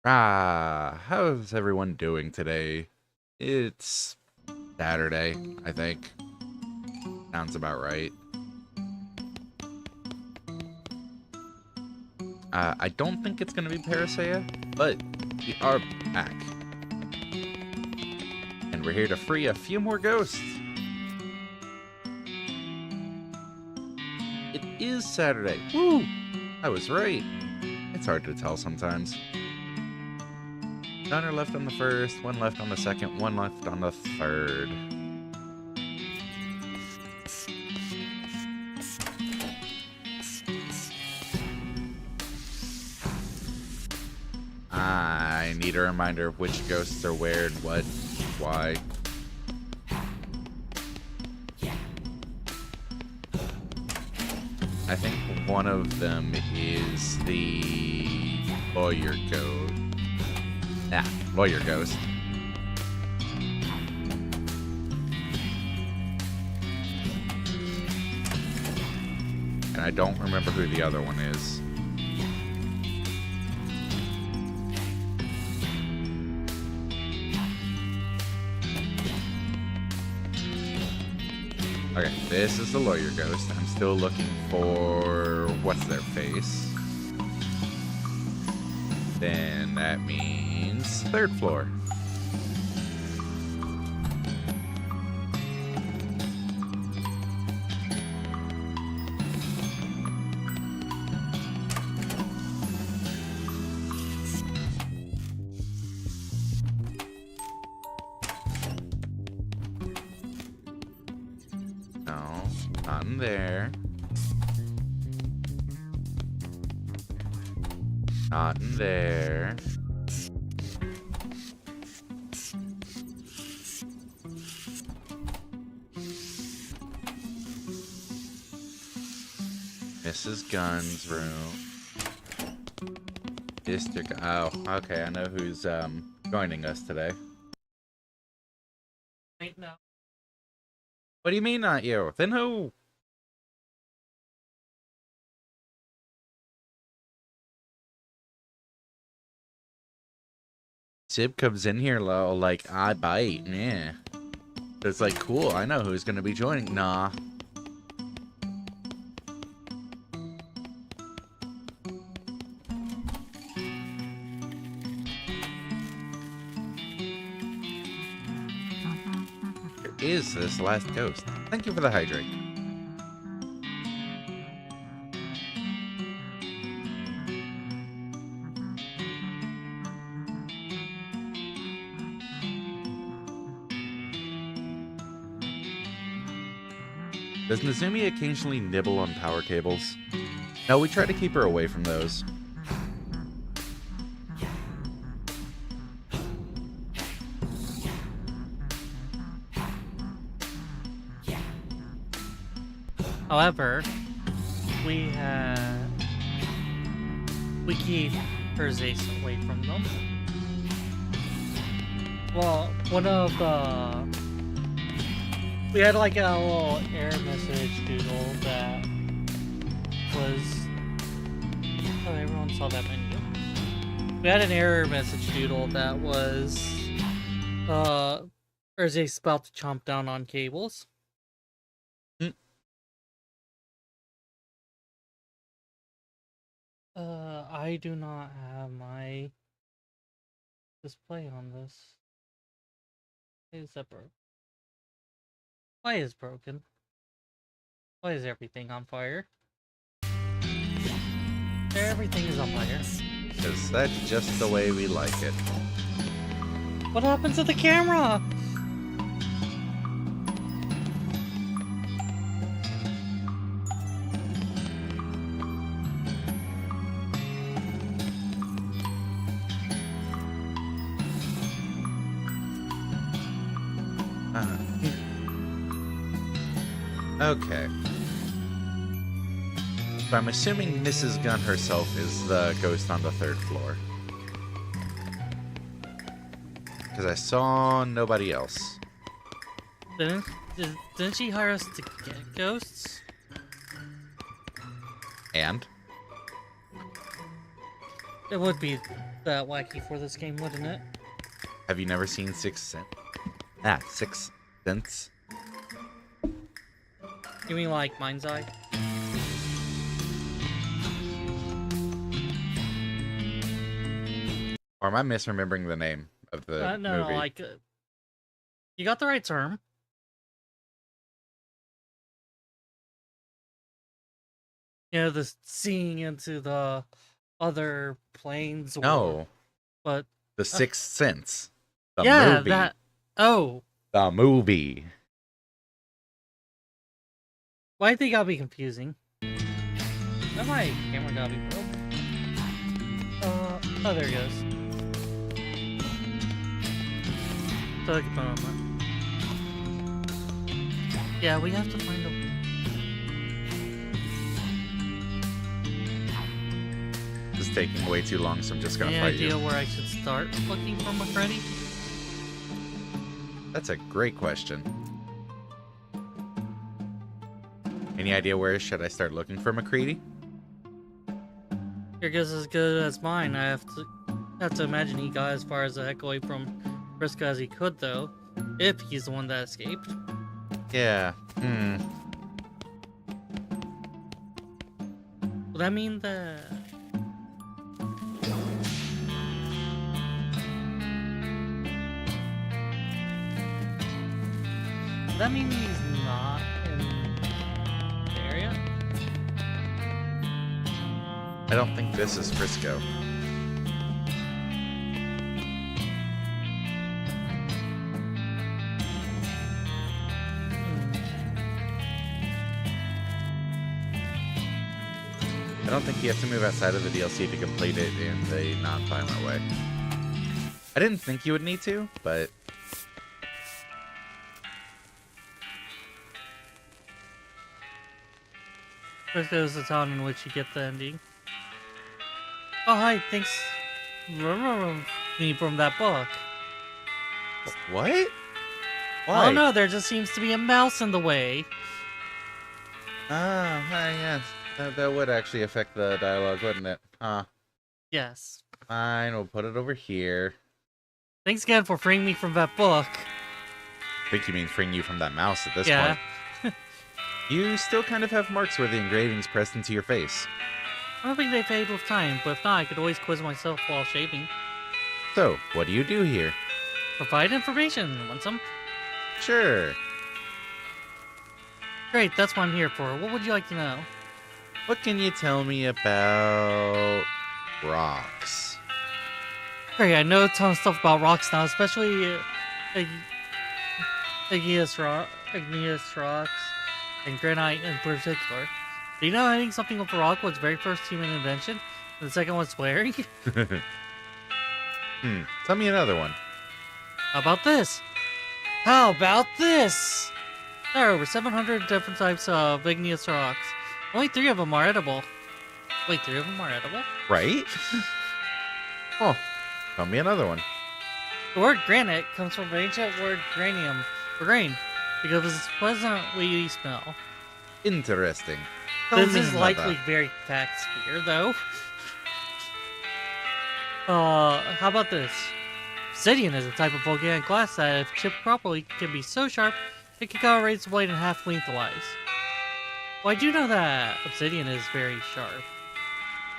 How's everyone doing today? It's Saturday, I think. Sounds about right. I don't think it's gonna be Parasaiya, but we are back. And we're here to free a few more ghosts. It is Saturday. Woo! I was right. It's hard to tell sometimes. None are left on the first, one left on the second, one left on the third. I need a reminder of which ghosts are where and what, why. I think one of them is the lawyer ghost. Lawyer ghost. And I don't remember who the other one is. Okay, this is the lawyer ghost. I'm still looking for what's their face. Then that means third floor. No, not in there. Not in there. Mrs. Gunn's room. Oh, okay, I know who's joining us today. Wait, no. What do you mean not you? Then who? Sib comes in here low, like, I bite, yeah. It's like, cool, I know who's gonna be joining. Nah. Here is this last ghost. Thank you for the hydrate. Does Nezumi occasionally nibble on power cables? No, we try to keep her away from those. However, we keep Perseus away from them. Well, we had like a little error message doodle that was, oh, everyone saw that menu. We had an error message doodle that was, Perseus about to chomp down on cables. I do not have my display on this. Why is that broken? Why is broken? Why is everything on fire? Everything is on fire. Because that's just the way we like it. What happened to the camera? Okay. So I'm assuming Mrs. Gunn herself is the ghost on the third floor. Because I saw nobody else. Didn't she hire us to get ghosts? And? It would be that wacky for this game, wouldn't it? Have you never seen Sixth Sense? Sixth Sense. You mean like Mind's Eye? Or am I misremembering the name of the No, movie? like you got the right term. You know, the seeing into the other planes. No, But The Sixth Sense. The yeah, movie. that. Oh, The movie. why they gotta be confusing? That my camera gotta be broken. Oh, there it goes. So I can put it on that. Yeah, we have to find a. This is taking way too long, so I'm just gonna Any fight idea you. where I should start looking for McCready? That's a great question. Any idea where should I start looking for McCready? Your guess is as good as mine. I have to imagine he got as far as the heck away from Briscoe as he could, though. If he's the one that escaped. Yeah. Would that mean that... Does that mean he's not in the area? I don't think this is Frisco. I don't think you have to move outside of the DLC to complete it in a non-violent way. I didn't think you would need to, but... Briscoe is the town in which you get the ending. Oh, hi, thanks me from that book. What? I don't know, there just seems to be a mouse in the way. Ah, hi, yes. That would actually affect the dialogue, wouldn't it? Huh. Yes. Fine, we'll put it over here. Thanks again for freeing me from that book. I think you mean freeing you from that mouse at this Yeah. point. You still kind of have marks where the engravings pressed into your face. I don't think they fade with time, but if not, I could always quiz myself while shaving. So, what do you do here? Provide information. Want some? Sure. Great, that's what I'm here for. What would you like to know? What can you tell me about rocks? Great, I know a ton of stuff about rocks now, especially igneous rocks and granite in particular. Do you know I think something with a rock was the very first human invention? And the second was swearing? Tell me another one. How about this? How about this? There are over 700 different types of igneous rocks. Only 3 of them are edible. Wait, 3 of them are edible? Right? Oh, tell me another one. The word granite comes from the ancient word granium, or grain, because of its pleasant weedy smell. Interesting. Tell This me is another. likely very fact sphere, though. How about this? Obsidian is a type of volcanic glass that, if chipped properly, can be so sharp it can raise the blade in half lengthwise. Well, I do know that obsidian is very sharp.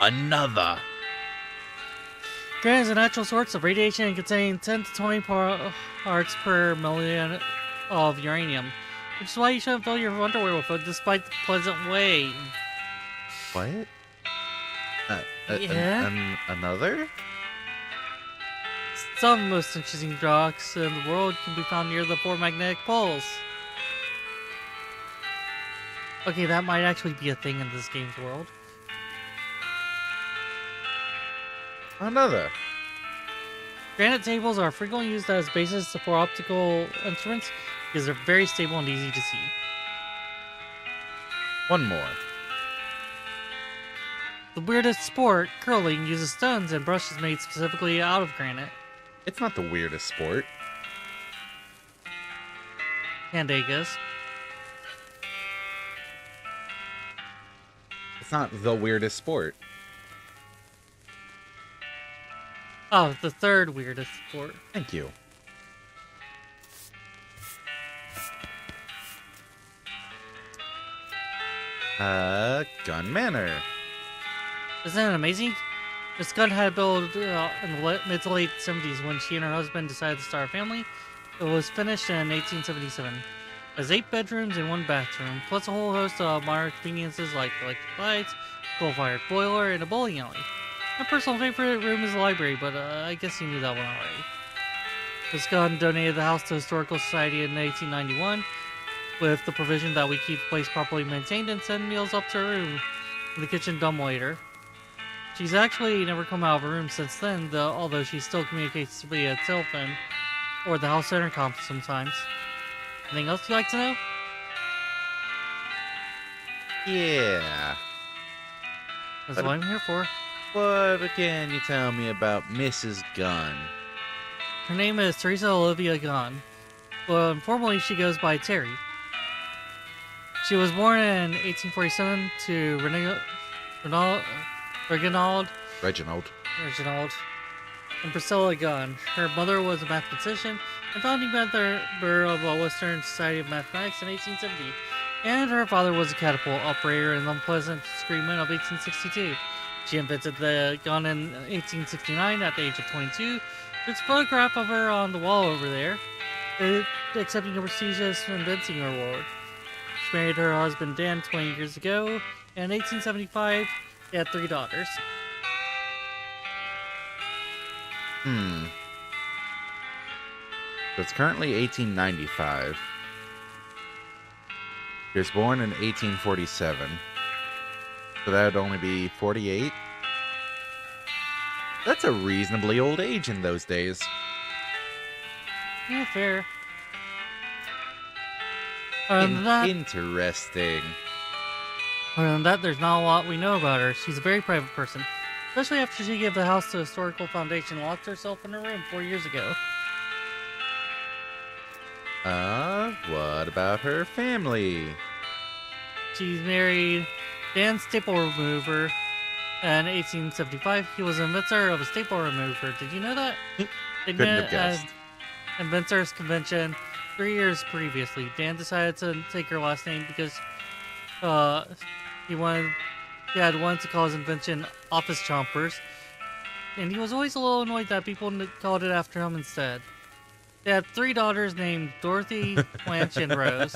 Another. Granite is a natural source of radiation and contains 10 to 20 parts per million of uranium, which is why you shouldn't fill your underwear with it despite the pleasant weight. What? Yeah? Another? Some of the most interesting rocks in the world can be found near the 4 magnetic poles. Okay, that might actually be a thing in this game's world. Another. Granite tables are frequently used as bases for optical instruments because they're very stable and easy to see. One more. The weirdest sport, curling, uses stones and brushes made specifically out of granite. It's not the weirdest sport. Candagas. It's not the weirdest sport. Oh, the third weirdest port. Thank you. Gun Manor. Isn't it amazing? This gun had built in the mid to late 70s when she and her husband decided to start a family. It was finished in 1877. It has 8 bedrooms and 1 bathroom, plus a whole host of modern conveniences like electric lights, coal-fired boiler, and a bowling alley. My personal favorite room is the library, but I guess you knew that one already. This gun donated the house to the Historical Society in 1891, with the provision that we keep the place properly maintained and send meals up to her room in the kitchen dumbwaiter. She's actually never come out of her room since then, although she still communicates via telephone or the house intercom sometimes. Anything else you'd like to know? Yeah. That's what I'm here for. What can you tell me about Mrs. Gunn? Her name is Teresa Olivia Gunn. Well, informally, she goes by Terry. She was born in 1847 to Reginald and Priscilla Gunn. Her mother was a mathematician and founding member of the Western Society of Mathematics in 1870, and her father was a catapult operator in the unpleasant disagreement of 1862. She invented the gun in 1869 at the age of 22. There's a photograph of her on the wall over there, accepting a prestigious inventing award. She married her husband Dan 20 years ago, and in 1875 they had 3 daughters. So it's currently 1895. She was born in 1847. So that would only be 48. That's a reasonably old age in those days. Yeah, fair. Interesting. Other than that, there's not a lot we know about her. She's a very private person, especially after she gave the house to the Historical Foundation and locked herself in her room 4 years ago. What about her family? She's married Dan Staple Remover in 1875. He was an inventor of a staple remover. Did you know that? They Couldn't met have guessed. at Inventors Convention 3 years previously. Dan decided to take her last name because he had wanted to call his invention Office Chompers, and he was always a little annoyed that people called it after him instead. They had 3 daughters named Dorothy, Blanche, and Rose.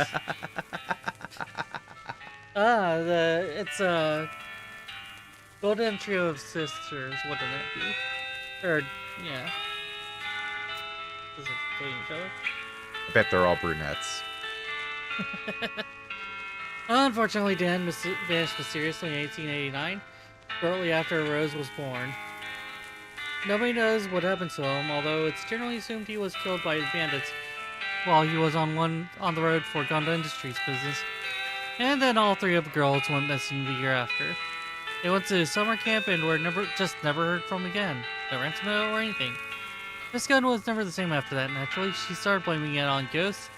It's a golden trio of sisters, wouldn't it be? Or, yeah. Does it kill each other? I bet they're all brunettes. Unfortunately, Dan vanished mysteriously in 1889, shortly after Rose was born. Nobody knows what happened to him, although it's generally assumed he was killed by bandits while he was on the road for Gonda Industries business. And then all 3 of the girls went missing the year after. They went to summer camp and were never heard from again. Never intimate or anything. Miss Gunn was never the same after that, naturally. She started blaming it on ghosts.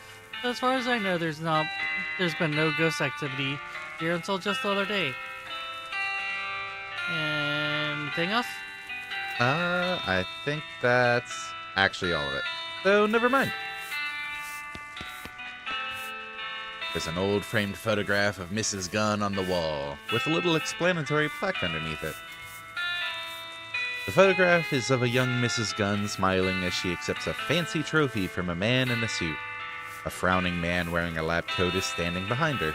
But as far as I know, there's been no ghost activity here until just the other day. Anything else? I think that's actually all of it. So, never mind. There's an old framed photograph of Mrs. Gunn on the wall, with a little explanatory plaque underneath it. The photograph is of a young Mrs. Gunn smiling as she accepts a fancy trophy from a man in a suit. A frowning man wearing a lab coat is standing behind her.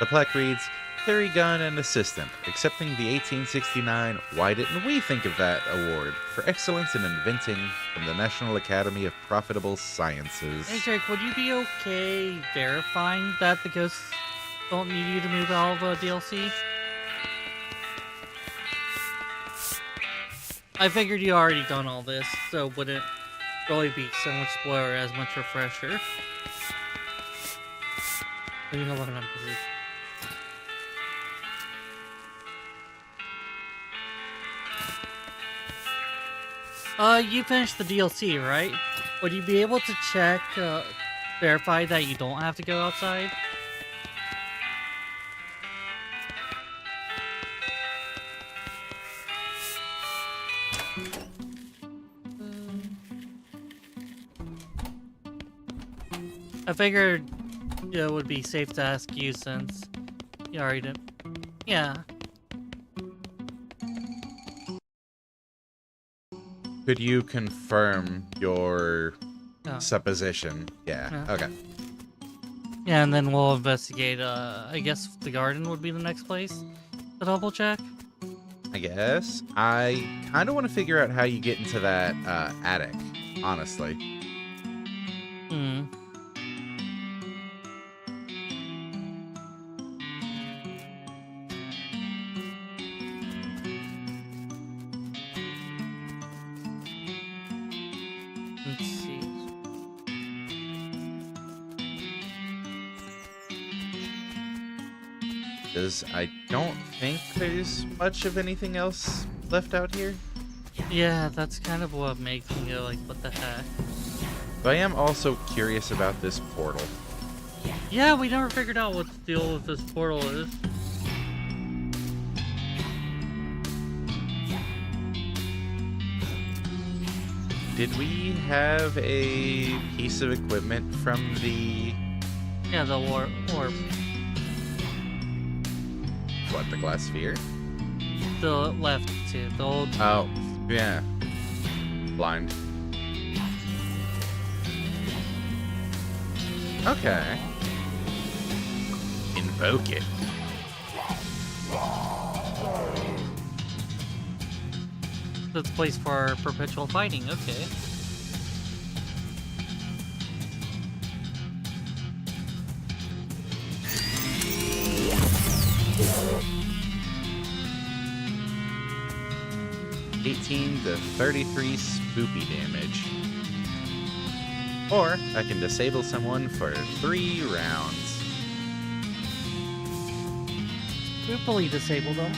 The plaque reads, Terry Gunn and Assistant, accepting the 1869 Why Didn't We Think of That award for excellence in inventing from the National Academy of Profitable Sciences. Hey Drake, would you be okay verifying that the ghosts don't need you to move out of DLC? I figured you already done all this, so it wouldn't really be so much spoiler as much refresher. You know what, I'm busy. You finished the DLC, right? Would you be able to check, verify that you don't have to go outside? I figured it would be safe to ask you since you already did. Yeah. Could you confirm your Yeah. supposition? Yeah. Yeah. Okay. Yeah, and then we'll investigate. I guess the garden would be the next place to double check. I guess. I kind of want to figure out how you get into that attic, honestly. Hmm. Let's see. Because I don't think there's much of anything else left out here. Yeah, that's kind of what makes me go like, what the heck? But I am also curious about this portal. Yeah, we never figured out what the deal with this portal is. Did we have a piece of equipment from the... Yeah, the orb. What, the glass sphere? The left too. The old. Oh, yeah. Blind. Okay. Invoke it. That's a place for perpetual fighting. Okay. $18 to 33 spoopy damage. Or I can disable someone for 3 rounds. Spoopily disable them.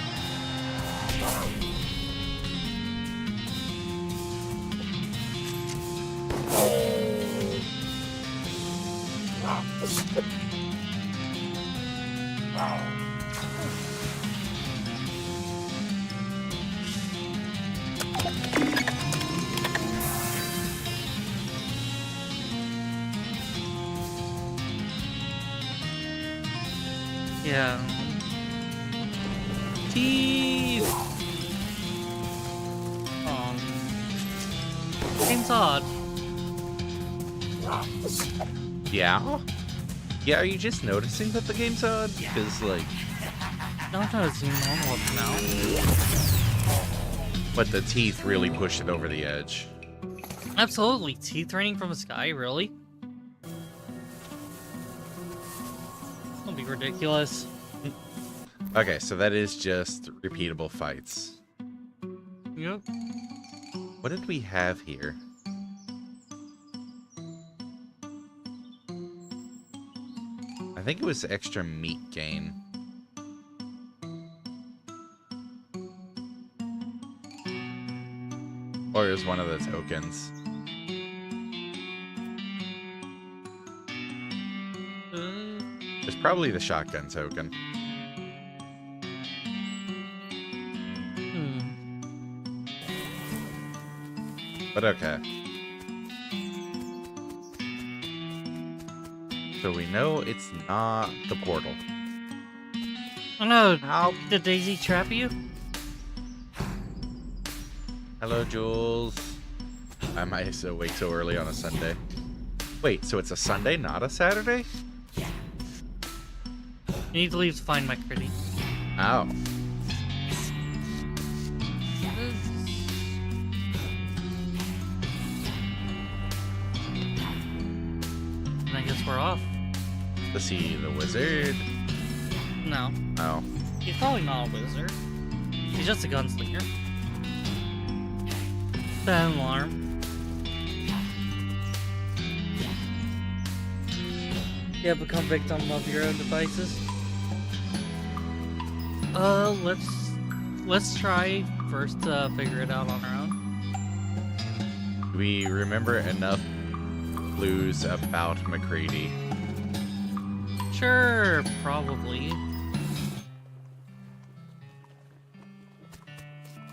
Yeah. Teeth. Seems odd. Yeah? Yeah, are you just noticing that the game's odd? Because, like... No, it seems normal now. But the teeth really pushed it over the edge. Absolutely. Teeth raining from the sky, really? That'll be ridiculous. Okay, so that is just repeatable fights. Yep. What did we have here? I think it was extra meat gain. Or it was one of the tokens. It's probably the shotgun token. But okay. So we know it's not the portal. Oh no, How? did Daisy trap you? Hello, Jules. I might still wake so early on a Sunday. Wait, so it's a Sunday, not a Saturday? You need to leave to find my critty. Oh. And I guess we're off. To see the wizard? No. Oh. He's probably not a wizard. He's just a gunslinger. That alarm. You have become victim of your own devices. Let's try first to figure it out on our own. Do we remember enough clues about McCready? Sure, probably.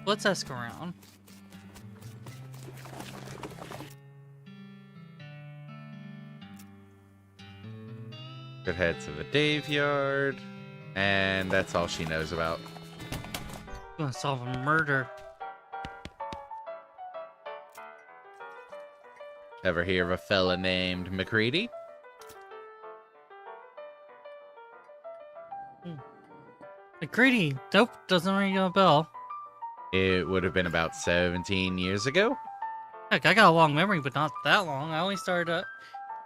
Let's ask around. Could head to the Dave yard. And that's all she knows about. Gonna solve a murder. Ever hear of a fella named McCready? McCready. Nope, doesn't ring a bell. It would have been about 17 years ago. Heck, I got a long memory, but not that long. I only started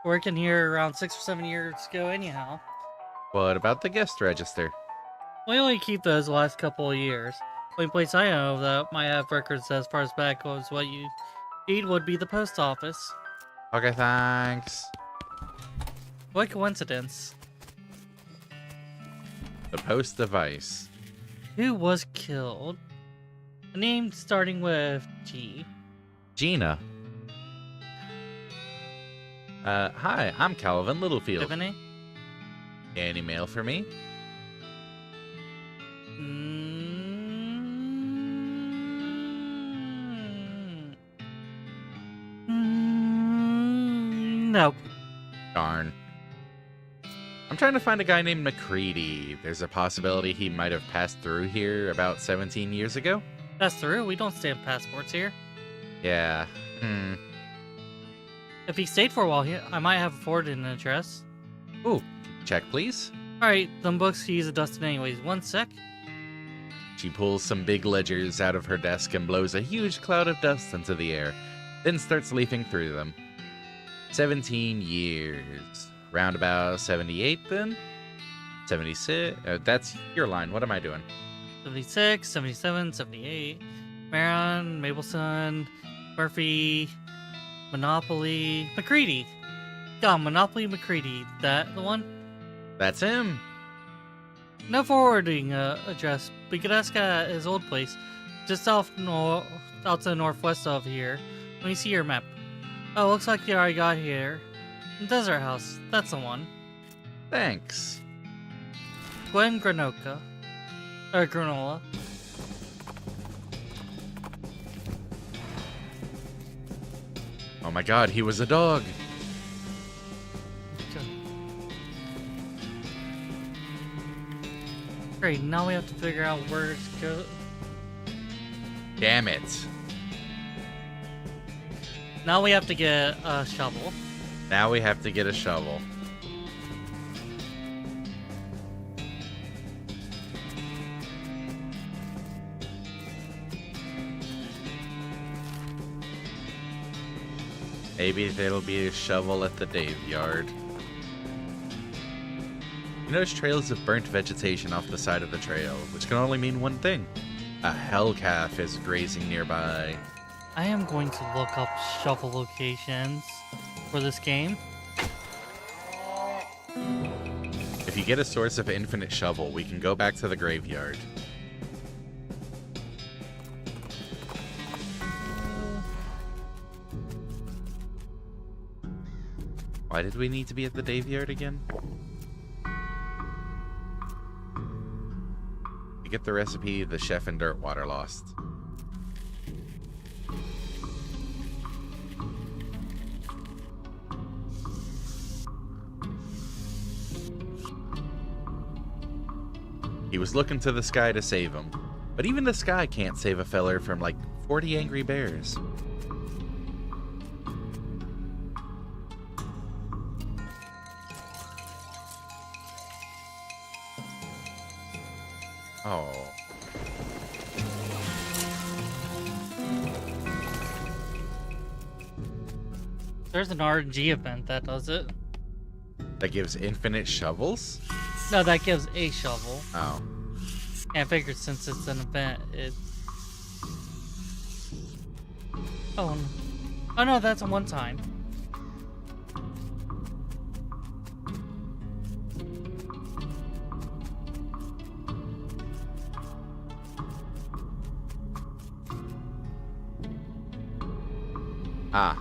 working here around 6 or 7 years ago anyhow. What about the guest register? We only keep those the last couple of years. Only place I know that might have records as far as back as what you need would be the post office. Okay, thanks. What coincidence. The post device. Who was killed? A name starting with G. Gina. Hi, I'm Calvin Littlefield. Tiffany? Any mail for me? Nope. Darn. I'm trying to find a guy named McCready. There's a possibility he might have passed through here about 17 years ago. That's through. We don't stamp passports here. Yeah. If he stayed for a while, I might have afforded an address. Ooh, check please. Alright, them books can use a dusting anyways. One sec. She pulls some big ledgers out of her desk and blows a huge cloud of dust into the air, then starts leafing through them. 17 years. Round about 78 then? 76? That's your line. What am I doing? 76, 77, 78. Maron, Mabelson, Murphy, Monopoly, McCready. God, Monopoly McCready. That the one? That's him. No forwarding address. We could ask at his old place, just out to the northwest of here. Let me see your map. Oh, looks like you already got here. Desert House. That's the one. Thanks. Gwen Granola. Granola. Oh my god, he was a dog. Great, now we have to figure out where to go. Damn it. Now we have to get a shovel. Now we have to get a shovel. Maybe there'll be a shovel at the Dave yard. You notice trails of burnt vegetation off the side of the trail, which can only mean one thing. A hellcalf is grazing nearby. I am going to look up shovel locations for this game. If you get a source of infinite shovel, we can go back to the graveyard. Why did we need to be at the Dave yard again? To get the recipe, the chef and Dirtwater lost. He was looking to the sky to save him, but even the sky can't save a feller from like 40 angry bears. Oh. There's an RNG event that does it. That gives infinite shovels? No, that gives a shovel. Oh. And I figured since it's an event, it... Oh, no. Oh no, that's a one time. Ah.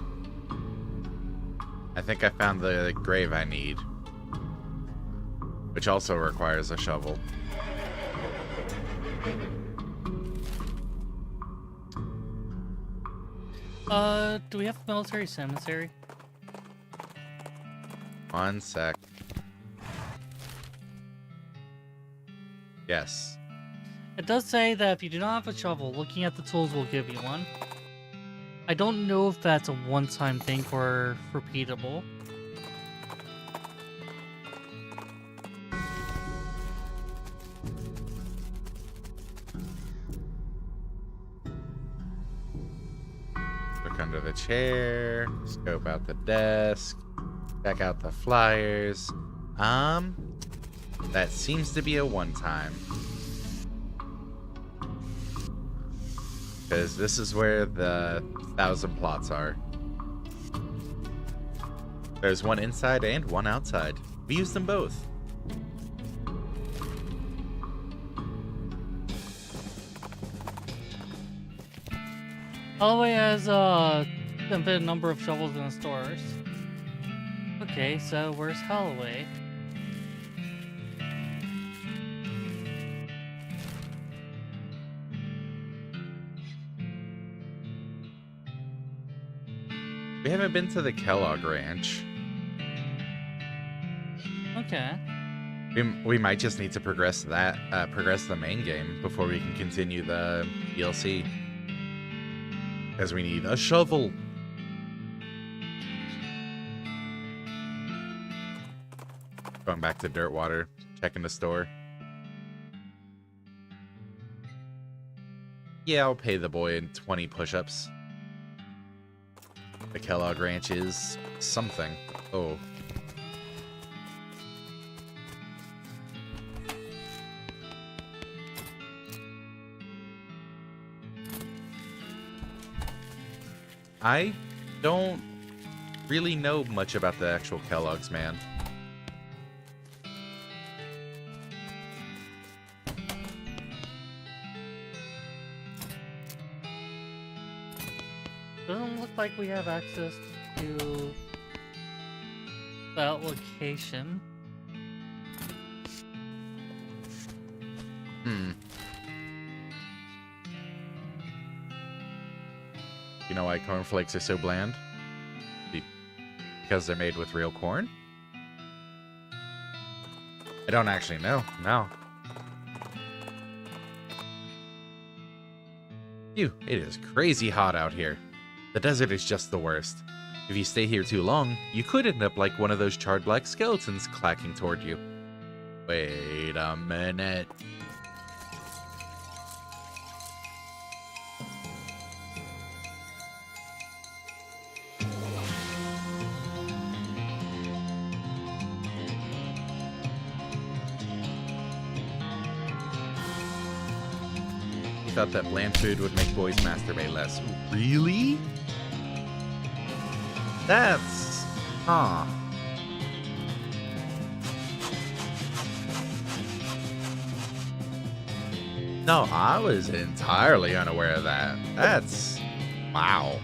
I think I found the grave I need. Which also requires a shovel. Do we have a military cemetery? One sec. Yes. It does say that if you do not have a shovel, looking at the tools will give you one. I don't know if that's a one-time thing or repeatable. Look under the chair, scope out the desk, check out the flyers. That seems to be a one-time. Because this is where the 1,000 plots are. There's one inside and one outside. We use them both. Holloway has a infinite number of shovels in the stores. Okay, so where's Holloway? We haven't been to the Kellogg Ranch. Okay. We might just need to progress the main game before we can continue the DLC. Because we need a shovel. Going back to Dirtwater, checking the store. Yeah, I'll pay the boy in 20 push-ups. The Kellogg Ranch is something. Oh. I don't really know much about the actual Kellogg's, man. Doesn't look like we have access to that location. You know why cornflakes are so bland? Because they're made with real corn? I don't actually know. No. Phew, it is crazy hot out here. The desert is just the worst. If you stay here too long, you could end up like one of those charred black skeletons clacking toward you. Wait a minute. Thought that bland food would make boys masturbate less. Really? That's... Huh. No, I was entirely unaware of that. That's... Wow.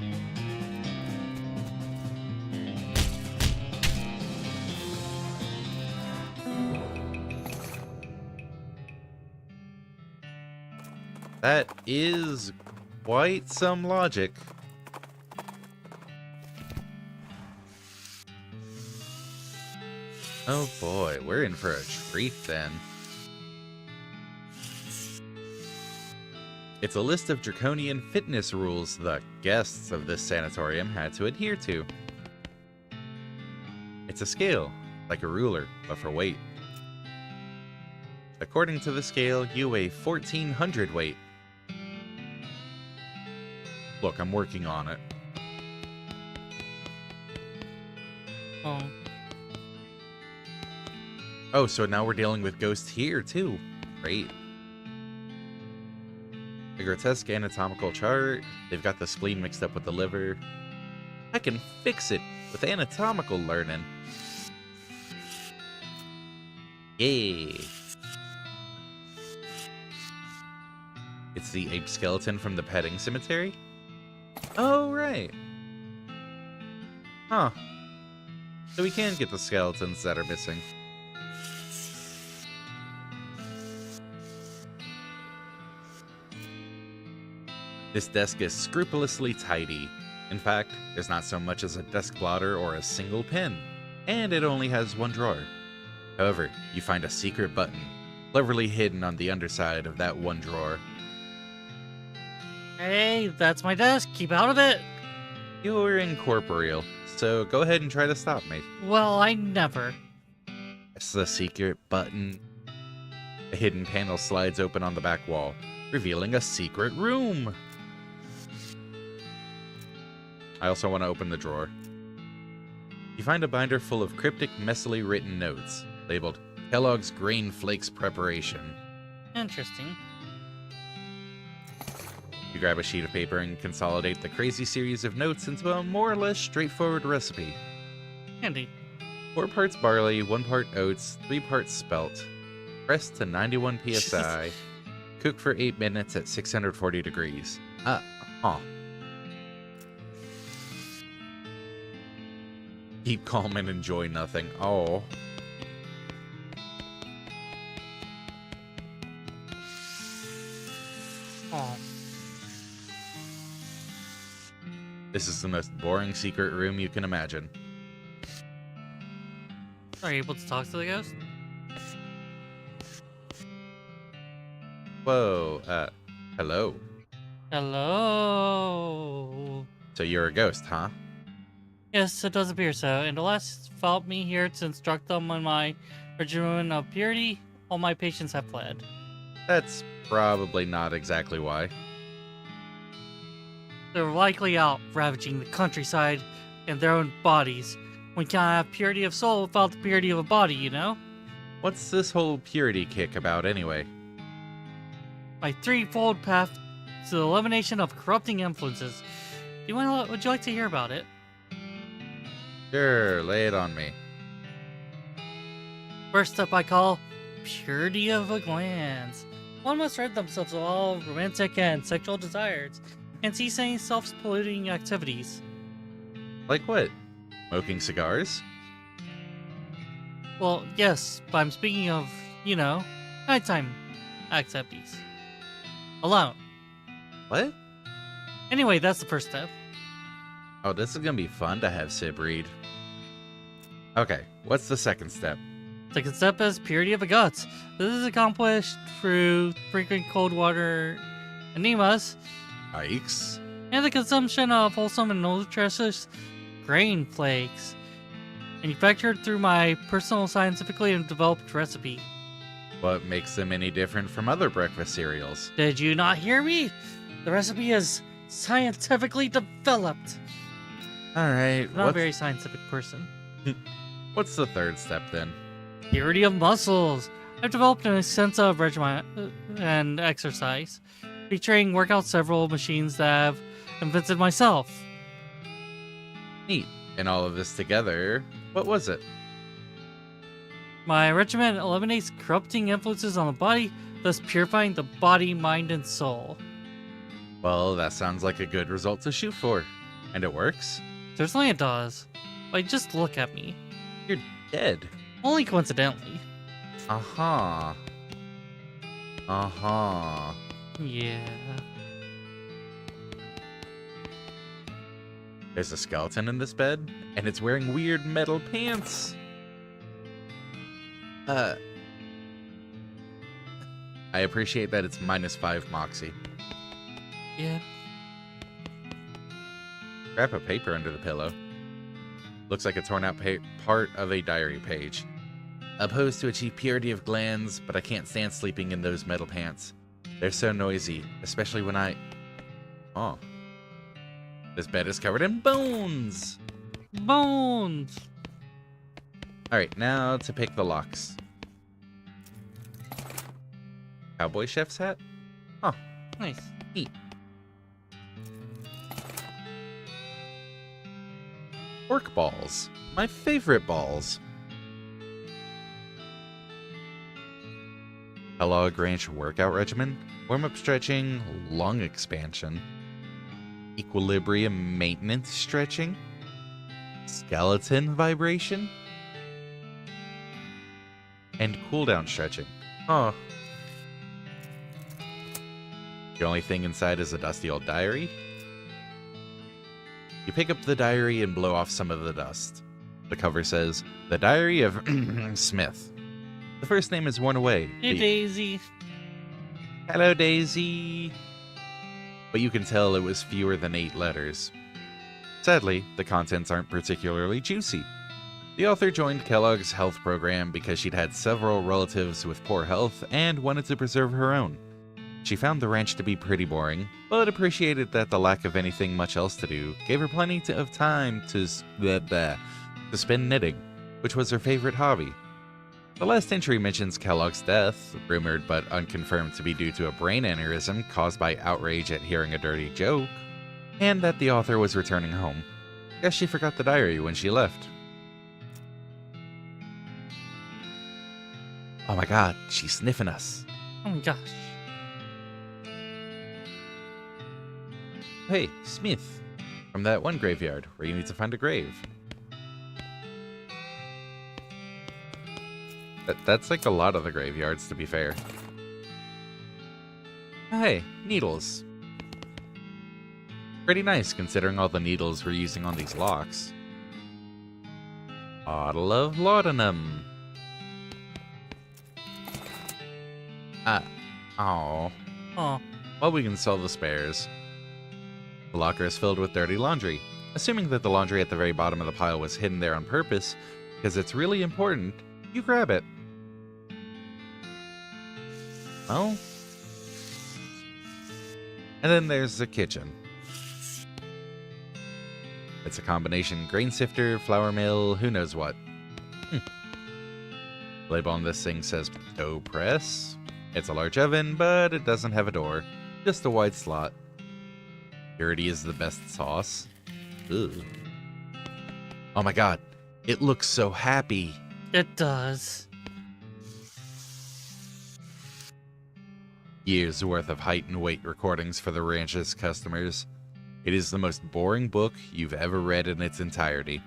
That is quite some logic. Oh boy, we're in for a treat then. It's a list of draconian fitness rules the guests of this sanatorium had to adhere to. It's a scale, like a ruler, but for weight. According to the scale, you weigh 1,400 weight. Look, I'm working on it. Oh, so now we're dealing with ghosts here, too. Great. A grotesque anatomical chart. They've got the spleen mixed up with the liver. I can fix it with anatomical learning. Yay. It's the ape skeleton from the petting cemetery? Oh, right. Huh. So we can get the skeletons that are missing. This desk is scrupulously tidy. In fact, there's not so much as a desk blotter or a single pen, and it only has one drawer. However, you find a secret button. cleverly hidden on the underside of that one drawer. Hey, that's my desk. Keep out of it. You're incorporeal, so go ahead and try to stop me. Well, I never. Press the secret button. A hidden panel slides open on the back wall, revealing a secret room. I also want to open the drawer. You find a binder full of cryptic, messily written notes, labeled Kellogg's Grain Flakes Preparation. Interesting. You grab a sheet of paper and consolidate the crazy series of notes into a more or less straightforward recipe. Handy. 4 parts barley, 1 part oats, 3 parts spelt. Press to 91 psi. Cook for 8 minutes at 640 degrees. Keep calm and enjoy nothing. Oh. Oh. This is the most boring secret room you can imagine. Are you able to talk to the ghost? Whoa, hello. Hello. So you're a ghost, huh? Yes, it does appear so. And the last felt me here to instruct them on my regimen of purity. All my patients have fled. That's probably not exactly why. They're likely out ravaging the countryside in their own bodies. One can't have purity of soul without the purity of a body, you know? What's this whole purity kick about anyway? My threefold path to the elimination of corrupting influences. Would you like to hear about it? Sure, lay it on me. First up I call purity of the glands. One must rid themselves of all romantic and sexual desires and cease any self-polluting activities. Like what? Smoking cigars? Well, yes, but I'm speaking of, nighttime activities. Alone. What? Anyway, that's the first step. Oh, this is gonna be fun to have Sib read. Okay, what's the second step? Second step is purity of the guts. This is accomplished through frequent cold water enemas Yikes. and the consumption of wholesome and nutritious grain flakes, manufactured through my personal scientifically developed recipe. What makes them any different from other breakfast cereals? Did you not hear me? The recipe is scientifically developed. Alright, I'm not a very scientific person. what's the third step then? Purity of muscles. I've developed an extensive regimen and exercise, featuring workout several machines that I've invented myself. Neat. And all of this together, what was it? My regimen eliminates corrupting influences on the body, thus purifying the body, mind, and soul. Well, that sounds like a good result to shoot for. And it works? Certainly it does. Like, just look at me. You're dead. Only coincidentally. Uh-huh. Uh-huh. Yeah. There's a skeleton in this bed, and it's wearing weird metal pants. I appreciate that it's -5 Moxie. Yeah. Wrap a paper under the pillow. Looks like a torn out part of a diary page. Opposed to achieve purity of glands, but I can't stand sleeping in those metal pants. They're so noisy, especially when I... Oh. This bed is covered in bones! Bones! Alright, now to pick the locks. Cowboy chef's hat? Huh. Nice. Neat. Pork balls. My favorite balls. Kellogg Ranch workout regimen. Warm-up stretching. Lung expansion. Equilibrium maintenance stretching. Skeleton vibration. And cooldown stretching. Huh. The only thing inside is a dusty old diary. You pick up the diary and blow off some of the dust. The cover says, "The Diary of Smith." The first name is worn away. Hey, Daisy. Hello, Daisy. But you can tell it was fewer than 8 letters. Sadly, the contents aren't particularly juicy. The author joined Kellogg's health program because she'd had several relatives with poor health and wanted to preserve her own. She found the ranch to be pretty boring, but appreciated that the lack of anything much else to do gave her plenty of time to spend knitting, which was her favorite hobby. The last entry mentions Kellogg's death, rumored but unconfirmed to be due to a brain aneurysm caused by outrage at hearing a dirty joke, and that the author was returning home. Guess she forgot the diary when she left. Oh my god, she's sniffing us. Oh my gosh. Hey, Smith. From that one graveyard where you need to find a grave. That's like a lot of the graveyards, to be fair. Hey, needles. Pretty nice considering all the needles we're using on these locks. Bottle of laudanum. Oh. Well, we can sell the spares. The locker is filled with dirty laundry. Assuming that the laundry at the very bottom of the pile was hidden there on purpose, because it's really important, you grab it. Well. And then there's the kitchen. It's a combination grain sifter, flour mill, who knows what. Label on this thing says dough press. It's a large oven, but it doesn't have a door. Just a wide slot. Purity is the best sauce. Ugh. Oh my god. It looks so happy. It does. Years worth of height and weight recordings for the ranch's customers. It is the most boring book you've ever read in its entirety.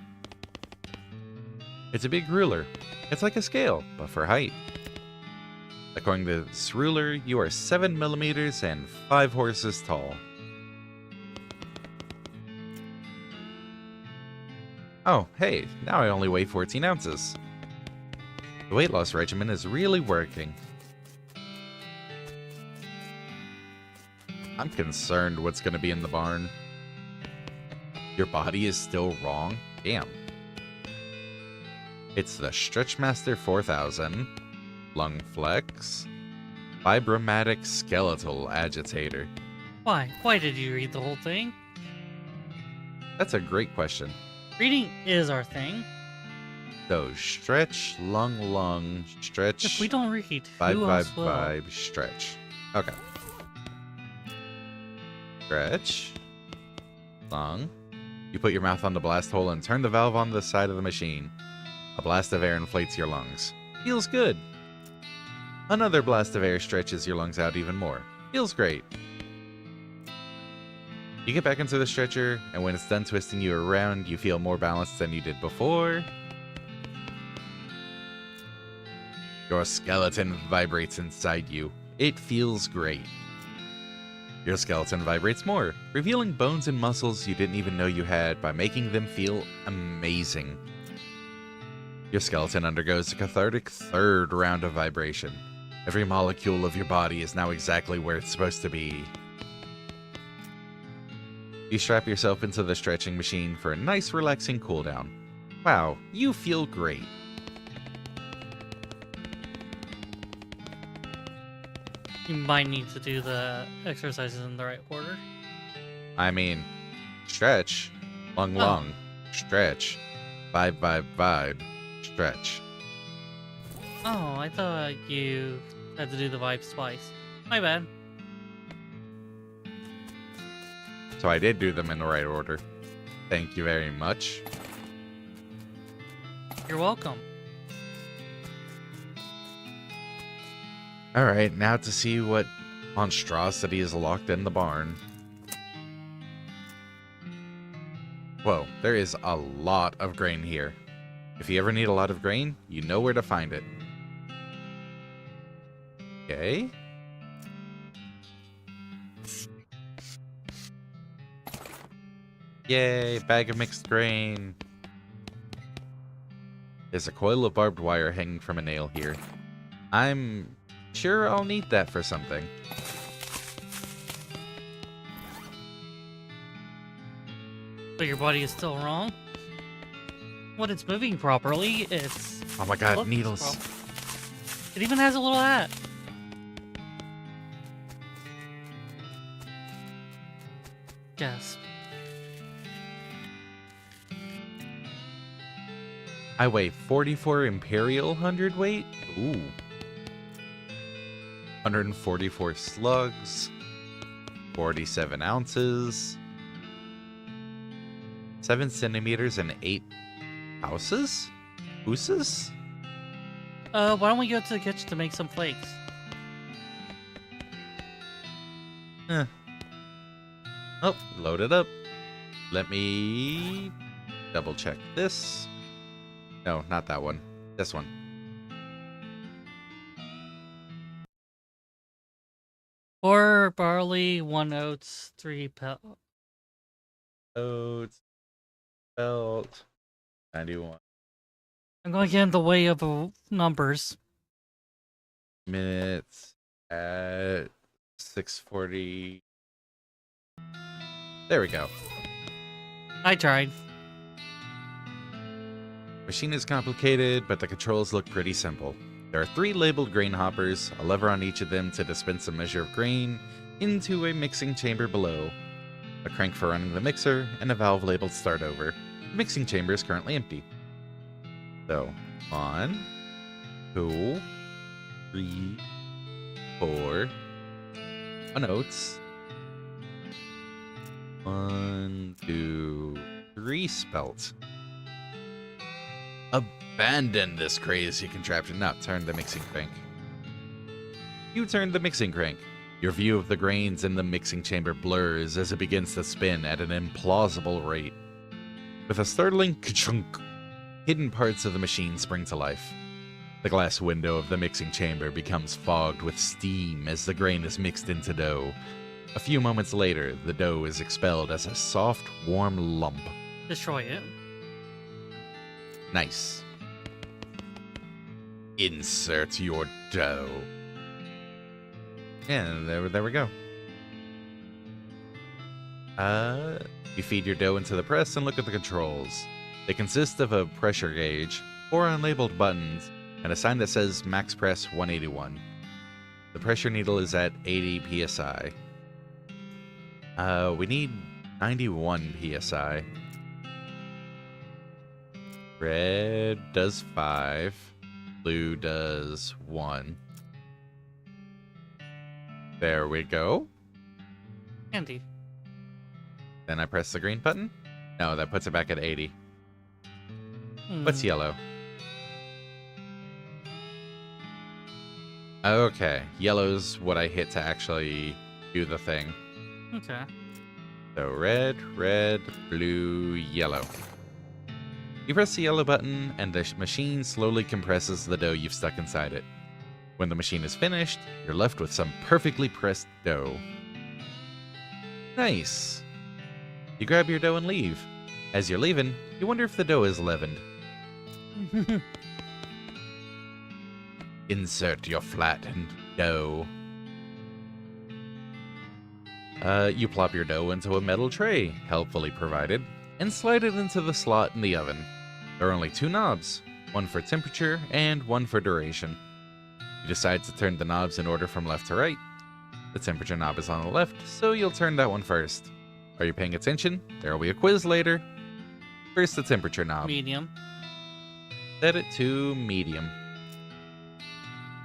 It's a big ruler. It's like a scale, but for height. According to this ruler, you are 7 millimeters and 5 horses tall. Oh, hey, now I only weigh 14 ounces. The weight loss regimen is really working. I'm concerned what's going to be in the barn. Your body is still wrong? Damn. It's the Stretchmaster 4000, Lung Flex, Fibromatic Skeletal Agitator. Why? Why did you read the whole thing? That's a great question. Reading is our thing. So, stretch, lung, stretch. If we don't read, Vibe, who else will? stretch. Okay. Stretch. Lung. You put your mouth on the blast hole and turn the valve on the side of the machine. A blast of air inflates your lungs. Feels good. Another blast of air stretches your lungs out even more. Feels great. You get back into the stretcher, and when it's done twisting you around, you feel more balanced than you did before. Your skeleton vibrates inside you. It feels great. Your skeleton vibrates more, revealing bones and muscles you didn't even know you had by making them feel amazing. Your skeleton undergoes a cathartic third round of vibration. Every molecule of your body is now exactly where it's supposed to be. You strap yourself into the stretching machine for a nice relaxing cooldown. Wow, you feel great. You might need to do the exercises in the right order. I mean, stretch, lung, stretch, vibe, stretch. Oh, I thought you had to do the vibe twice. My bad. So I did do them in the right order. Thank you very much. You're welcome. Alright, now to see what monstrosity is locked in the barn. Whoa, there is a lot of grain here. If you ever need a lot of grain, you know where to find it. Okay. Yay, bag of mixed grain. There's a coil of barbed wire hanging from a nail here. I'm sure I'll need that for something. But your body is still wrong? When it's moving properly, it's... Oh my god, looks needles. proper. It even has a little hat. Gasp. I weigh 44 Imperial hundredweight. Ooh. 144 slugs. 47 ounces. 7 centimeters and 8 ounces? Ounces? Why don't we go to the kitchen to make some flakes? Oh, load it up. Let me double check this. No, not that one. This one. 4 barley, 1 oats, 3 Oats. Belt. 91 I'm going to get in the way of numbers. minutes at 6:40. There we go. I tried. Machine is complicated, but the controls look pretty simple. There are 3 labeled grain hoppers, a lever on each of them to dispense a measure of grain into a mixing chamber below, a crank for running the mixer, and a valve labeled start over. The mixing chamber is currently empty. So, 1, 2, 3, 4, 1 oats, 1, 2, 3 spelt. Abandon this crazy contraption. Now, turn the mixing crank. You turn the mixing crank. Your view of the grains in the mixing chamber blurs as it begins to spin at an implausible rate. With a startling ka-chunk, hidden parts of the machine spring to life. The glass window of the mixing chamber becomes fogged with steam as the grain is mixed into dough. A few moments later, the dough is expelled as a soft, warm lump. Destroy it. Nice. Insert your dough. And there we go. You feed your dough into the press and look at the controls. They consist of a pressure gauge, 4 unlabeled buttons, and a sign that says max press 181. The pressure needle is at 80 psi. We need 91 psi. Red does 5. Blue does 1. There we go. Handy. Then I press the green button. No, that puts it back at 80. Hmm. What's yellow? Okay, yellow's what I hit to actually do the thing. Okay. So red, red, blue, yellow. You press the yellow button, and the machine slowly compresses the dough you've stuck inside it. When the machine is finished, you're left with some perfectly pressed dough. Nice! You grab your dough and leave. As you're leaving, you wonder if the dough is leavened. Insert your flattened dough. You plop your dough into a metal tray, helpfully provided, and slide it into the slot in the oven. There are only 2 knobs, one for temperature and one for duration. You decide to turn the knobs in order from left to right. The temperature knob is on the left, so you'll turn that one first. Are you paying attention? There will be a quiz later. First, the temperature knob. Medium. Set it to medium.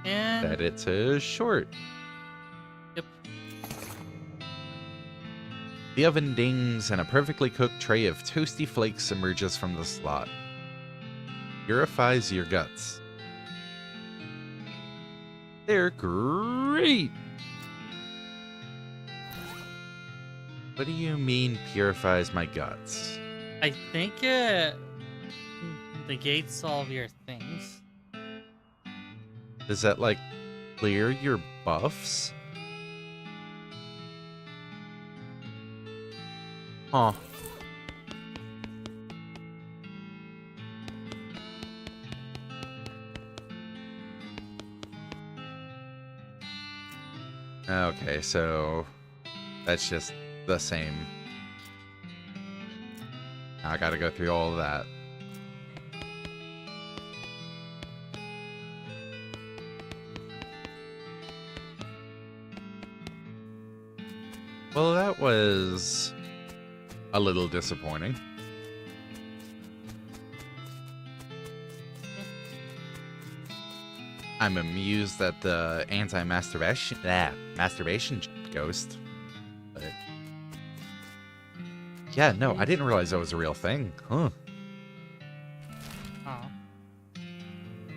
And... Set it to short. Yep. The oven dings and a perfectly cooked tray of toasty flakes emerges from the slot. Purifies your guts. They're great! What do you mean purifies my guts? I think it negates all of your things. Does that, like, clear your buffs? Huh. Okay, so that's just the same. Now I gotta go through all of that. Well, that was a little disappointing. I'm amused at the masturbation ghost. But yeah, no, I didn't realize that was a real thing. Huh. Oh.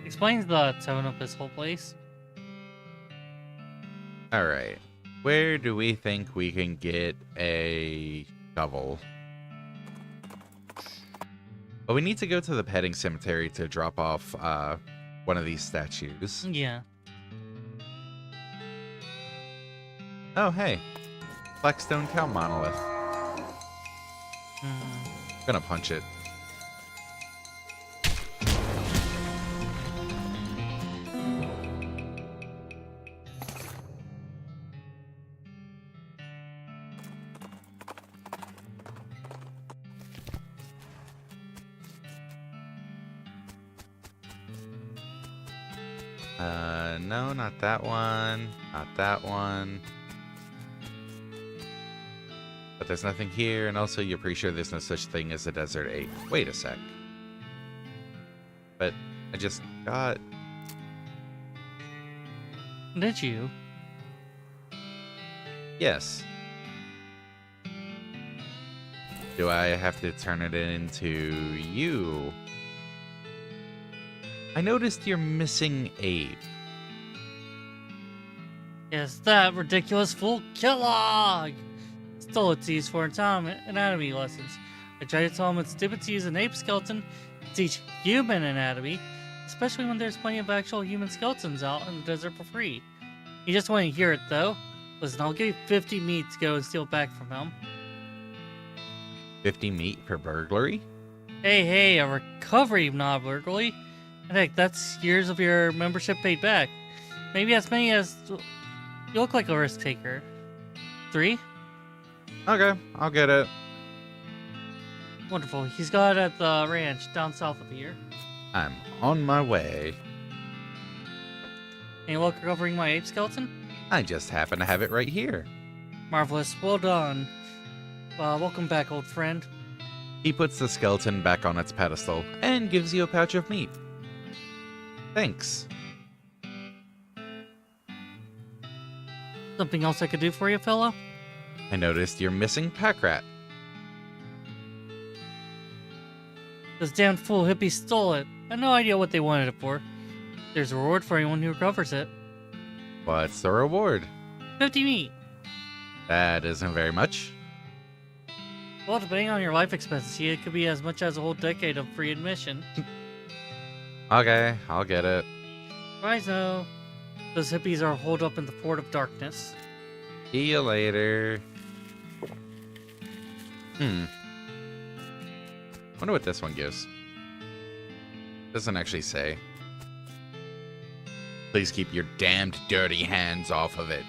Explains the tone of this whole place. All right. Where do we think we can get a shovel? Well, we need to go to the petting cemetery to drop off one of these statues. Yeah. Oh, hey. Blackstone cow monolith. Gonna punch it. No, not that one. Not that one. But there's nothing here, and also you're pretty sure there's no such thing as a desert 8. Wait a sec. But I just got... Did you? Yes. Do I have to turn it into you? I noticed you're missing 8. Yes, that ridiculous fool Kellogg! Stole its tease for anatomy lessons. I tried to tell him it's stupid to use an ape skeleton to teach human anatomy, especially when there's plenty of actual human skeletons out in the desert for free. He just wouldn't hear it though. Listen, I'll give you 50 meat to go and steal back from him. 50 meat per burglary? Hey, a recovery, not a burglary. And heck, that's years of your membership paid back. Maybe as many as... You look like a risk taker. 3? Okay, I'll get it. Wonderful. He's got it at the ranch down south of here. I'm on my way. Any luck recovering my ape skeleton? I just happen to have it right here. Marvelous. Well done. Welcome back, old friend. He puts the skeleton back on its pedestal and gives you a pouch of meat. Thanks. Something else I could do for you, fellow? I noticed you're missing pack rat. Those damn fool hippies stole it. I had no idea what they wanted it for. There's a reward for anyone who recovers it. What's the reward? 50 meat. That isn't very much. Well, depending on your life expectancy, it could be as much as a whole decade of free admission. Okay, I'll get it. Right, no. Those hippies are holed up in the Port of Darkness. See you later. Wonder what this one gives. Doesn't actually say. Please keep your damned dirty hands off of it.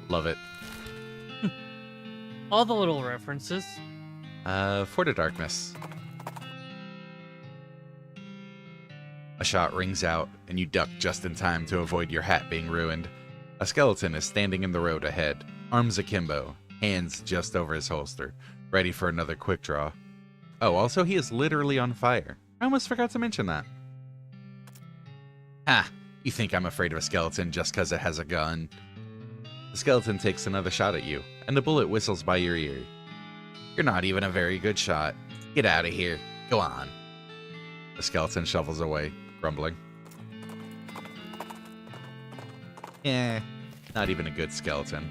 Love it. All the little references. Fort of Darkness. A shot rings out, and you duck just in time to avoid your hat being ruined. A skeleton is standing in the road ahead, arms akimbo, hands just over his holster, ready for another quick draw. Oh, also he is literally on fire. I almost forgot to mention that. Ha! You think I'm afraid of a skeleton just because it has a gun. The skeleton takes another shot at you, and the bullet whistles by your ear. You're not even a very good shot. Get out of here. Go on. The skeleton shovels away, grumbling. Not even a good skeleton.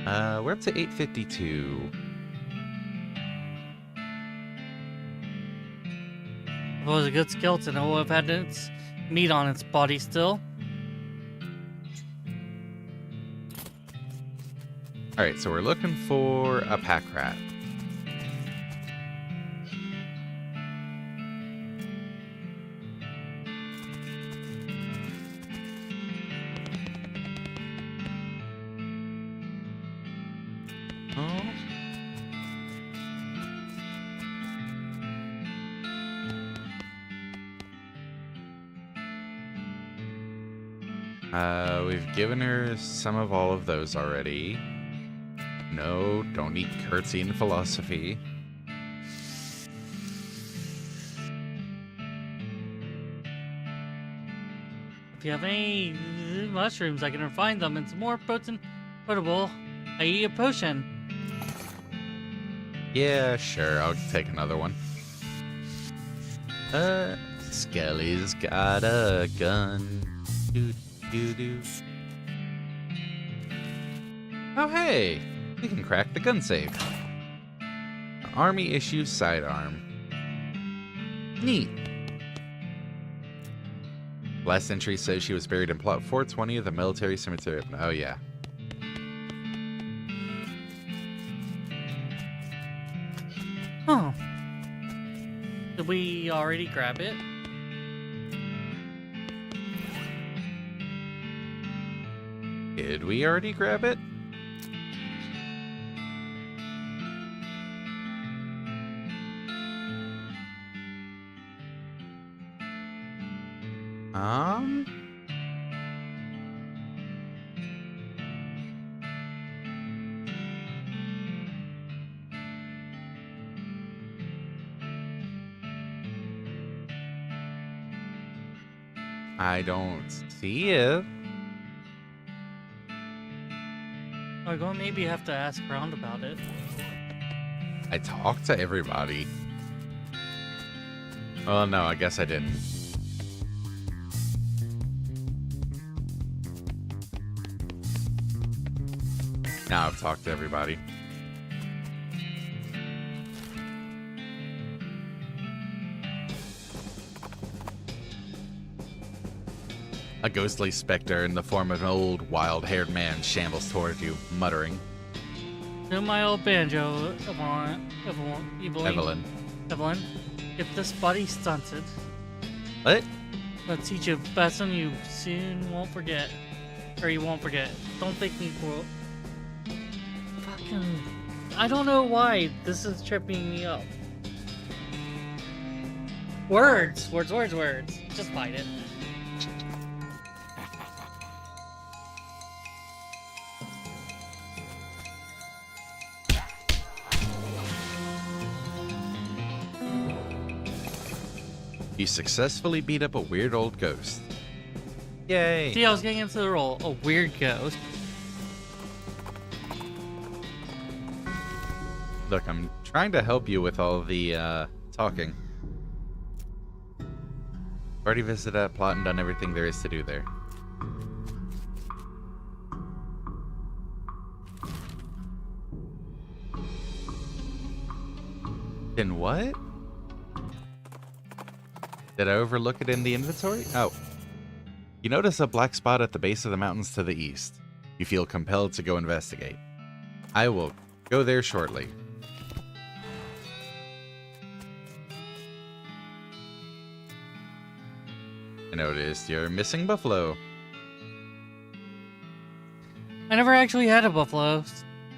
We're up to 852. If it was a good skeleton, it would have had its meat on its body still. Alright, so we're looking for a pack rat. We've given her some of all of those already. No, don't eat curtsy in philosophy. If you have any mushrooms, I can refine them into more potable, i.e. a potion. Yeah, sure, I'll take another one. Skelly's got a gun. Doo doo doo. Oh hey, we can crack the gun safe. Army issue sidearm. Neat. Last entry says she was buried in plot 420 of the military cemetery. Oh yeah. Huh. Did we already grab it? Did we already grab it? I don't see it. We're going to maybe have to ask around about it. I talked to everybody. Well, no, I guess I didn't. Now I've talked to everybody. A ghostly specter in the form of an old, wild-haired man shambles toward you, muttering. To my old banjo, Evelyn. If this body's stunted, What? I'll teach you a lesson you soon won't forget. Or you won't forget. Don't think me for... Fucking... I don't know why this is tripping me up. Words! Words. Just fight it. You successfully beat up a weird old ghost. Yay! See, I was getting into the role. A weird ghost. Look, I'm trying to help you with all the, talking. Already visited that plot and done everything there is to do there. Then what? Did I overlook it in the inventory? Oh. You notice a black spot at the base of the mountains to the east. You feel compelled to go investigate. I will go there shortly. I noticed you're missing buffalo. I never actually had a buffalo,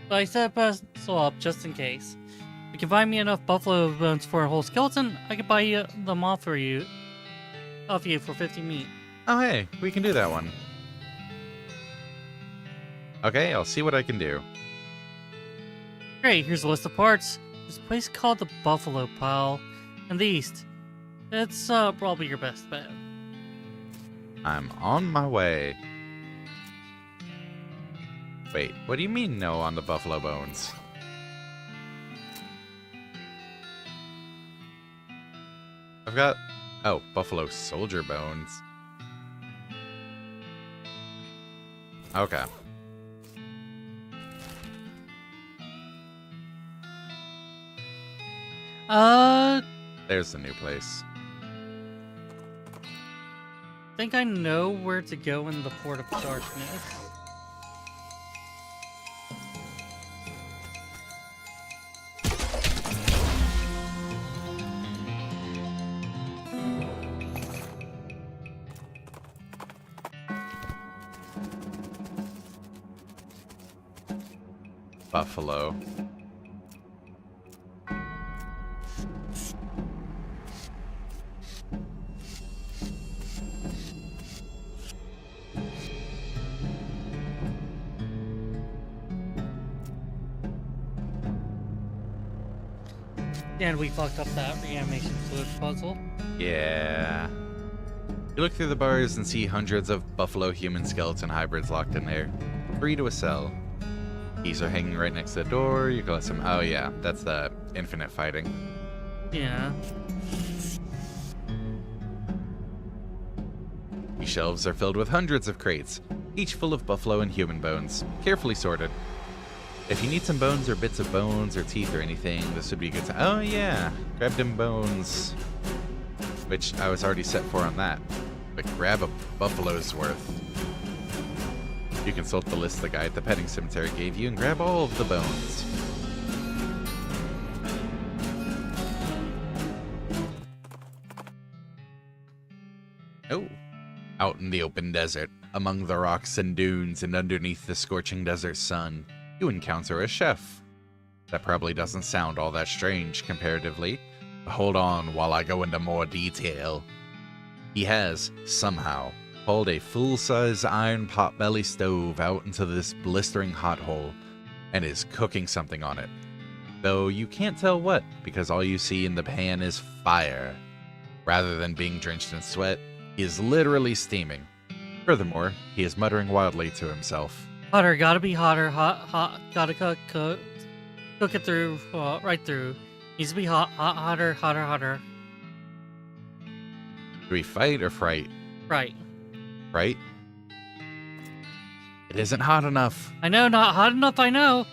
but I set a pencil up just in case. If you can find me enough buffalo bones for a whole skeleton, I can buy them off you for 50 meat. Oh hey, we can do that one. Okay, I'll see what I can do. Great, here's a list of parts. There's a place called the Buffalo Pile in the east. It's probably your best bet. I'm on my way. Wait, what do you mean no on the buffalo bones? I've got... Oh, buffalo soldier bones. Okay. There's the new place. I think I know where to go in the Port of Darkness. Buffalo. And we fucked up that reanimation fluid puzzle. Yeah. You look through the bars and see hundreds of buffalo human skeleton hybrids locked in there. 3 to a cell. Keys are hanging right next to the door. You got some. Oh, yeah. That's the infinite fighting. Yeah. These shelves are filled with hundreds of crates, each full of buffalo and human bones, carefully sorted. If you need some bones or bits of bones or teeth or anything, this would be a good time. Oh, yeah. Grab them bones. Which I was already set for on that. But grab a buffalo's worth. You consult the list the guy at the petting cemetery gave you and grab all of the bones. Oh. Out in the open desert, among the rocks and dunes and underneath the scorching desert sun, you encounter a chef. That probably doesn't sound all that strange comparatively, but hold on while I go into more detail. He has, somehow, hauled a full-size iron potbelly stove out into this blistering hot hole, and is cooking something on it. Though you can't tell what, because all you see in the pan is fire. Rather than being drenched in sweat, he is literally steaming. Furthermore, he is muttering wildly to himself. Hotter, gotta be hotter. Hot, gotta cook it through, right through. Needs to be hotter. Do we fight or fright? Right. Right? It isn't hot enough. I know, not hot enough, I know.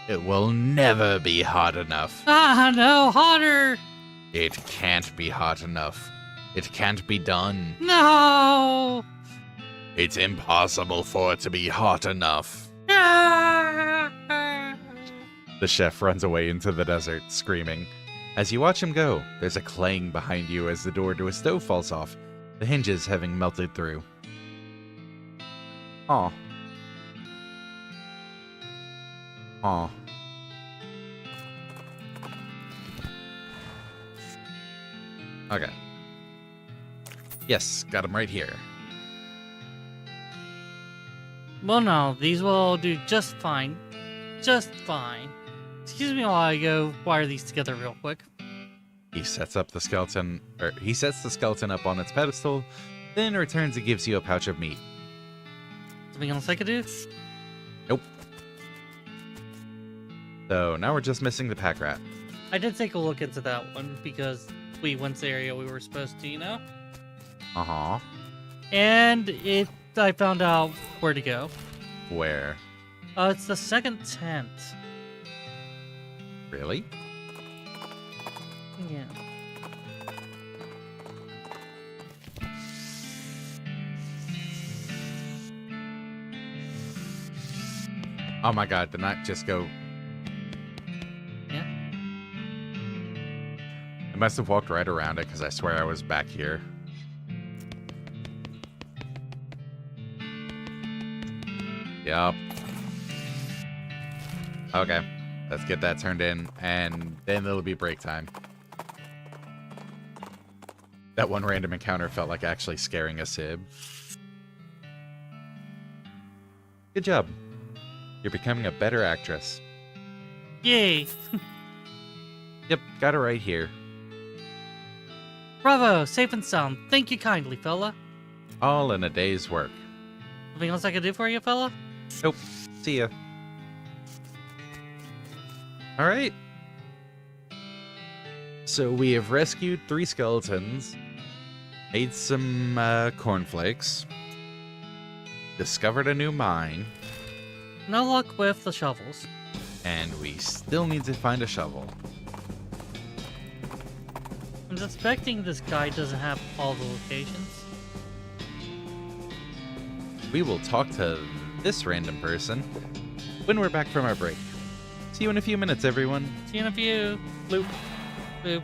It will never be hot enough. Ah, no, hotter. It can't be hot enough. It can't be done. No. It's impossible for it to be hot enough. Ah. The chef runs away into the desert, screaming. As you watch him go, there's a clang behind you as the door to a stove falls off, the hinges having melted through. Aw. Aw. Okay. Yes, got him right here. Well, no, these will all do just fine. Just fine. Excuse me while I go wire these together real quick. He sets up the skeleton, he sets the skeleton up on its pedestal, then returns and gives you a pouch of meat. Something else I could do? Nope. So now we're just missing the pack rat. I did take a look into that one because we went to the area we were supposed to, you know? Uh-huh. And I found out where to go. Where? It's the second tent. Really? Yeah. Oh my god, did not just go... Yeah. I must have walked right around it because I swear I was back here. Yup. Okay. Let's get that turned in, and then it'll be break time. That one random encounter felt like actually scaring a Sib. Good job. You're becoming a better actress. Yay! Yep, got it right here. Bravo! Safe and sound. Thank you kindly, fella. All in a day's work. Something else I could do for you, fella? Nope. See ya. Alright. So we have rescued 3 skeletons, made some cornflakes, discovered a new mine, No luck with the shovels. and we still need to find a shovel. I'm suspecting this guy doesn't have all the locations. We will talk to this random person when we're back from our break. See you in a few minutes, everyone. See you in a few. Bloop. Boop.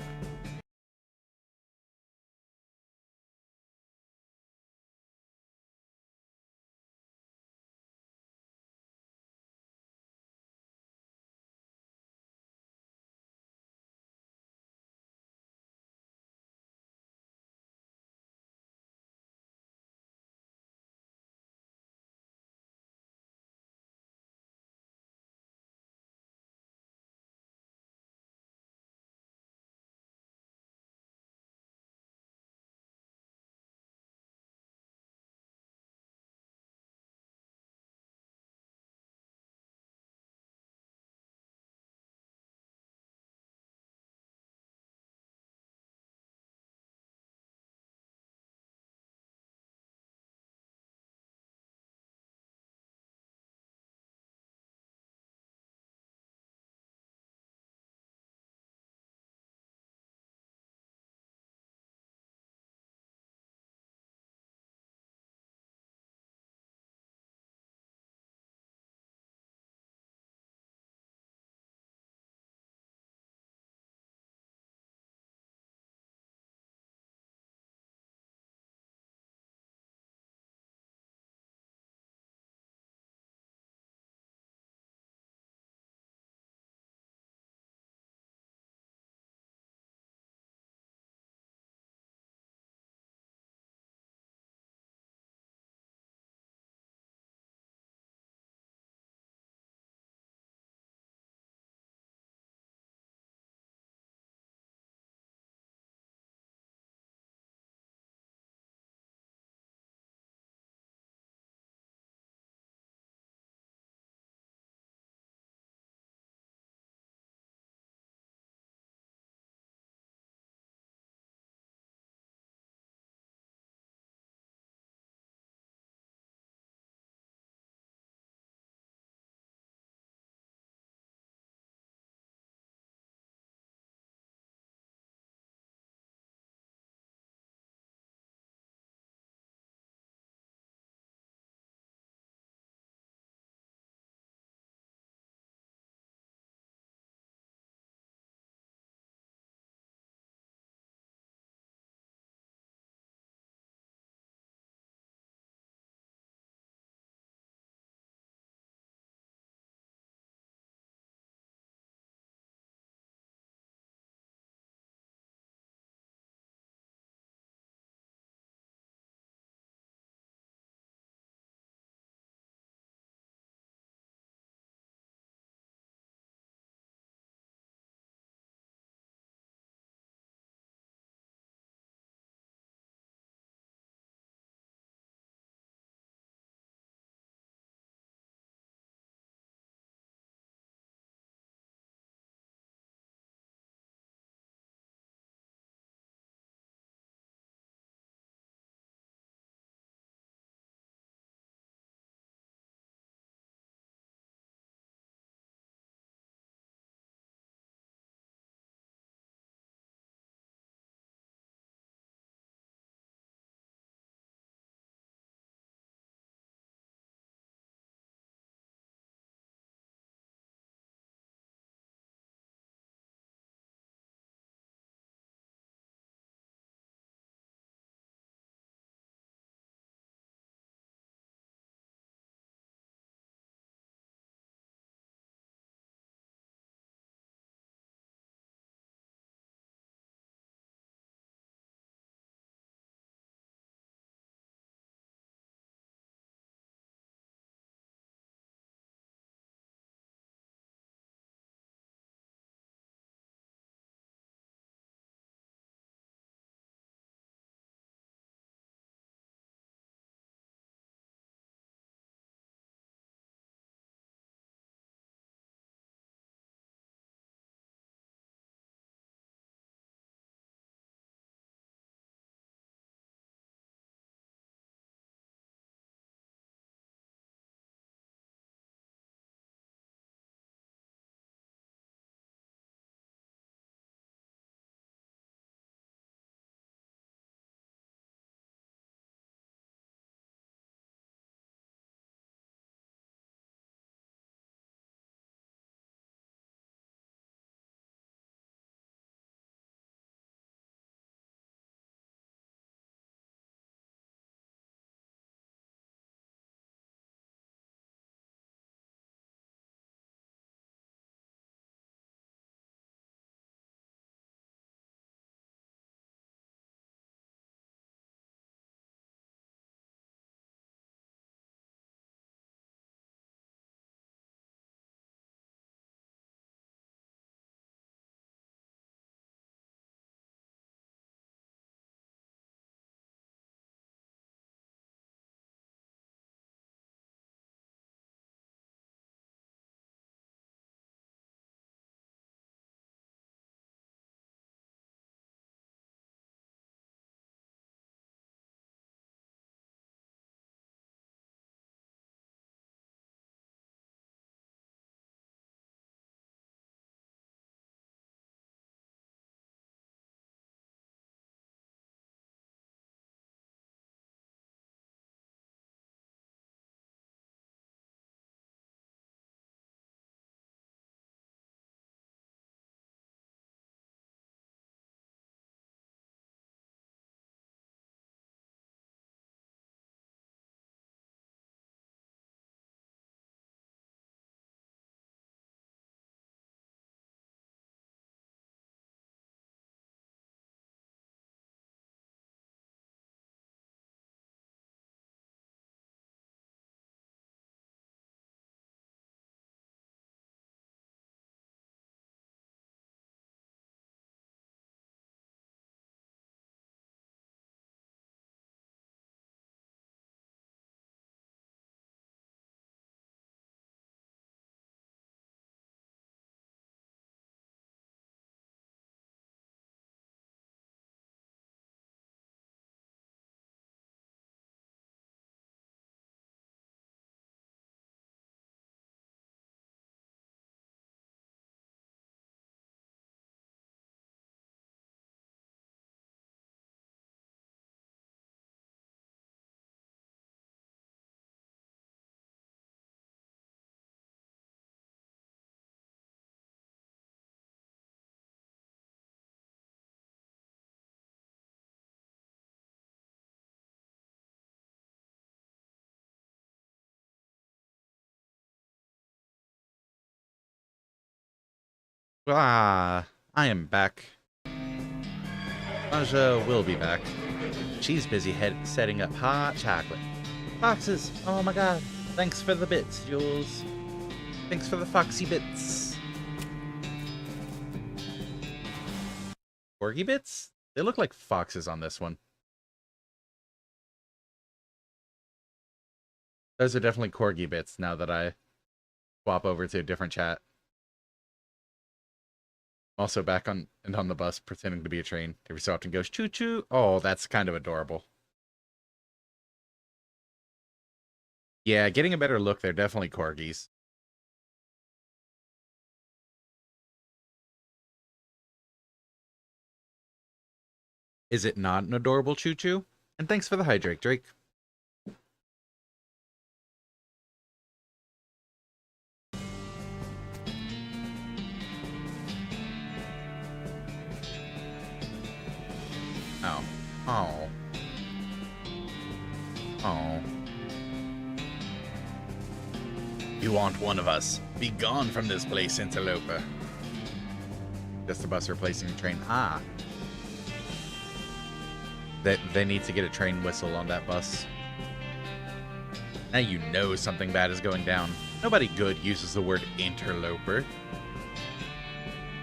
Ah, I am back. Aja will be back. She's busy setting up hot chocolate. Foxes! Oh my god. Thanks for the bits, Jules. Thanks for the foxy bits. Corgi bits? They look like foxes on this one. Those are definitely corgi bits now that I swap over to a different chat. Also back on the bus pretending to be a train. Every so often goes choo choo. Oh, that's kind of adorable. Yeah, getting a better look, they're definitely corgis. Is it not an adorable choo choo? And thanks for the hydrate, Drake. Oh. Oh. Oh. You want one of us? Be gone from this place, interloper. Just a bus replacing a train. Ah. They need to get a train whistle on that bus. Now you know something bad is going down. Nobody good uses the word interloper.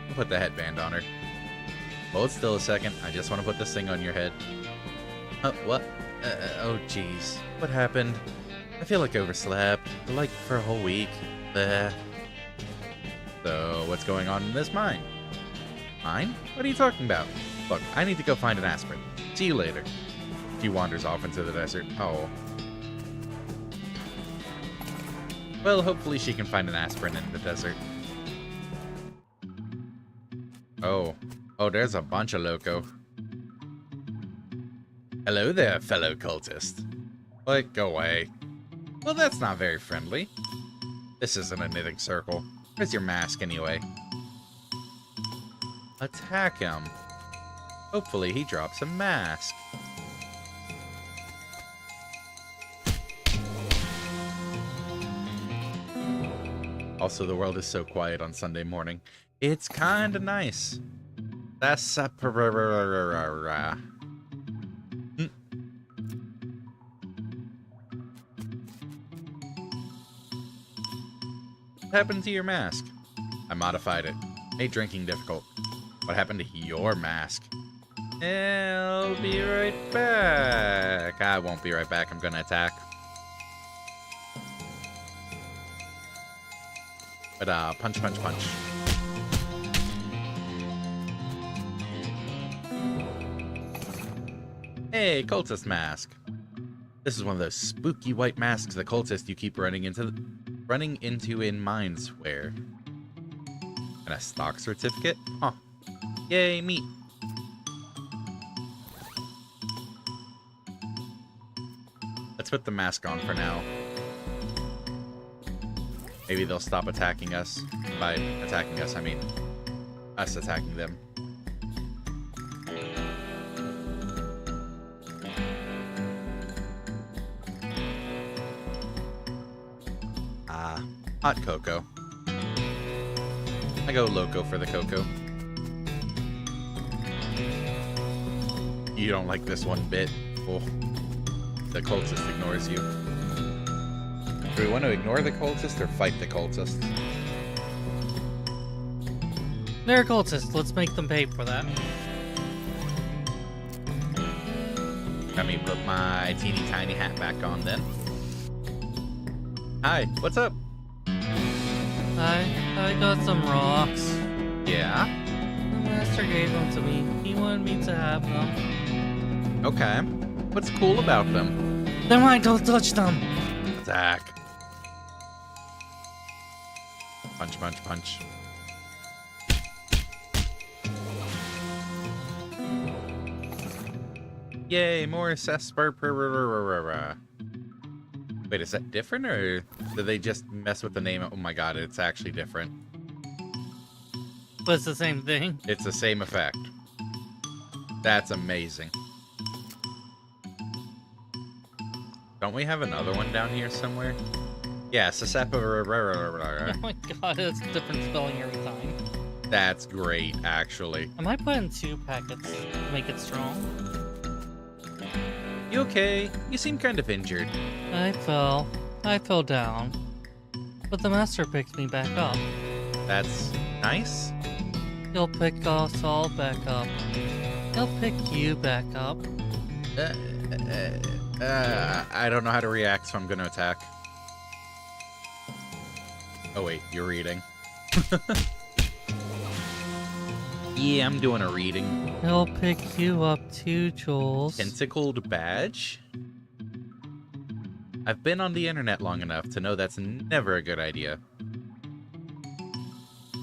I'll put the headband on her. Hold still a second. I just want to put this thing on your head. What? Oh, jeez. What happened? I feel like I overslept. Like for a whole week. Bleh. So, what's going on in this mine? Mine? What are you talking about? Look, I need to go find an aspirin. See you later. She wanders off into the desert. Oh. Well, hopefully she can find an aspirin in the desert. Oh. Oh, there's a bunch of loco. Hello there, fellow cultist. Like, go away. Well, that's not very friendly. This isn't a knitting circle. Where's your mask, anyway? Attack him. Hopefully he drops a mask. Also, the world is so quiet on Sunday morning. It's kinda nice. That's a What happened to your mask? I modified it. Made drinking difficult. What happened to your mask? I'll be right back. I won't be right back. I'm gonna attack. But, punch, punch, punch. Hey, cultist mask. This is one of those spooky white masks the cultist you keep running into in mines wear. And a stock certificate? Huh. Yay, meat. Let's put the mask on for now. Maybe they'll stop attacking us. By attacking us, I mean us attacking them. Ah, hot cocoa. I go loco for the cocoa. You don't like this one bit. Oh, the cultist ignores you. Do we want to ignore the cultist or fight the cultist? They're cultists. Let's make them pay for that. Let me put my teeny tiny hat back on then. Hi, what's up? I got some rocks. Yeah? The master gave them to me. He wanted me to have them. Okay. What's cool about them? They're mine, don't touch them! Attack. Punch, punch, punch. Yay, more Sesper. Wait, is that different, or did they just mess with the name? Oh my god, it's actually different. But it's the same thing. It's the same effect. That's amazing. Don't we have another one down here somewhere? Yeah, Sesper. Oh my god, it's a different spelling every time. That's great, actually. I might put in 2 packets to make it strong. You okay? You seem kind of injured. I fell down. But the master picked me back up. That's nice. He'll pick us all back up. He'll pick you back up. I don't know how to react, so I'm gonna attack. Oh wait, you're reading. Yeah, I'm doing a reading. He'll pick you up too, Jules. Tentacled badge? I've been on the internet long enough to know that's never a good idea.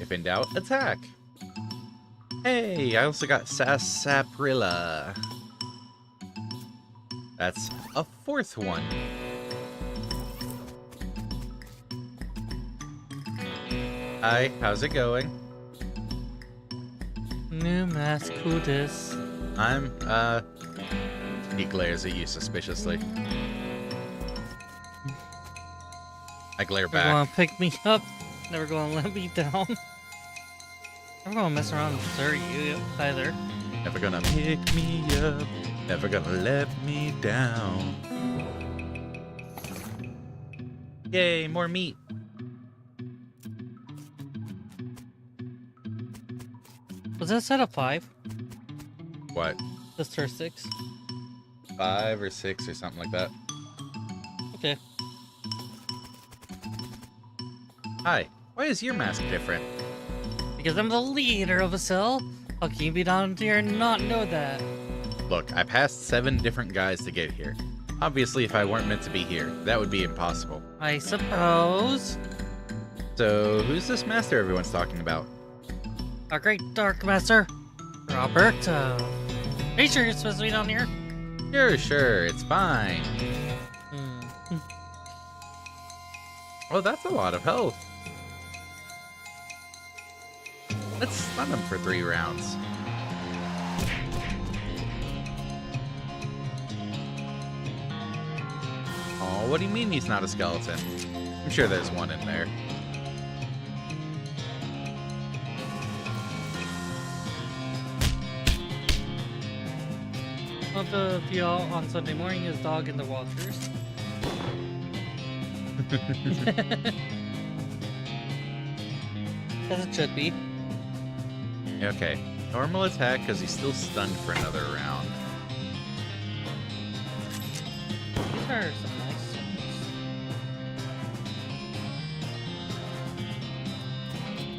If in doubt, attack. Hey, I also got Sarsaparilla. That's a 4th one. Hi, how's it going? New mask, who dis? I'm, He glares at you suspiciously. I glare Never back. gonna pick me up. Never gonna let me down. Never gonna mess around and desert you either. Never gonna pick me up. Never gonna let me down. Yay, more meat. Was that set up 5? What? This turn 6? 5 or 6 or something like that. Okay. Hi, why is your mask different? Because I'm the leader of a cell? How can you be down here and not know that? Look, I passed 7 different guys to get here. Obviously, if I weren't meant to be here, that would be impossible. I suppose. So, who's this master everyone's talking about? Our great Dark Master, Roberto. Are you sure you're supposed to be down here? Sure, it's fine. Oh, that's a lot of health. Let's stun him for 3 rounds. Oh, what do you mean he's not a skeleton? I'm sure there's one in there. Want to be out on Sunday morning, his dog in the Walters. As it should be. Okay, normal attack because he's still stunned for another round. These are some nice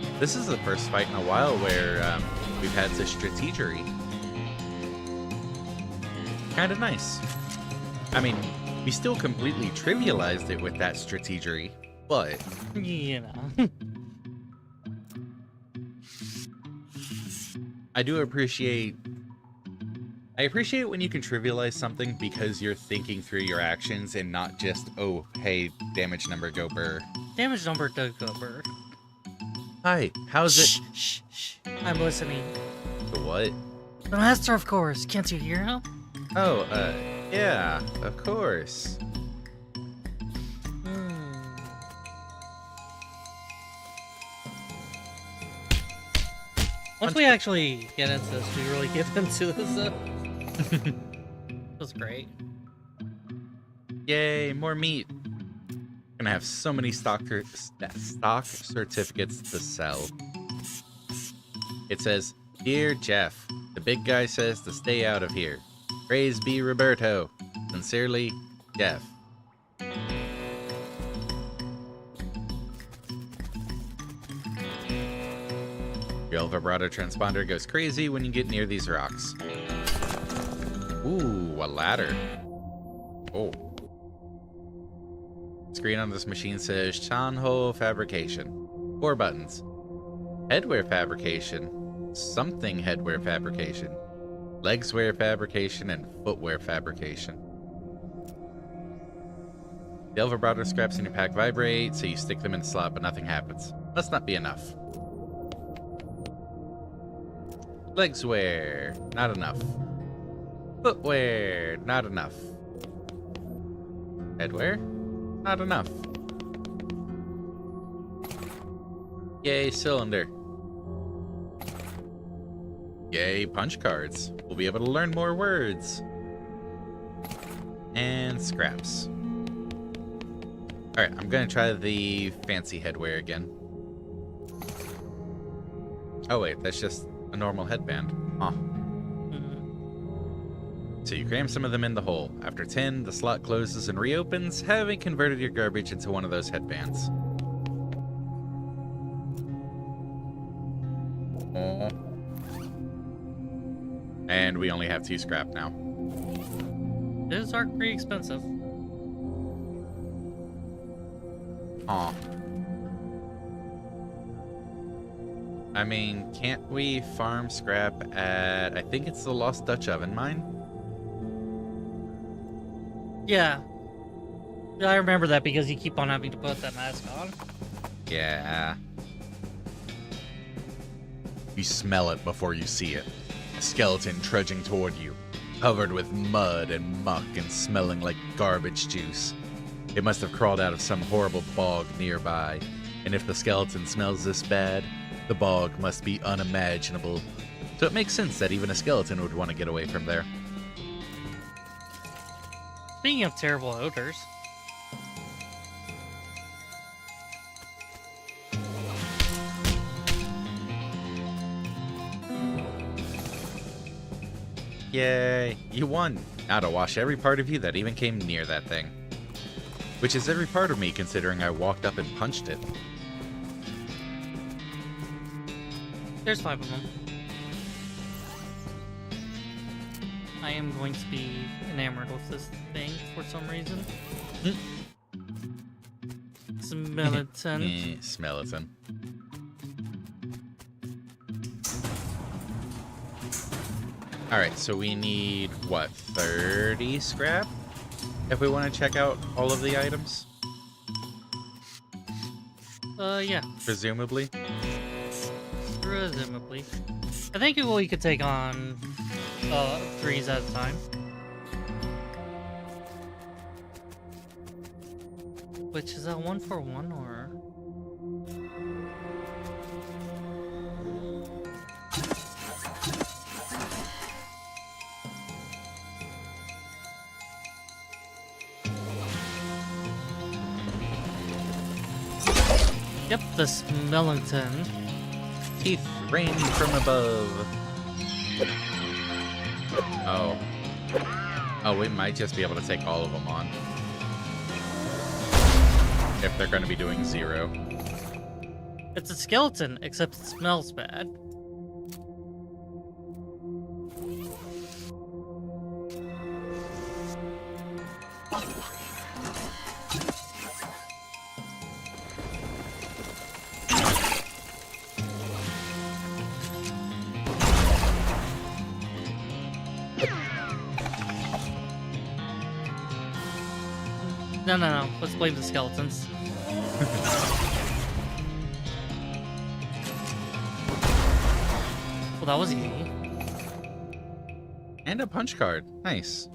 ones. This is the first fight in a while where we've had such strategery. Kind of nice. I mean, we still completely trivialized it with that strategery, but... You know. I do appreciate... I appreciate when you can trivialize something because you're thinking through your actions and not just, oh, hey, damage number, go burr. Damage number to go bird. Hi, how's it... Shh. I'm listening. The what? The master, of course. Can't you hear him? Oh, yeah, of course. Once we actually get into this, we really get into this. That's great. Yay, more meat. Gonna have so many stock certificates to sell. It says, Dear Jeff, the big guy says to stay out of here. Praise be Roberto. Sincerely, Jeff. Your vibrato transponder goes crazy when you get near these rocks. Ooh, a ladder. Oh. Screen on this machine says Chanho Fabrication. 4 buttons. Headwear Fabrication. Something Headwear Fabrication. Legswear Fabrication and Footwear Fabrication. The vibrato scraps in your pack vibrate, so you stick them in the slot, but nothing happens. Must not be enough. Legswear, not enough. Footwear, not enough. Headwear, not enough. Yay, cylinder. Yay, punch cards. We'll be able to learn more words. And scraps. Alright, I'm gonna try the fancy headwear again. Oh wait, that's just a normal headband. Huh. So you cram some of them in the hole. After 10, the slot closes and reopens, having converted your garbage into one of those headbands. Aw. And we only have 2 scrap now. Those are pretty expensive. Aw. I mean, can't we farm scrap at... I think it's the Lost Dutch Oven Mine? Yeah. I remember that because you keep on having to put that mask on. Yeah. You smell it before you see it. A skeleton trudging toward you, covered with mud and muck and smelling like garbage juice. It must have crawled out of some horrible bog nearby, and if the skeleton smells this bad, the bog must be unimaginable. So it makes sense that even a skeleton would want to get away from there. Speaking of terrible odors. Yay, you won! Now to wash every part of you that even came near that thing. Which is every part of me, considering I walked up and punched it. There's 5 of them. I am going to be enamored with this thing for some reason. Skeleton. Skeleton. Alright, so we need, what, 30 scrap? If we want to check out all of the items? Yeah. Presumably. Presumably. I think we could take on 3s at a time. Which is that 1 for 1 or? Yep, the skeleton. Teeth rain from above. Oh. Oh, we might just be able to take all of them on. If they're going to be doing 0. It's a skeleton, except it smells bad. No. Let's blame the skeletons. Well, that was easy. And a punch card. Nice.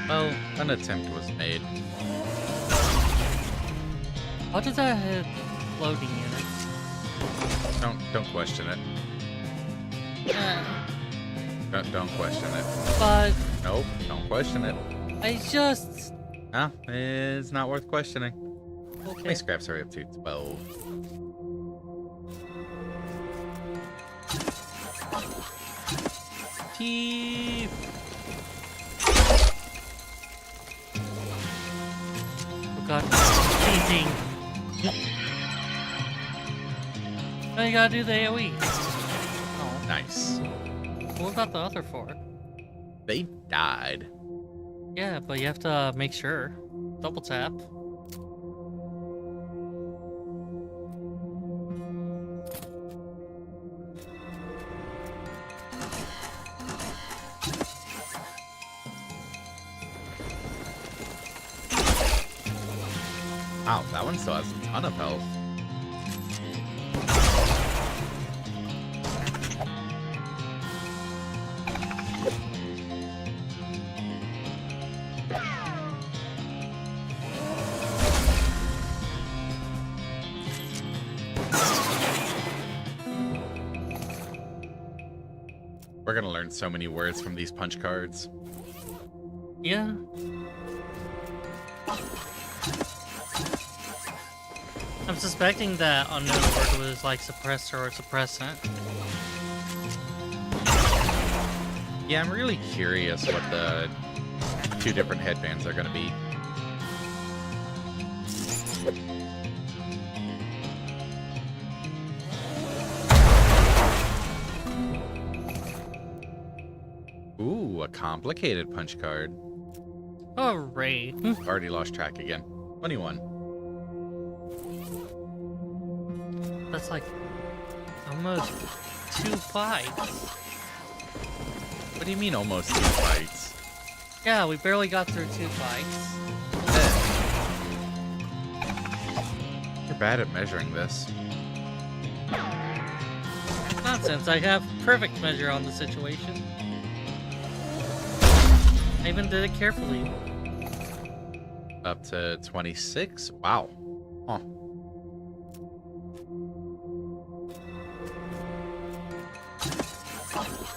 Well, an attempt was made. How did that hit loading units? Don't question it. Don't question it. But Nope, don't question it. I just... No, it's not worth questioning. Okay. My scraps are up to 12. Teeth! Oh god. Cheating. Now you gotta do the AoE. Oh. Nice. What about the other 4? They died. Yeah, but you have to make sure. Double tap. Wow, that one still has a ton of health. We're gonna learn so many words from these punch cards. Yeah. I'm suspecting that unknown word was like suppressor or suppressant. Yeah, I'm really curious what the two different headbands are gonna be. Ooh, a complicated punch card. Hooray. Already lost track again. 21. That's like almost 2 fights. What do you mean almost 2 fights? Yeah, we barely got through 2 fights. You're bad at measuring this. Nonsense, I have perfect measure on the situation. I even did it carefully. Up to 26? Wow. Huh.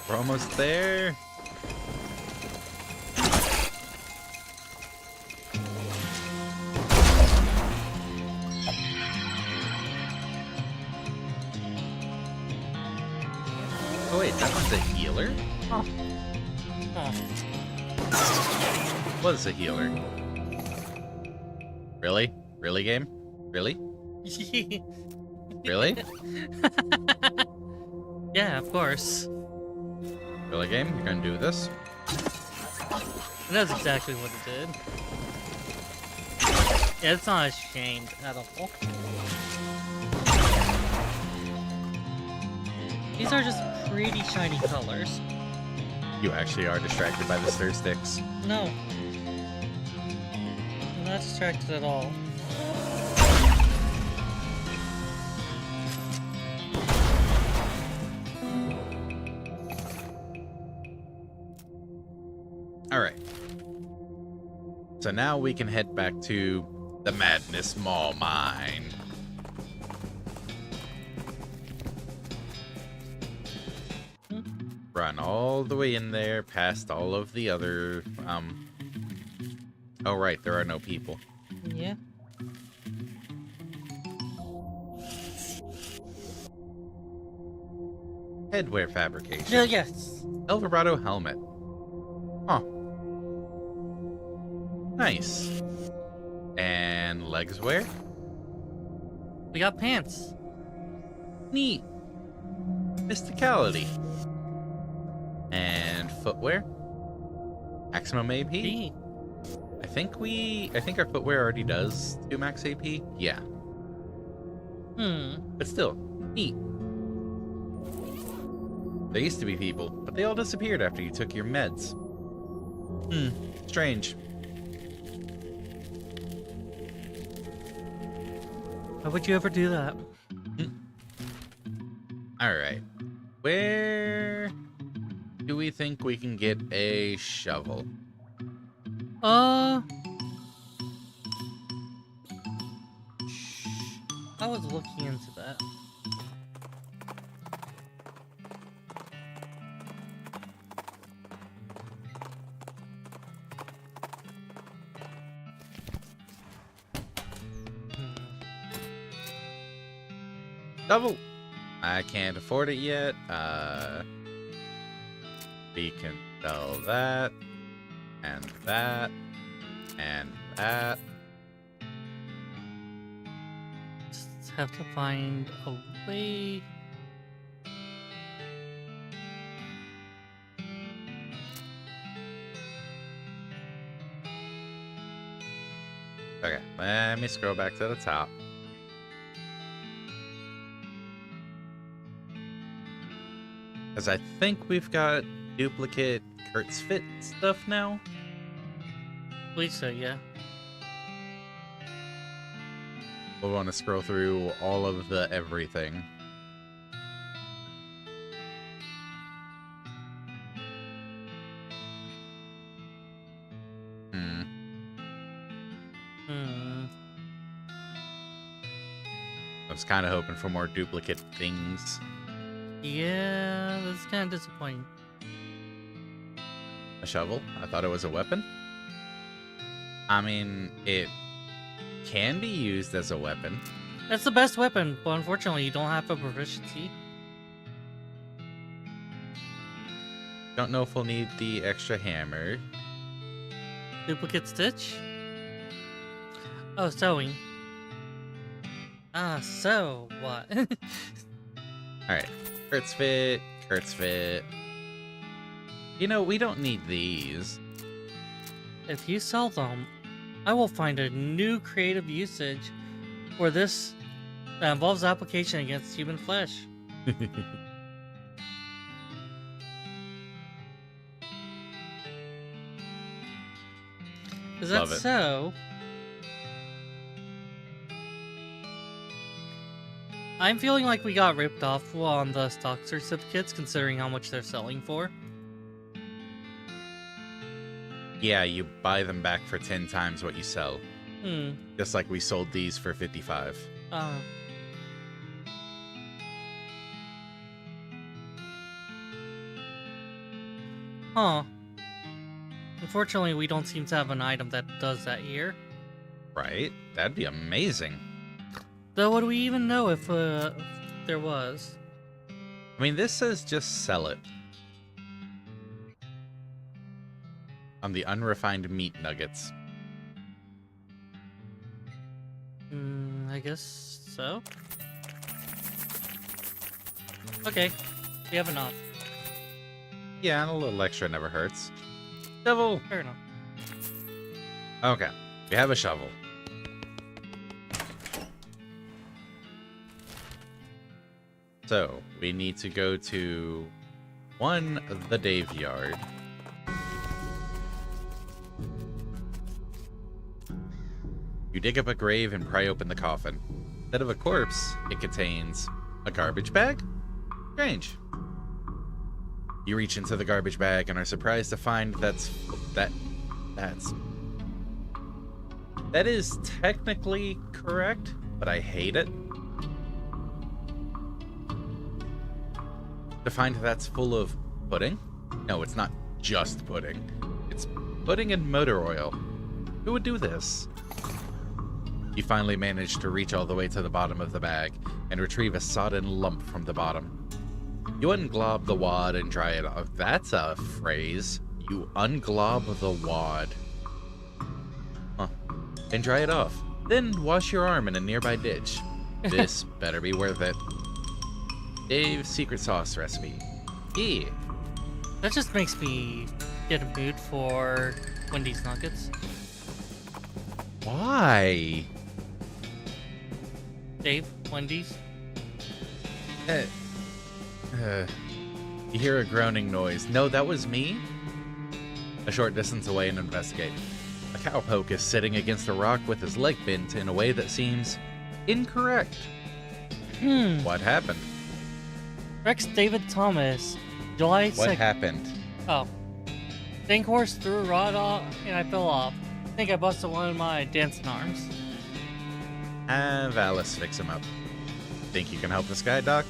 We're almost there. Oh wait, that one's a healer? Oh. Was a healer. Really? Really, game? Really? Really? Yeah, of course. Really, game? You're gonna do this? It knows exactly what it did. Yeah, it's not ashamed at all. These are just pretty shiny colors. You actually are distracted by the stir sticks. No. I'm not distracted at all. Alright. So now we can head back to the Madness Mall Mine. Run all the way in there, past all of the other, Oh, right, there are no people. Yeah. Headwear fabrication. Yeah, yes. Eldorado helmet. Huh. Nice. And legs wear? We got pants. Neat. Mysticality. And footwear? Maximum AP? Gee. I think our footwear already does do max AP. Yeah. But still, neat. There used to be people, but they all disappeared after you took your meds. Strange. Why would you ever do that? Alright. Where do we think we can get a shovel? I was looking into that. Shovel! I can't afford it yet. We can sell that, and that, and that. Just have to find a way. Okay, let me scroll back to the top. Because I think we've got duplicate Kurt's Fit stuff now. I believe so, yeah. We'll want to scroll through all of the everything. I was kind of hoping for more duplicate things. Yeah, that's kind of disappointing. A shovel? I thought it was a weapon. I mean, it can be used as a weapon. That's the best weapon, but unfortunately you don't have a proficiency. Don't know if we'll need the extra hammer. Duplicate stitch? Oh, sewing. Ah, so what? Alright. Kurt's fit. Kurt's fit. You know, we don't need these. If you sell them, I will find a new creative usage for this that involves application against human flesh. Is that Love it. so? I'm feeling like we got ripped off on the stock certificates considering how much they're selling for. Yeah, you buy them back for 10 times what you sell. Just like we sold these for 55. Huh. Unfortunately, we don't seem to have an item that does that here. Right? That'd be amazing. Though would we even know if there was? I mean, this says just sell it. On the unrefined meat nuggets. I guess so. Okay, we have enough. Yeah, and a little extra never hurts. Shovel! Fair enough. Okay, we have a shovel. So, we need to go to the Dave Yard. You dig up a grave and pry open the coffin. Instead of a corpse, it contains a garbage bag? Strange. You reach into the garbage bag and are surprised to find that is technically correct, but I hate it. To find that's full of pudding? No, it's not just pudding. It's pudding and motor oil. Who would do this? You finally manage to reach all the way to the bottom of the bag and retrieve a sodden lump from the bottom. You unglob the wad and dry it off. That's a phrase. You unglob the wad. Huh. And dry it off. Then wash your arm in a nearby ditch. This better be worth it. Dave's secret sauce recipe. Yeah. That just makes me get a mood for Wendy's nuggets. Why? Dave, Wendy's. You hear a groaning noise. No, that was me. A short distance away and investigate. A cowpoke is sitting against a rock with his leg bent in a way that seems incorrect. What happened? Rex David Thomas, July 2nd. What happened? Oh. Tank horse threw a rod off and I fell off. I think I busted one of my dancing arms. Have Alice fix him up. Think you can help this guy, Doc?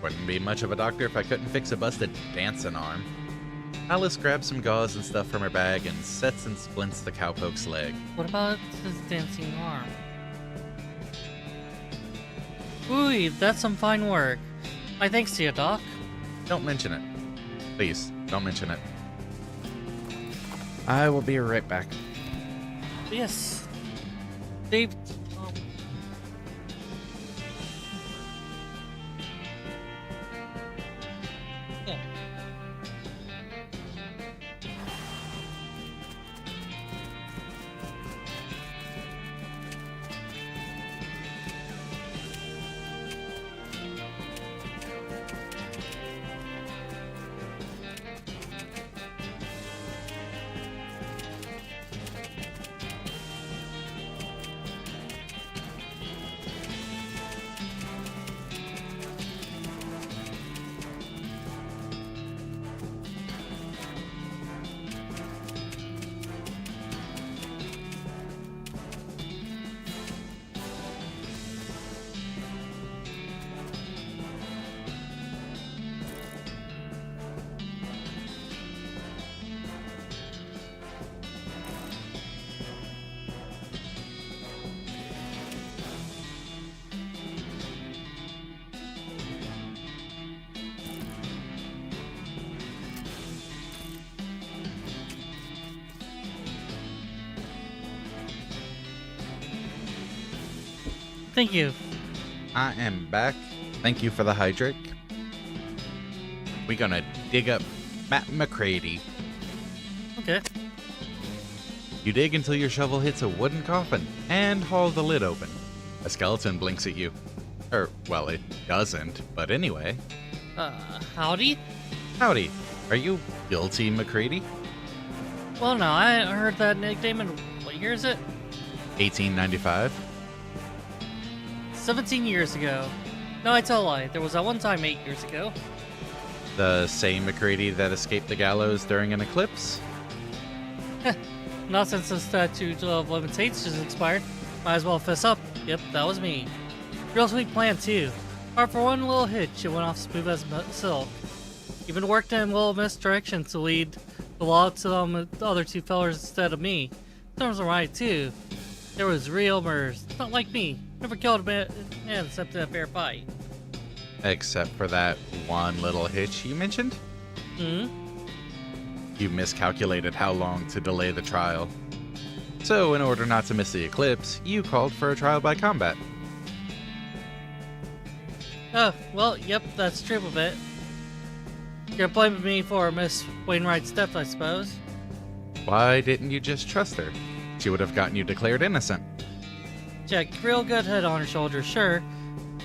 Wouldn't be much of a doctor if I couldn't fix a busted dancing arm. Alice grabs some gauze and stuff from her bag and sets and splints the cowpoke's leg. What about his dancing arm? Ooh, that's some fine work. My thanks to you, Doc. Don't mention it. Please, don't mention it. I will be right back. Yes. Dave. Yeah. Thank you. I am back. Thank you for the hydrate. We're gonna dig up Matt McCready. Okay. You dig until your shovel hits a wooden coffin and haul the lid open. A skeleton blinks at you. Well, it doesn't, but anyway. Howdy? Howdy. Are you guilty, McCready? Well, no, I heard that nickname in, what year is it? 1895. 17 years ago. No, I tell a lie. There was that one time 8 years ago. The same McCready that escaped the gallows during an eclipse? Not since the statute of limitations expired. Might as well fess up. Yep, that was me. Real sweet plan, too. Apart for one little hitch, it went off smooth as silk. Even worked in a little misdirection to lead the law to the other two fellers instead of me. Terms are right, too. There was real murders. Not like me. Never killed a man except in a fair fight. Except for that one little hitch you mentioned? Hmm? You miscalculated how long to delay the trial. So, in order not to miss the eclipse, you called for a trial by combat. Oh, well, yep, that's true a bit. You're blaming me for Miss Wainwright's death, I suppose. Why didn't you just trust her? She would have gotten you declared innocent. Check, real good head on her shoulders, sure.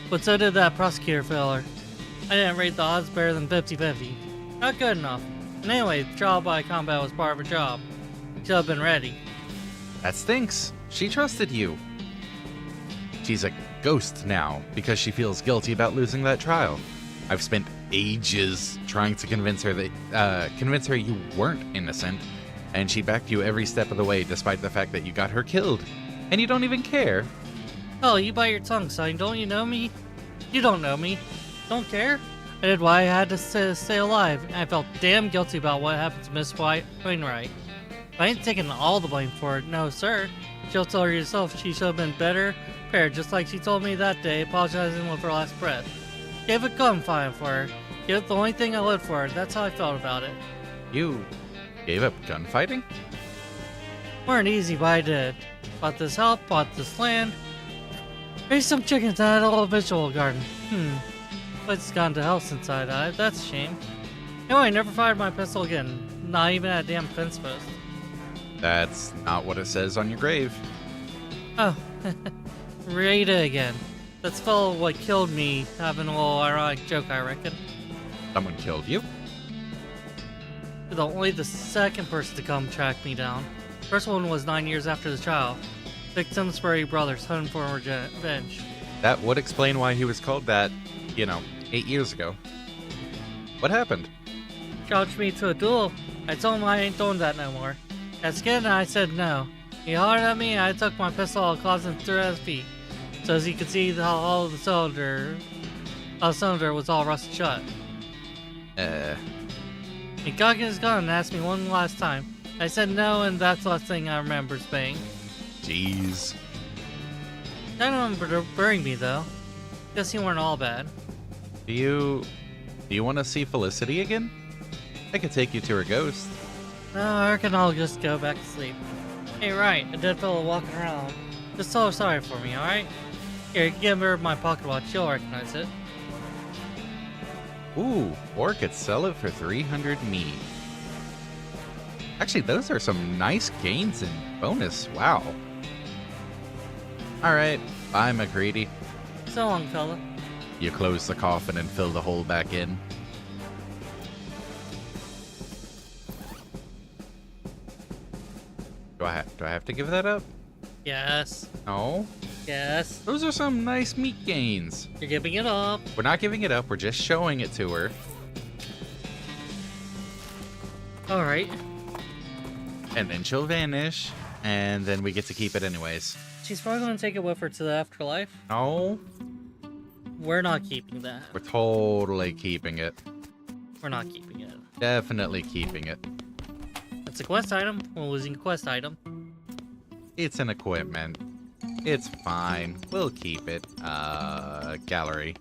But so did that prosecutor feller. I didn't rate the odds better than 50-50. Not good enough. And anyway, the trial by combat was part of her job. Should have been ready. That stinks. She trusted you. She's a ghost now because she feels guilty about losing that trial. I've spent ages trying to convince her you weren't innocent, and she backed you every step of the way despite the fact that you got her killed. And you don't even care. Oh, you bite your tongue, son. Don't you know me? You don't know me. Don't care? I did why I had to stay alive. And I felt damn guilty about what happened to Miss Wainwright. But I ain't taking all the blame for it. No, sir. She'll tell her herself she should have been better prepared, just like she told me that day, apologizing with her last breath. Gave a gunfight for her. Gave it the only thing I lived for. That's how I felt about it. You gave up gunfighting? Weren't easy, but I did. Bought this house, bought this land. Raised some chickens in that old vegetable garden. Place has gone to hell since I died. That's a shame. Anyway, I never fired my pistol again. Not even at a damn fence post. That's not what it says on your grave. Oh, Rita again. That's fellow what killed me having a little ironic joke, I reckon. Someone killed you? You're only the second person to come track me down. First one was 9 years after the trial. Victims were your brothers, hunting for revenge. That would explain why he was called that, 8 years ago. What happened? Challenged me to a duel. I told him I ain't doing that no more. Got scared and I said no. He hollered at me and I took my pistol out of the closet and threw it at his feet. So as you can see, how the cylinder was all rusted shut. He cocked his gun and asked me one last time. I said no, and that's the last thing I remember saying. Jeez. I don't remember burying me though. Guess you weren't all bad. Do you want to see Felicity again? I could take you to her ghost. No, I reckon I'll just go back to sleep. Hey, right, a dead fellow walking around. Just tell her sorry for me, alright? Here, give her my pocket watch, she'll recognize it. Ooh, or could sell it for 300 meat. Actually, those are some nice gains in bonus. Wow. Alright, bye, McCready. So long, fella. You close the coffin and fill the hole back in. Do I have to give that up? Yes. No. Yes. Those are some nice meat gains. You're giving it up. We're not giving it up, we're just showing it to her. Alright. And then she'll vanish, and then we get to keep it anyways. She's probably gonna take it with her to the afterlife. No. We're not keeping that. We're totally keeping it. We're not keeping it. Definitely keeping it. It's a quest item. We're losing a quest item. It's an equipment. It's fine. We'll keep it. Gallery.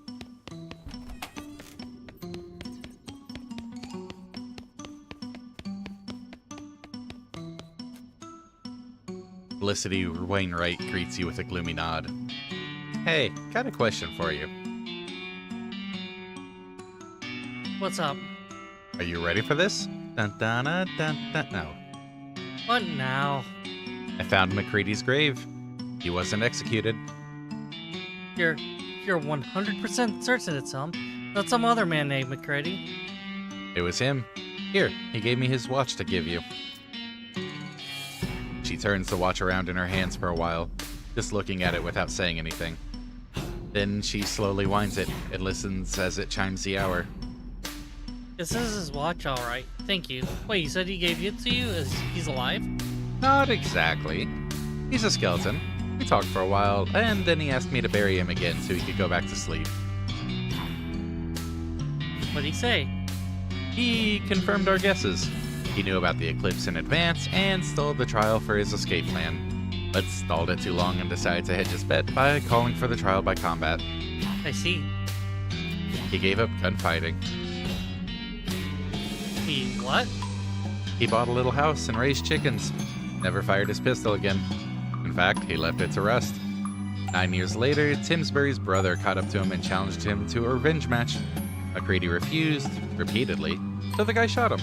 Felicity Wainwright greets you with a gloomy nod. Hey, got a question for you. What's up? Are you ready for this? Dun dun dun dun dun. No. What now? I found McCready's grave. He wasn't executed. You're 100% certain it's him. Not some other man named McCready. It was him. Here, he gave me his watch to give you. She turns the watch around in her hands for a while, just looking at it without saying anything. Then she slowly winds it and listens as it chimes the hour. This is his watch, alright. Thank you. Wait, you said he gave it to you? He's alive? Not exactly. He's a skeleton. We talked for a while, and then he asked me to bury him again so he could go back to sleep. What'd he say? He confirmed our guesses. He knew about the eclipse in advance and stalled the trial for his escape plan, but stalled it too long and decided to hedge his bet by calling for the trial by combat. I see. He gave up gunfighting. What? He bought a little house and raised chickens. Never fired his pistol again. In fact, he left it to rust. 9 years later, Timsbury's brother caught up to him and challenged him to a revenge match. McCready refused, repeatedly, so the guy shot him.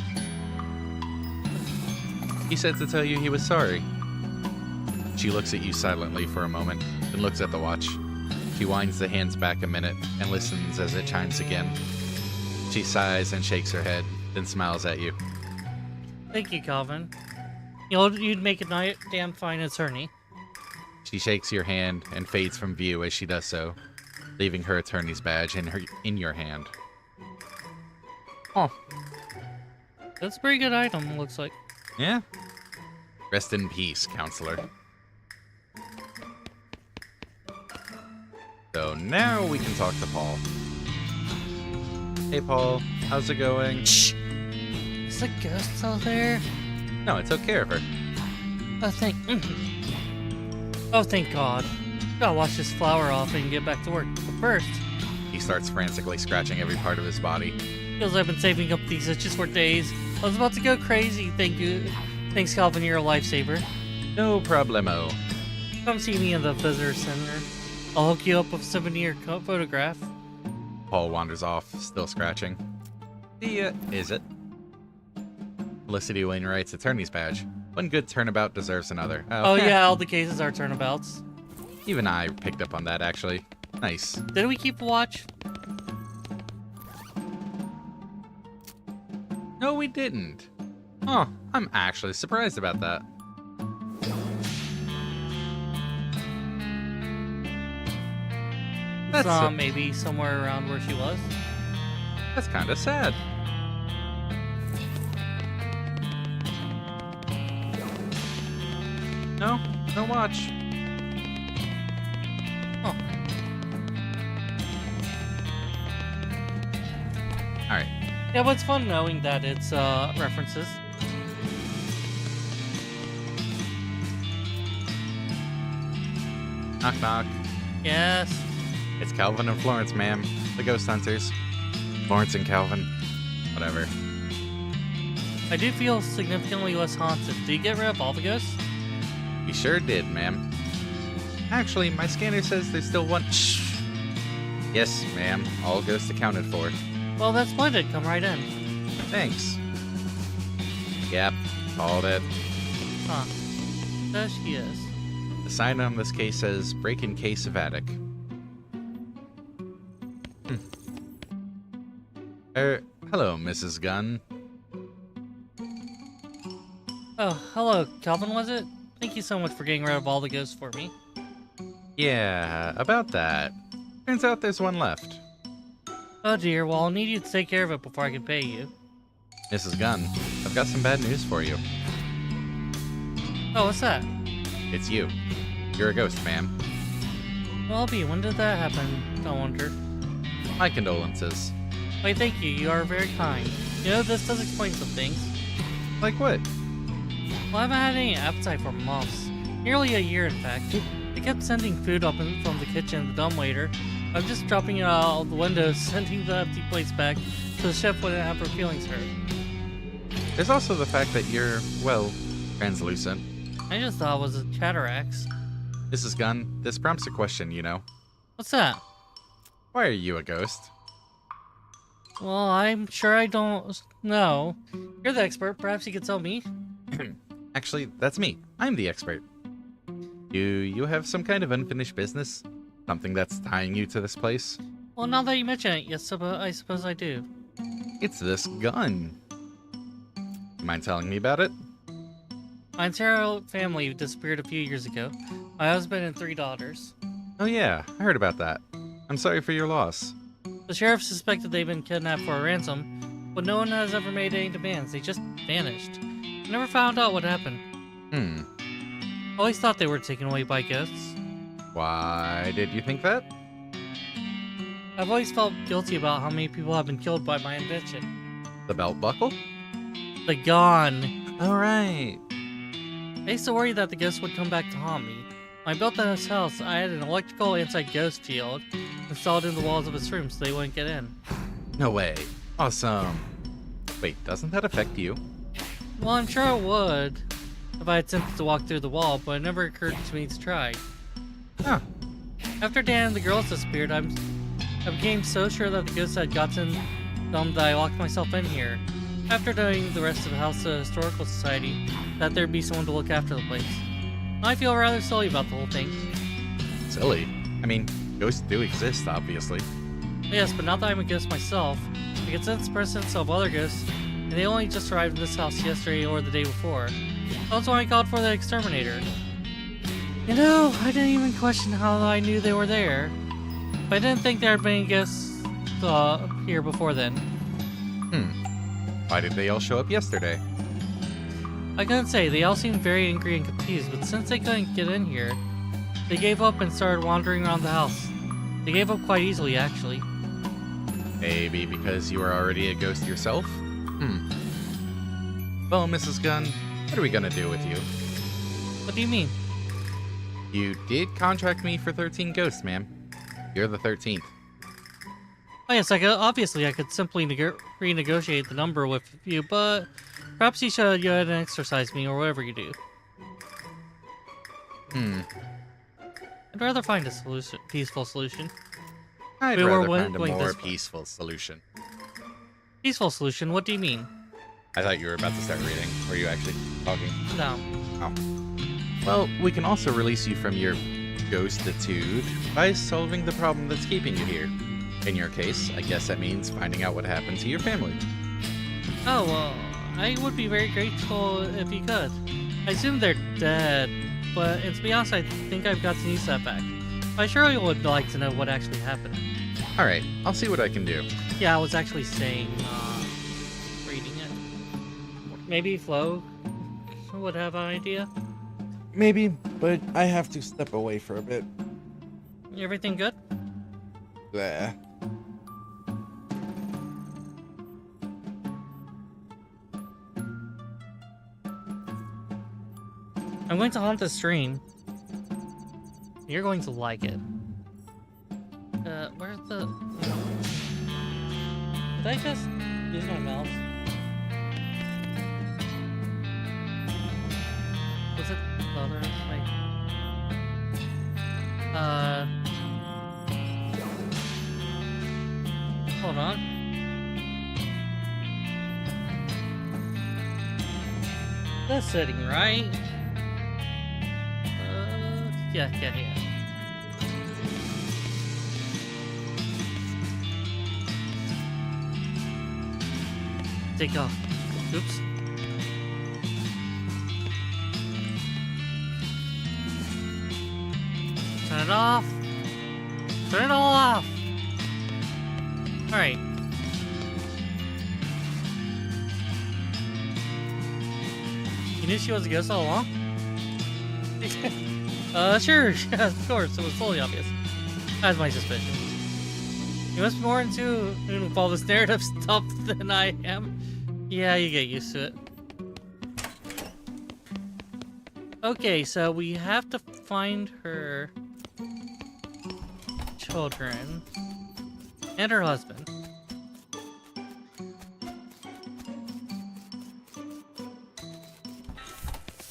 He said to tell you he was sorry. She looks at you silently for a moment, then looks at the watch. She winds the hands back a minute and listens as it chimes again. She sighs and shakes her head, then smiles at you. Thank you, Calvin. You'd make a damn fine attorney. She shakes your hand and fades from view as she does so, leaving her attorney's badge in your hand. Oh. That's a pretty good item, looks like. Yeah? Rest in peace, counselor. So now we can talk to Paul. Hey, Paul. How's it going? Shh! Is the ghost out there? No, I took care of her. Oh, thank God. Gotta wash this flower off and get back to work. But first... He starts frantically scratching every part of his body. Feels I've been saving up these itches for days. I was about to go crazy, thank you. Thanks, Calvin, you're a lifesaver. No problemo. Come see me in the visitor center. I'll hook you up with a souvenir photograph. Paul wanders off, still scratching. Is it? Felicity Wainwright's attorney's badge. One good turnabout deserves another. Oh yeah, all the cases are turnabouts. Even I picked up on that, actually. Nice. Did we keep watch? No, we didn't. Oh, I'm actually surprised about that. That's maybe somewhere around where she was. That's kind of sad. No watch. Oh. Alright. Yeah, but it's fun knowing that it's references. Knock knock. Yes. It's Calvin and Florence, ma'am. The ghost hunters. Florence and Calvin. Whatever. I do feel significantly less haunted. Did you get rid of all the ghosts? You sure did, ma'am. Actually, my scanner says there's still one. Shh. Yes, ma'am. All ghosts accounted for. Well, that's splendid. Come right in. Thanks. Yep, called it. Huh. There she is. The sign on this case says break in case of attic. Hello, Mrs. Gunn. Oh, hello, Calvin, was it? Thank you so much for getting rid of all the ghosts for me. Yeah, about that. Turns out there's one left. Oh dear, well I'll need you to take care of it before I can pay you. Mrs. Gunn, I've got some bad news for you. Oh, what's that? It's you. You're a ghost, ma'am. Well, Abby, when did that happen? I wondered. My condolences. Why, thank you, you are very kind. You know, this does explain some things. Like what? Well, I haven't had any appetite for months. Nearly a year, in fact. They kept sending food up from the kitchen, the dumbwaiter. I'm just dropping it out the window, sending the empty plates back, so the chef wouldn't have her feelings hurt. There's also the fact that you're, well, translucent. I just thought it was a Chatterax. Mrs. Gunn, this prompts a question, you know. What's that? Why are you a ghost? Well, I'm sure I don't know. You're the expert. Perhaps you could tell me. Actually, that's me. I'm the expert. Do you have some kind of unfinished business? Something that's tying you to this place? Well, now that you mention it, yes, I suppose I do. It's this gun. You mind telling me about it? My entire family disappeared a few years ago. My husband and 3 daughters. Oh yeah, I heard about that. I'm sorry for your loss. The sheriff suspected they'd been kidnapped for a ransom, but no one has ever made any demands. They just vanished. I never found out what happened. I always thought they were taken away by ghosts. Why did you think that? I've always felt guilty about how many people have been killed by my invention. The belt buckle? The gun. Alright. I used to worry that the ghosts would come back to haunt me. When I built this house, I had an electrical anti-ghost shield installed in the walls of its room so they wouldn't get in. No way. Awesome. Wait, doesn't that affect you? Well, I'm sure it would if I attempted to walk through the wall, but it never occurred to me to try. Huh. After Dan and the girls disappeared, I became so sure that the ghosts had gotten them that I locked myself in here. After knowing the rest of the House Historical Society that there'd be someone to look after the place. I feel rather silly about the whole thing. Silly. I mean, ghosts do exist, obviously. Yes, but now that I'm a ghost myself, I can sense the presence of other ghosts, and they only just arrived in this house yesterday or the day before. That's why I called for the exterminator. You know, I didn't even question how I knew they were there. But I didn't think there had been any ghosts here before then. Why did they all show up yesterday? I couldn't say, they all seemed very angry and confused, but since they couldn't get in here, they gave up and started wandering around the house. They gave up quite easily, actually. Maybe because you were already a ghost yourself? Well, Mrs. Gunn, what are we gonna do with you? What do you mean? You did contract me for 13 ghosts, ma'am. You're the 13th. Oh yes, obviously I could simply renegotiate the number with you, but perhaps you should go ahead and exercise me or whatever you do. I'd rather find a peaceful solution. I'd We were rather find a going more this way. peaceful solution. Peaceful solution? What do you mean? I thought you were about to start reading. Were you actually talking? No. Oh. Well, we can also release you from your ghostitude by solving the problem that's keeping you here. In your case, I guess that means finding out what happened to your family. Oh, well, I would be very grateful if you could. I assume they're dead, but to be honest, I think I've got to use that back. I surely would like to know what actually happened. Alright, I'll see what I can do. Yeah, I was actually saying, reading it. Maybe Flo would have an idea. Maybe, but I have to step away for a bit. Everything good? Bleh. I'm going to haunt this stream. You're going to like it. Where's the... Did I just use my mouse? Was it the other? Wait. Hold on. That's sitting right. Yeah. Take off. Oops. Turn it off. Turn it all off. Alright. You knew she was a ghost all along? Sure, yeah, of course, it was totally obvious. That's my suspicion. You must be more into all this narrative stuff than I am. Yeah, you get used to it. Okay, so we have to find her children and her husband.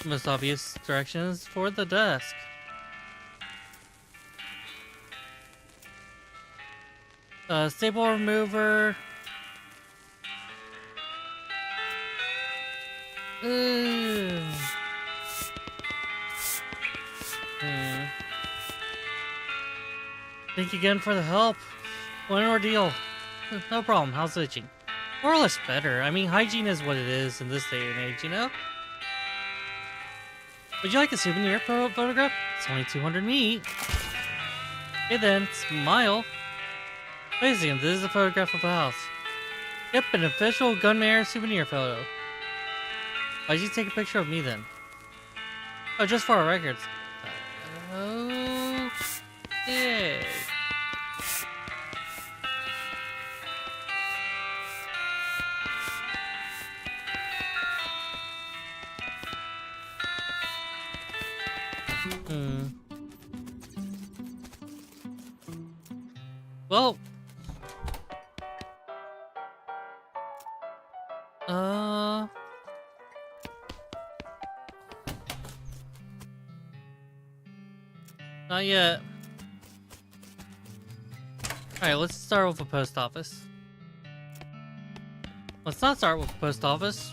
Most obvious directions for the desk. Staple remover. Thank you again for the help. What an ordeal. No problem. How's itching? More or less better. I mean, hygiene is what it is in this day and age, you know? Would you like a souvenir photograph? It's only 200 meat. Okay then, smile. Wait a second, this is a photograph of a house. Yep, an official Gunmare souvenir photo. Why'd you take a picture of me then? Oh, just for our records. Okay. Well. Not yet. Alright, let's start with a post office. Let's not start with a post office.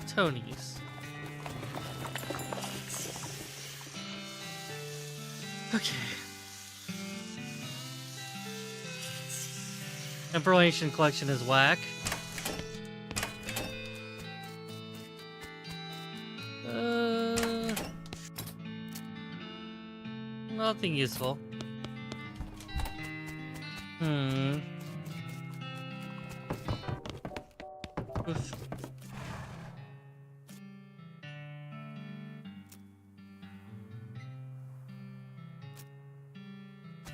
Tony's. Okay. Information collection is whack. Nothing useful. Oof.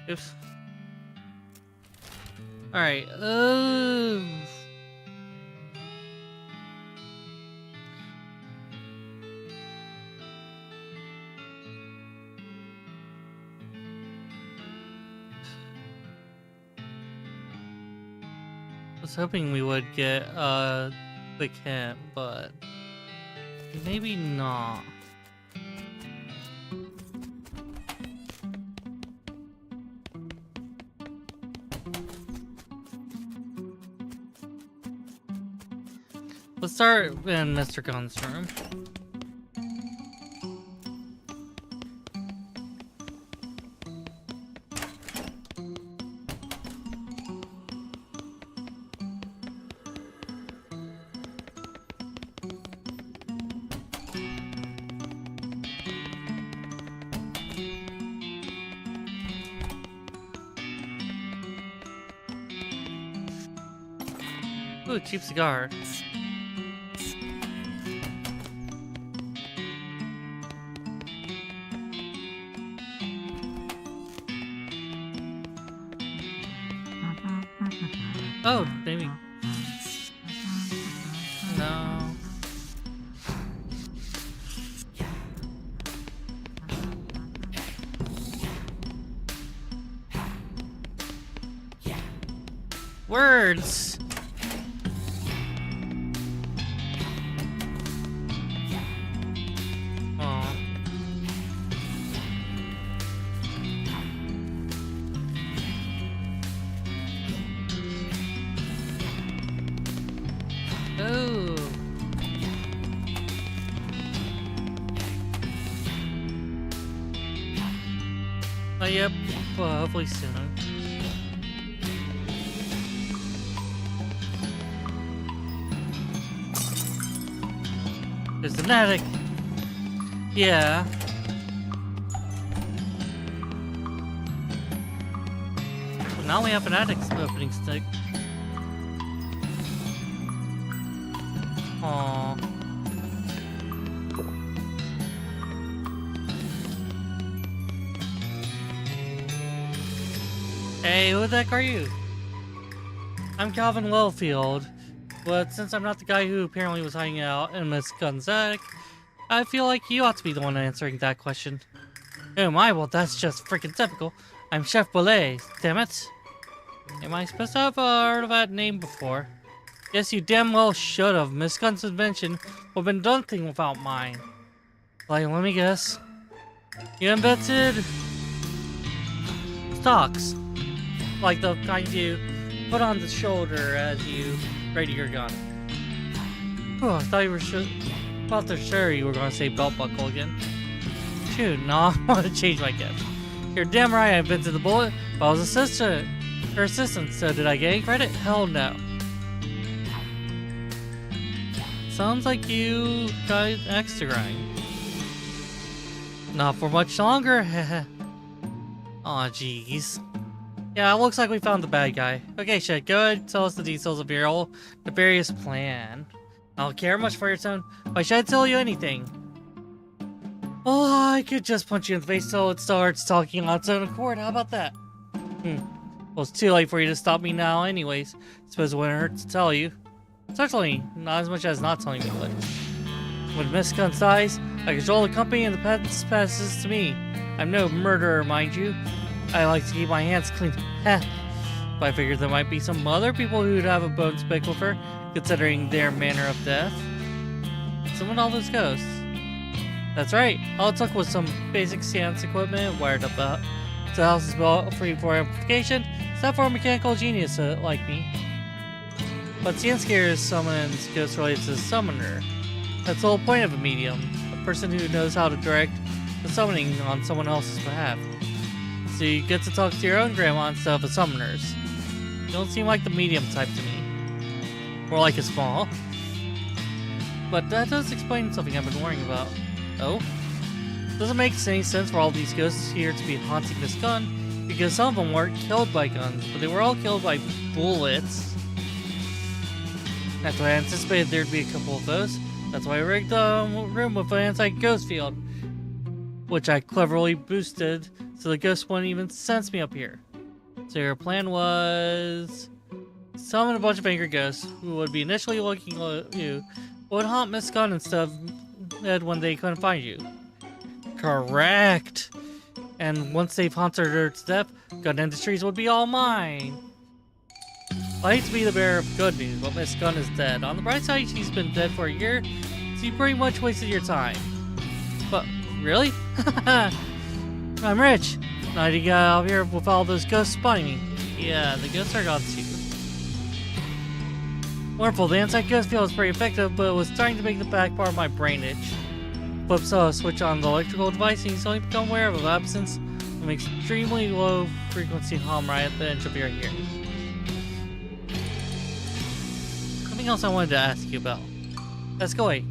Oops. Alright, I was hoping we would get a quick hint, but maybe not. Let's start in Mr. Gunn's room. Ooh, cheap cigar. Oh, maybe. No. Words. Aw. Oh. Oh, yep. Well, hopefully soon. There's an attic. Yeah. Well, now we have an attic opening stick. Aww. Hey, who the heck are you? I'm Calvin Littlefield, but since I'm not the guy who apparently was hiding out in Miss Gunn's attic, I feel like you ought to be the one answering that question. Oh my, well that's just freaking typical. I'm Chef Bolet, damn it. Am I supposed to have heard of that name before? Yes, you damn well should have. Miss Gunn's invention would have been nothing without mine. Like, let me guess. You invented stocks. Like the kind you put on the shoulder as you ready your gun. Oh, I thought you were sure you were going to say belt buckle again. Shoot, no, I want to change my guess. You're damn right I invented the bullet, but I was her assistant, so did I get any credit? Hell no. Sounds like you got an axe to grind. Not for much longer. Aw, jeez. Yeah, it looks like we found the bad guy. Okay, shit, go ahead and tell us the details of your nefarious plan. I don't care much for your tone. Why should I tell you anything? Well, I could just punch you in the face till it starts talking on its own accord. How about that? Well, it's too late for you to stop me now anyways. Suppose it wouldn't hurt to tell you. Certainly, not as much as not telling me would. When Miss Gunn dies, I control the company and the patent passes to me. I'm no murderer, mind you. I like to keep my hands clean. Heh. But I figured there might be some other people who'd have a bone to pick with her, considering their manner of death. Summon all those ghosts. That's right. All it took was some basic science equipment wired up the house is built free for amplification. It's not for a mechanical genius like me. But science gear summons ghosts related to the summoner. That's the whole point of a medium. A person who knows how to direct the summoning on someone else's behalf. So you get to talk to your own grandma instead of a summoner's. You don't seem like the medium type to me. More like a small. But that does explain something I've been worrying about. Oh? Doesn't make any sense for all these ghosts here to be haunting this gun, because some of them weren't killed by guns, but they were all killed by bullets. That's why I anticipated there'd be a couple of those. That's why I rigged the room with an anti-ghost field, which I cleverly boosted so the ghosts wouldn't even sense me up here. So your plan was summon a bunch of angry ghosts who would be initially looking at you, would haunt Miss Gunn instead when they couldn't find you. Correct. And once they've haunted her to death, Gun Industries would be all mine. I hate to be the bearer of good news, but Miss Gunn is dead. On the bright side, she's been dead for a year, so you pretty much wasted your time. But, really? I'm rich. Now you got out here with all those ghosts spotting me. Yeah, the ghosts are gone too. Wonderful, the anti-ghost field was pretty effective, but it was starting to make the back part of my brain itch. Flips a switch on the electrical device and you suddenly become aware of the absence of an extremely low frequency hum right at the edge of your hearing. Something else I wanted to ask you about. Let's go away.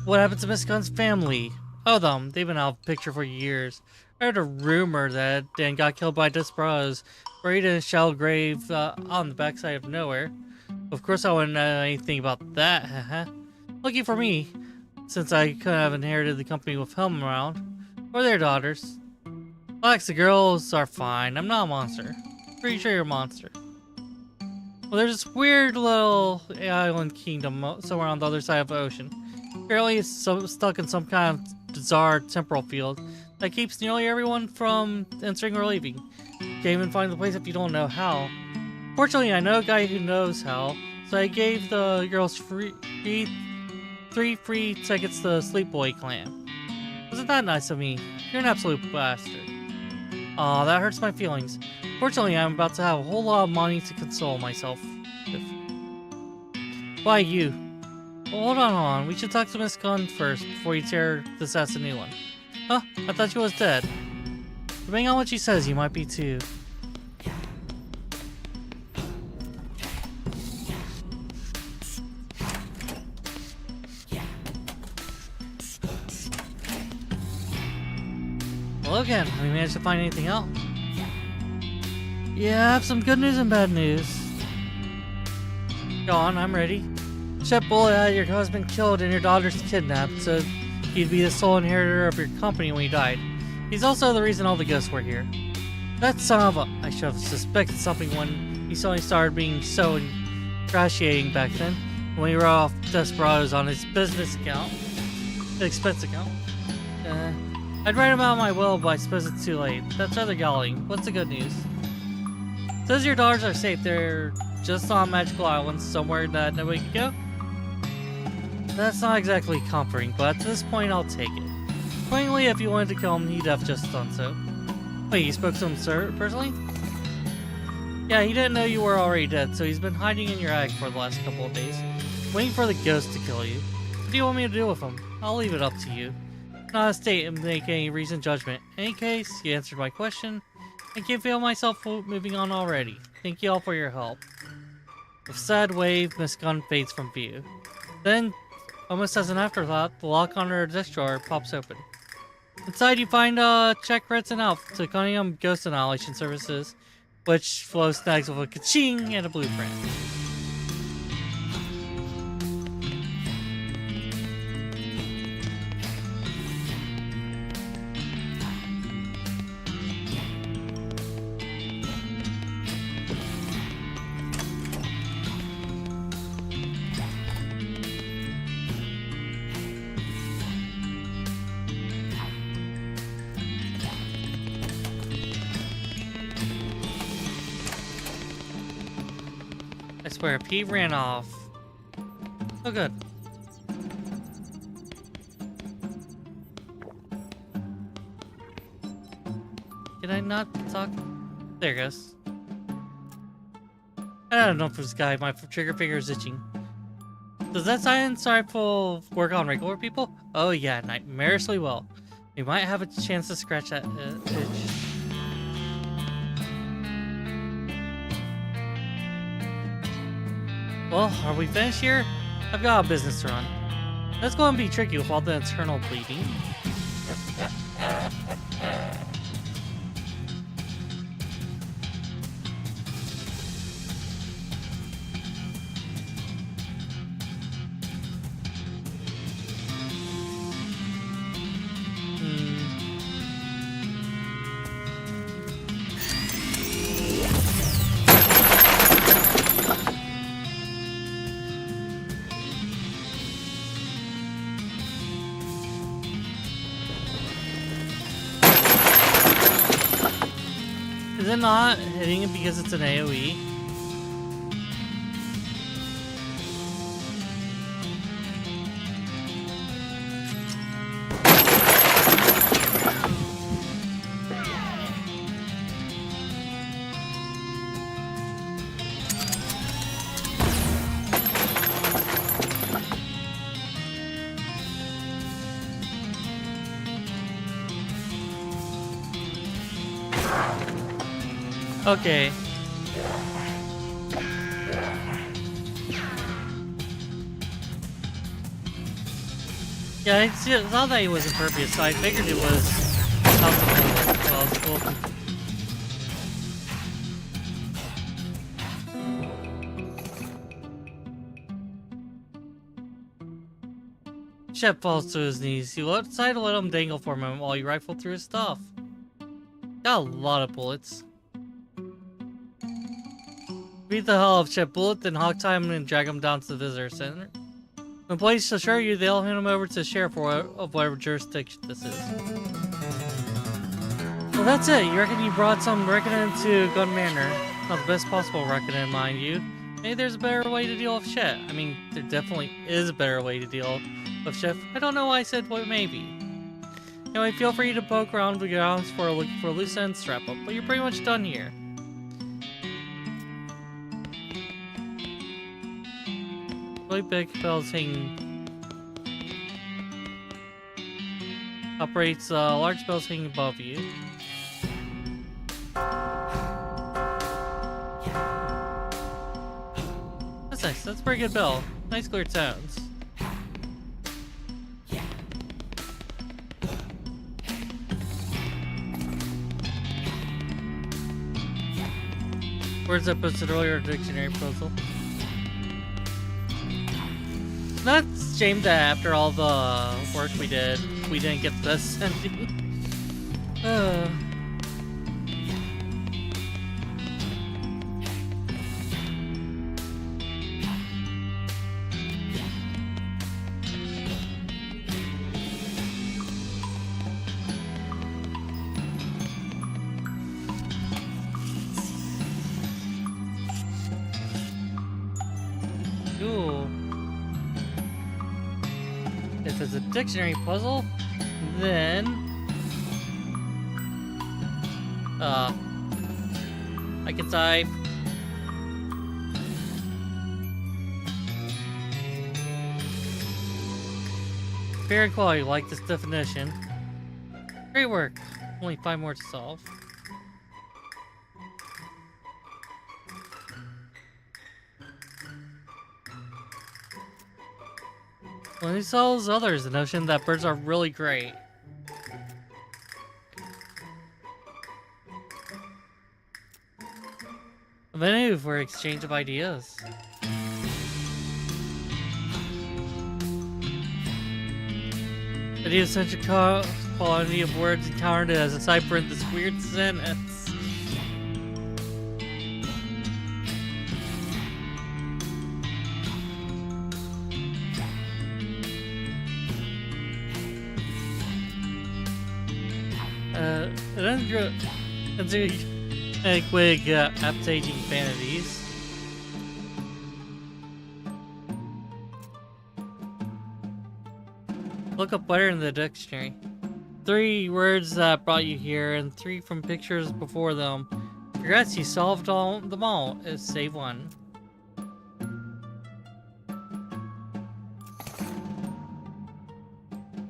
What happened to Miss Gunn's family? Oh, they've been out of the picture for years. I heard a rumor that Dan got killed by desperados, buried in a shallow grave on the backside of nowhere. Of course I wouldn't know anything about that, haha. Lucky for me, since I could have inherited the company with him around. Or their daughters. Relax, the girls are fine. I'm not a monster. Pretty sure you're a monster. Well, there's this weird little island kingdom somewhere on the other side of the ocean. Apparently it's stuck in some kind of bizarre temporal field that keeps nearly everyone from entering or leaving. Can't even find the place if you don't know how. Fortunately, I know a guy who knows how, so I gave the girls 3 free tickets to the Sleepaway Clan. Wasn't that nice of me? You're an absolute bastard. Aw, that hurts my feelings. Fortunately, I'm about to have a whole lot of money to console myself with. Why you? Well, hold on. We should talk to Miss Gunn first before you tear this ass a new one. Huh? I thought she was dead. Depending on what she says, you might be too. Well, again, have we managed to find anything out? Yeah, I have some good news and bad news. Go on, I'm ready. Shep Bullet had your husband killed and your daughter's kidnapped, so he'd be the sole inheritor of your company when he died. He's also the reason all the ghosts were here. That son of a... I should have suspected something when he suddenly started being so ingratiating back then, when he wrote off desperados on his business account. Expense account. I'd write him out of my will, but I suppose it's too late. That's rather galling. What's the good news? Says your daughters are safe. They're just on magical islands somewhere that nobody can go. That's not exactly comforting, but at this point, I'll take it. Accordingly, if you wanted to kill him, he'd have just done so. Wait, you spoke to him, sir, personally? Yeah, he didn't know you were already dead, so he's been hiding in your attic for the last couple of days, waiting for the ghost to kill you. What do you want me to do with him? I'll leave it up to you. Not a state and make any reasoned judgment. In any case, you answered my question. I can feel myself moving on already. Thank you all for your help. With a sad wave, Miss Gunn fades from view. Then, almost as an afterthought, the lock on her desk drawer pops open. Inside, you find a check written out to Cunningham Ghost Annihilation Services, which flows snags with a ka-ching and a blueprint. I swear, Pete ran off. Oh, good. Did I not talk? There it goes. I don't know if this guy, my trigger finger is itching. Does that science rifle work on regular people? Oh yeah, nightmarishly well. We might have a chance to scratch that itch. Well, are we finished here? I've got a business to run. That's going to be tricky with all the internal bleeding. Is it not hitting it because it's an AoE? Okay. Yeah, I saw that he was impervious, so I figured it was something well, it's cool. Shep falls to his knees. You decide to let him dangle for a moment while you rifle through his stuff. Got a lot of bullets. Beat the hell out of Shep Bullet, then hog tie him and drag him down to the visitor center. When police assure you, they'll hand him over to the sheriff of whatever jurisdiction this is. Well, that's it. You reckon you brought some reckoning to Gun Manor? Not the best possible reckoning, mind you. Maybe there's a better way to deal with shit. I mean, there definitely is a better way to deal with shit. I don't know why I said what maybe. Anyway, feel free to poke around the grounds for a loose end strap up, but you're pretty much done here. Really big bells hanging. Operates large bells hanging above you. That's nice. That's a pretty good bell. Nice clear tones. Words I posted earlier, dictionary puzzle. That's a shame that after all the work we did, we didn't get this ending. Cool. If it's a dictionary puzzle, then I can type. Fair quality, like this definition. Great work. Only 5 more to solve. When he tells others the notion that birds are really great. A venue for exchange of ideas. The essential quality of words encountered as a cipher in this weird sentence. Quick updating vanities. Look up better in the dictionary. 3 words that brought you here, and 3 from pictures before them. Congrats, you solved them all. Save 1.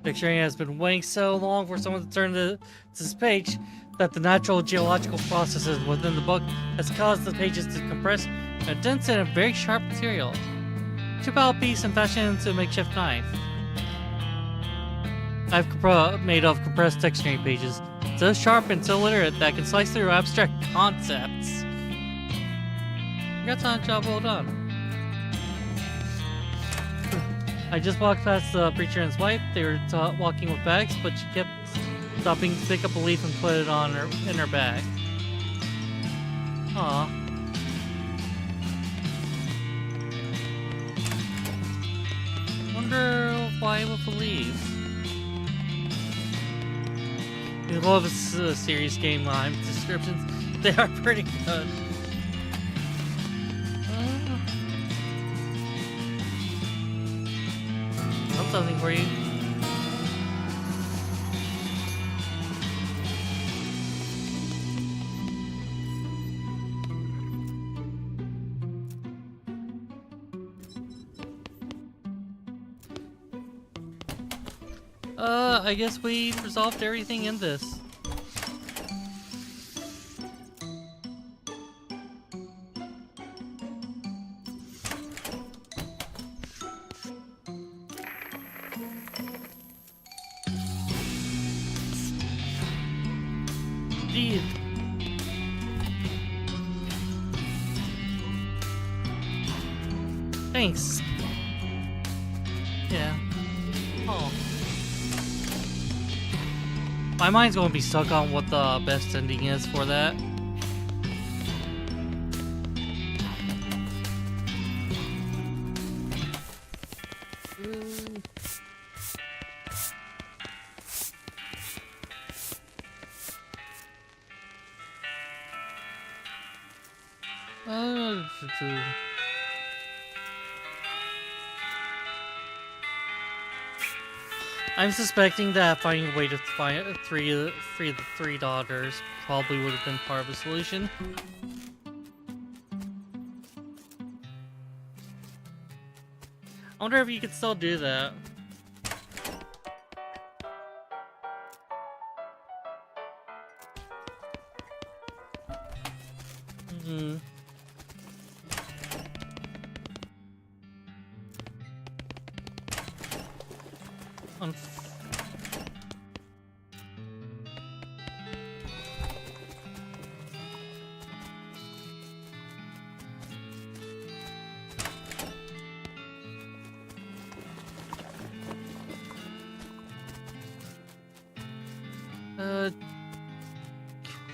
Dictionary has been waiting so long for someone to turn to this page that the natural geological processes within the book has caused the pages to compress and dense in a very sharp material. Chip out a piece and fashion it into a makeshift knife. Made of compressed dictionary pages, so sharp and so literate that can slice through abstract concepts. Congrats on a job well done. I just walked past the preacher and his wife. They were walking with bags, but she kept stopping to pick up a leaf and put it on in her bag. Aw. Wonder why with a leaf. I love this series game line descriptions. They are pretty good. I've something for you. I guess we resolved everything in this. Indeed. Thanks. Yeah. Oh. My mind's gonna be stuck on what the best ending is for that. I'm suspecting that finding a way to free the 3 daughters probably would have been part of the solution. I wonder if you could still do that. Mm-hmm.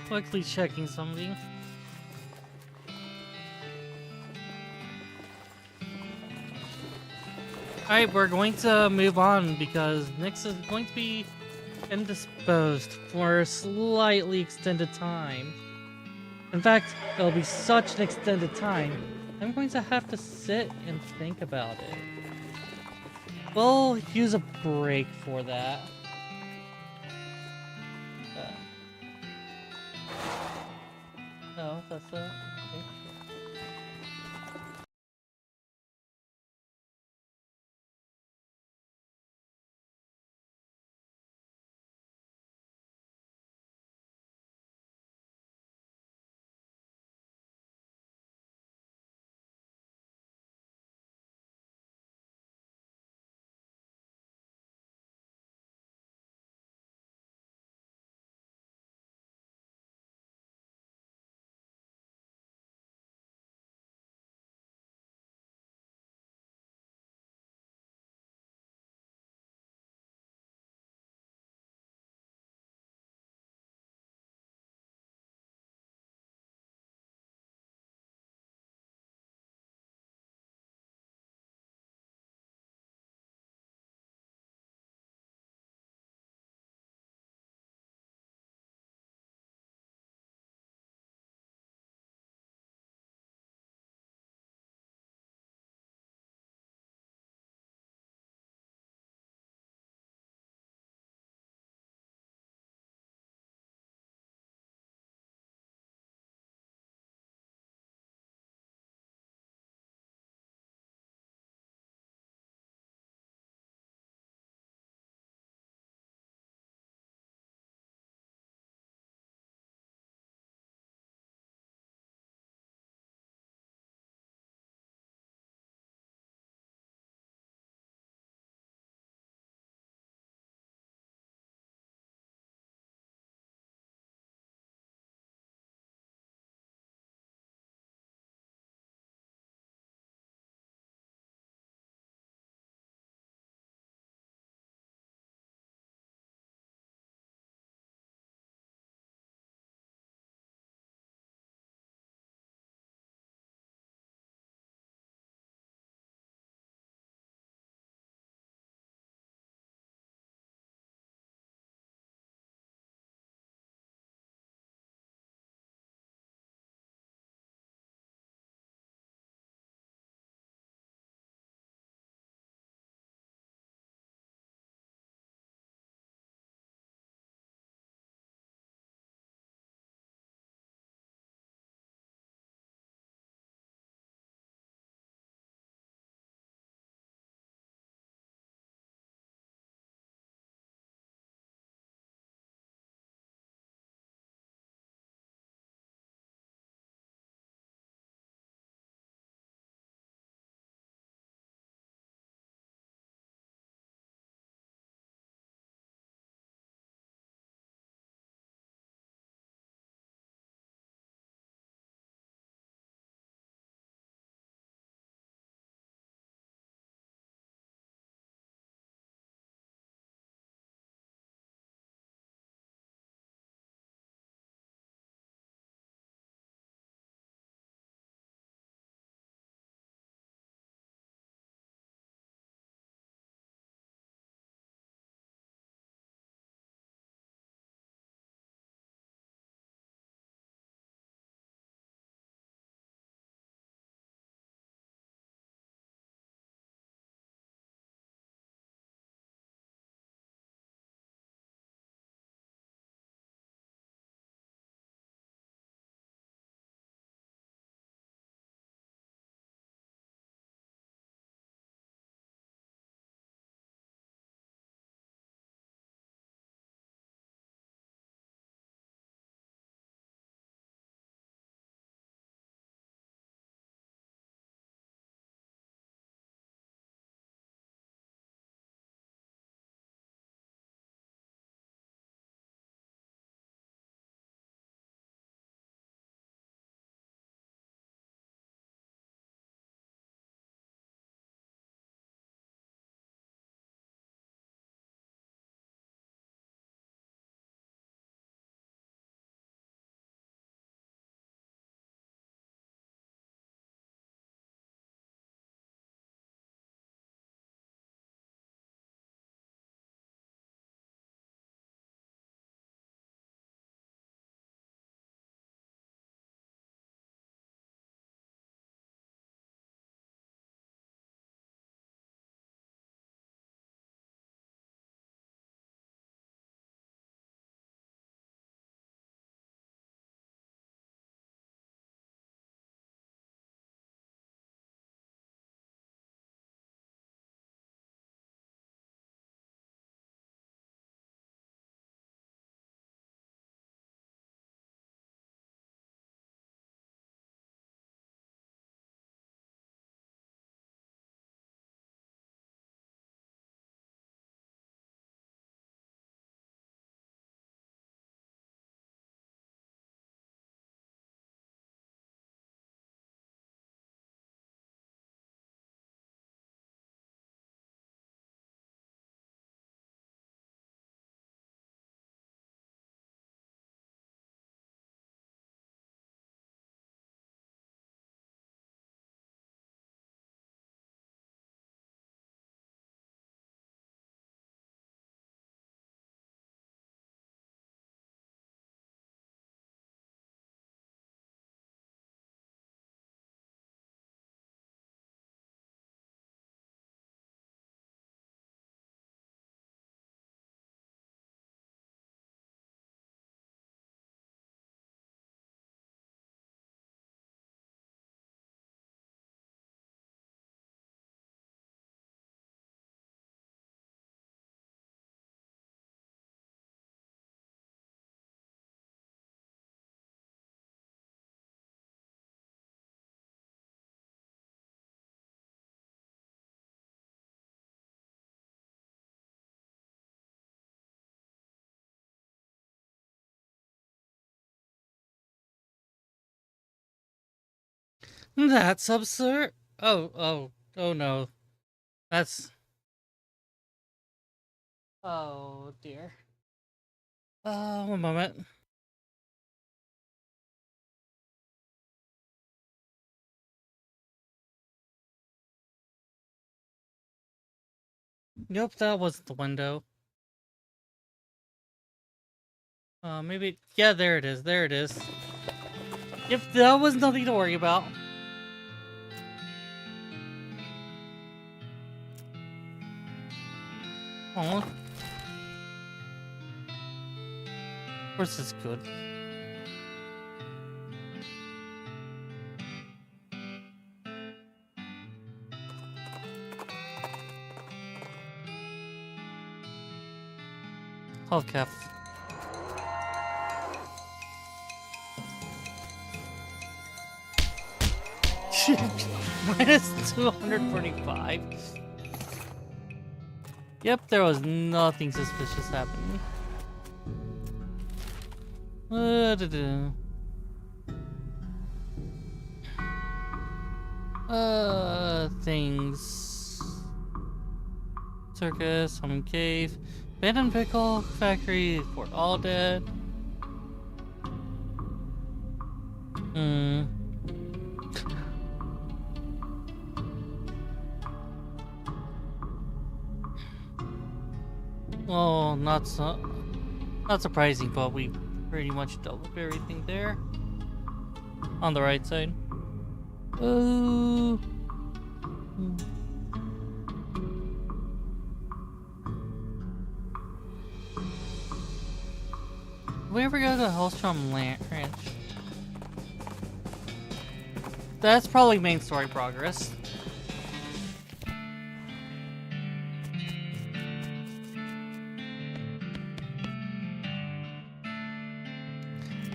Quickly checking something. Alright, we're going to move on because Nyx is going to be indisposed for a slightly extended time. In fact, it'll be such an extended time I'm going to have to sit and think about it. We'll use a break for that. No, that's it. That's absurd. Oh no. That's. Oh dear. 1 moment. Yep, that was the window. Maybe. Yeah, there it is. There it is. Yep, that was nothing to worry about. Oh. Of course, it's good. Health cap. Minus 245. Yep, there was nothing suspicious happening. Things. Circus, home cave, abandoned pickle factory, Fort All Dead. Well, not surprising, but we pretty much dealt with everything there. On the right side. We ever go to Hellstrom Ranch? That's probably main story progress.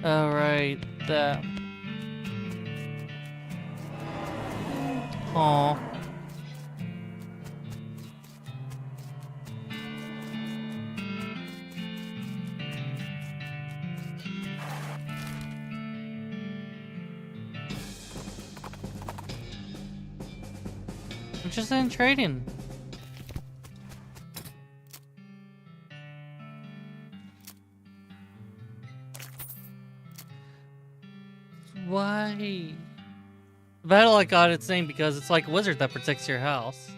Alright, that. Aww. Interested in trading. Why? The battle I got its name because it's like a wizard that protects your house.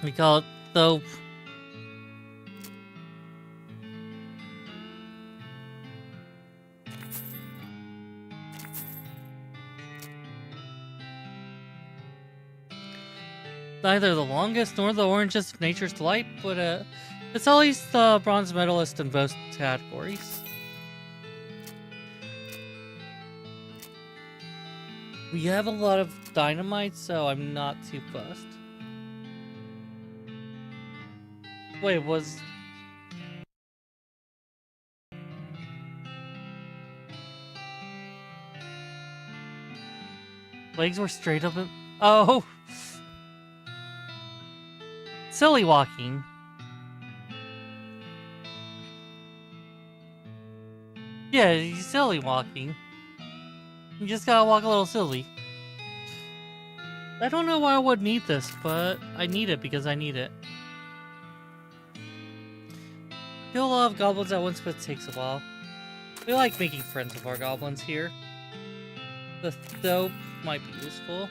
We call it Thope. Neither the longest nor the orangest of nature's delight, but it's at least the bronze medalist in both categories. We have a lot of dynamite, so I'm not too fussed. Wait, was... Legs were straight up and... Oh! Silly walking. Yeah, he's silly walking. You just gotta walk a little silly. I don't know why I would need this, but I need it because I need it. Kill a lot of goblins at once, but it takes a while. We like making friends with our goblins here. The Thope might be useful.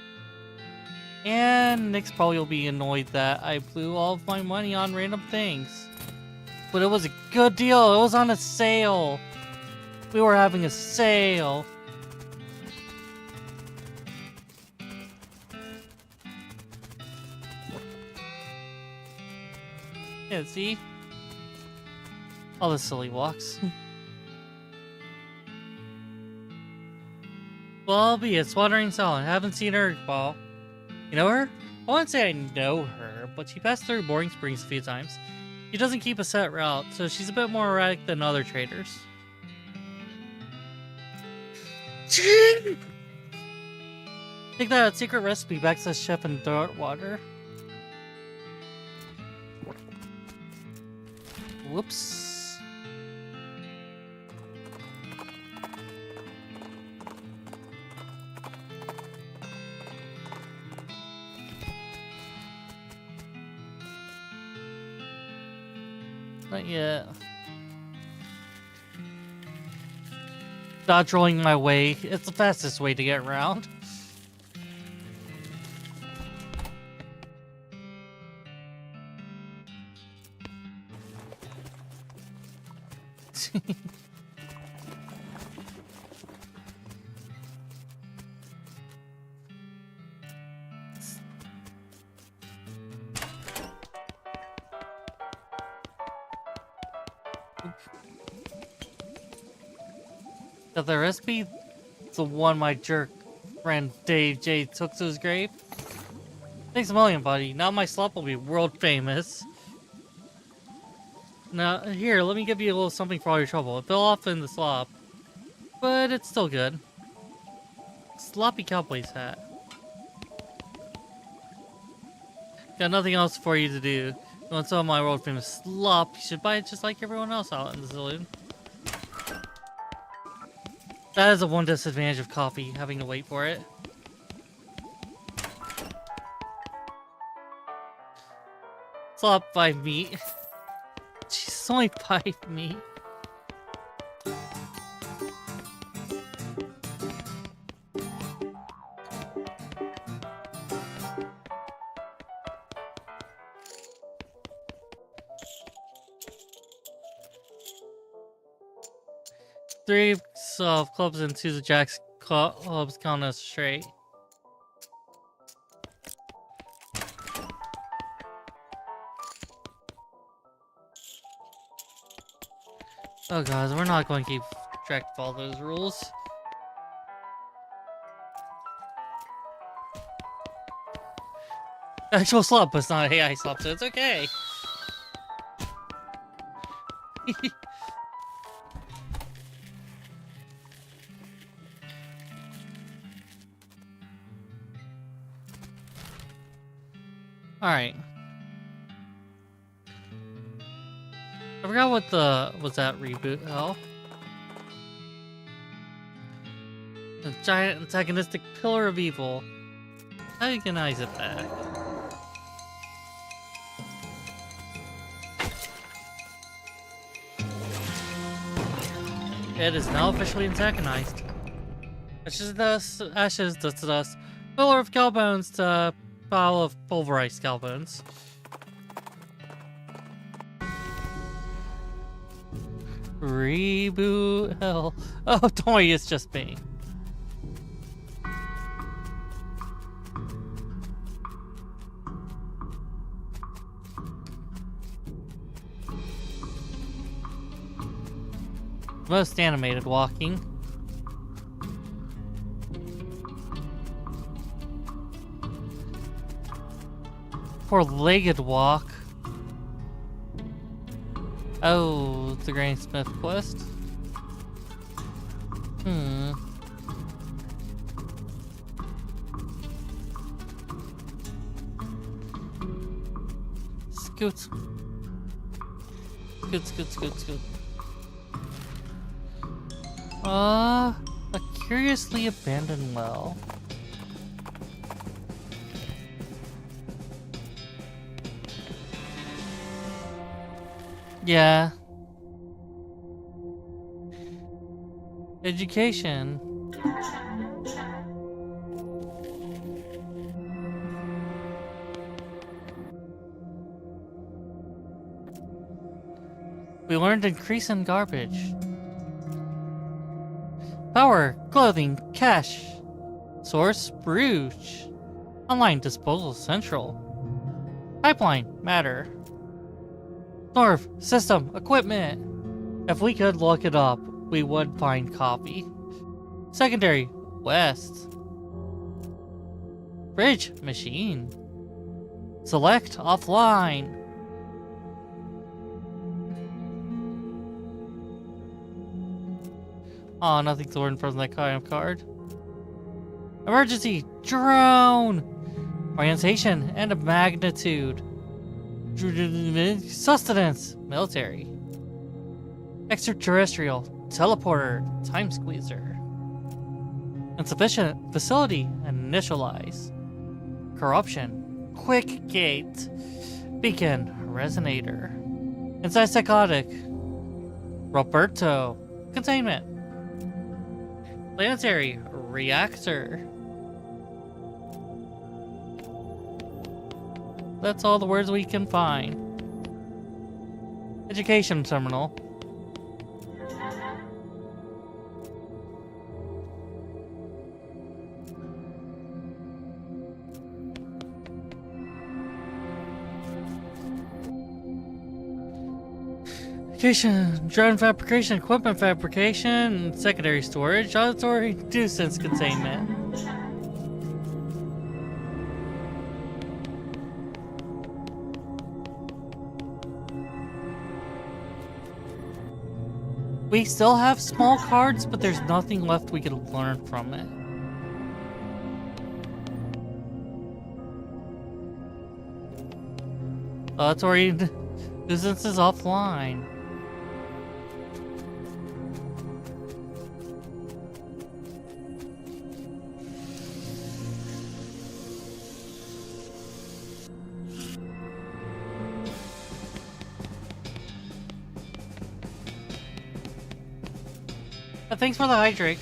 And Nick's probably will be annoyed that I blew all of my money on random things. But it was a good deal. It was on a sale. We were having a sale. Yeah, see? All the silly walks. Well, albeit Swattering Solid. Haven't seen her, Ball. You know her? I wouldn't say I know her, but she passed through Boring Springs a few times. She doesn't keep a set route, so she's a bit more erratic than other traders. Take that secret recipe back to the chef in Darkwater. Whoops. Not yet. Dodge rolling my way. It's the fastest way to get around. Got the recipe? It's the one my jerk friend Dave J took to his grave. Thanks a million, buddy. Now my slop will be world famous. Now, here, let me give you a little something for all your trouble. It fell off in the slop, but it's still good. Sloppy cowboy's hat. Got nothing else for you to do. You want some of my world famous slop, you should buy it just like everyone else out in the saloon. That is the one disadvantage of coffee, having to wait for it. Slop 5 meat. Jeez, it's only 5 meat. Three of clubs and 2 of jacks clubs count as straight. Oh guys, we're not going to keep track of all those rules. Actual slop, but it's not AI slop, so it's okay. Alright. I forgot what was that reboot hell? The giant antagonistic pillar of evil. Agonize it back. It is now officially antagonized. Ashes dust to dust. Pillar of cowbones to pile of pulverized cowbones. Reboot hell. Oh, don't worry, it's just me. Most animated walking. Four-legged walk. Oh, the Granny Smith quest. Scoot. Scoot. A curiously abandoned well. Yeah. Education. We learned increase in garbage. Power, clothing, cash. Source, Bruges. Online disposal central. Pipeline, matter. North, system, equipment. If we could look it up, we would find copy. Secondary, west. Bridge, machine. Select, offline. Aw, nothing to learn from that kind of card. Emergency, drone. Orientation and magnitude. Sustenance, military. Extraterrestrial, teleporter, time squeezer. Insufficient, facility, initialize. Corruption, quick gate. Beacon, resonator. Inside psychotic. Roberto. Containment. Planetary. Reactor. That's all the words we can find. Education terminal. Drone fabrication, equipment fabrication, secondary storage, auditory nuisance containment. We still have small cards, but there's nothing left we can learn from it. Auditory nuisance is offline. Thanks for the hydrate.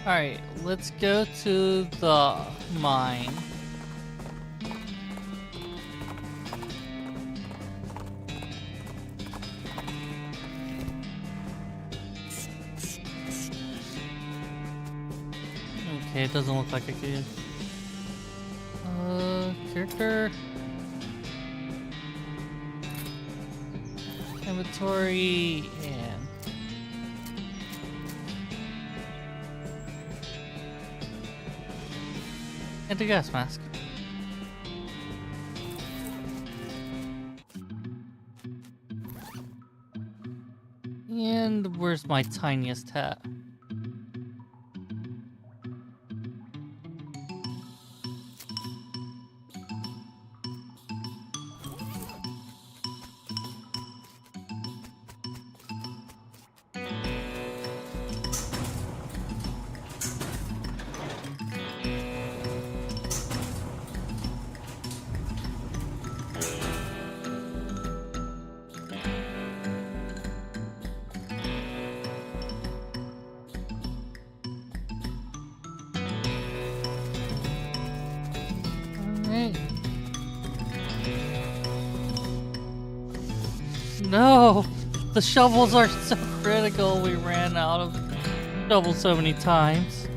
Alright, let's go to the mine. Okay, it doesn't look like I could. Character. Inventory and a gas mask. And where's my tiniest hat? No! The shovels are so critical, we ran out of shovels so many times.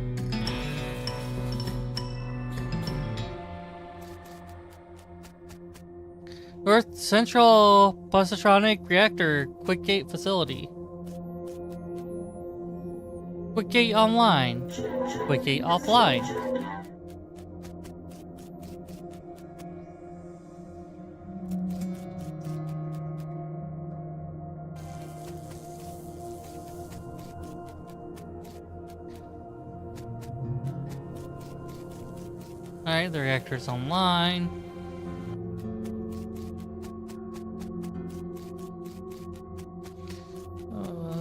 North Central Positronic Reactor Quick Gate Facility. Quick Gate online. Quick Gate offline. Alright, the reactor's online.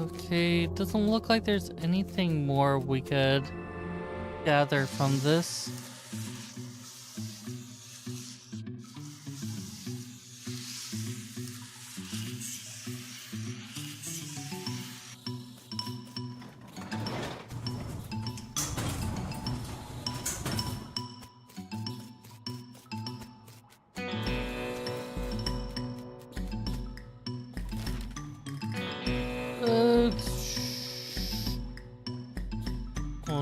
Okay, doesn't look like there's anything more we could gather from this.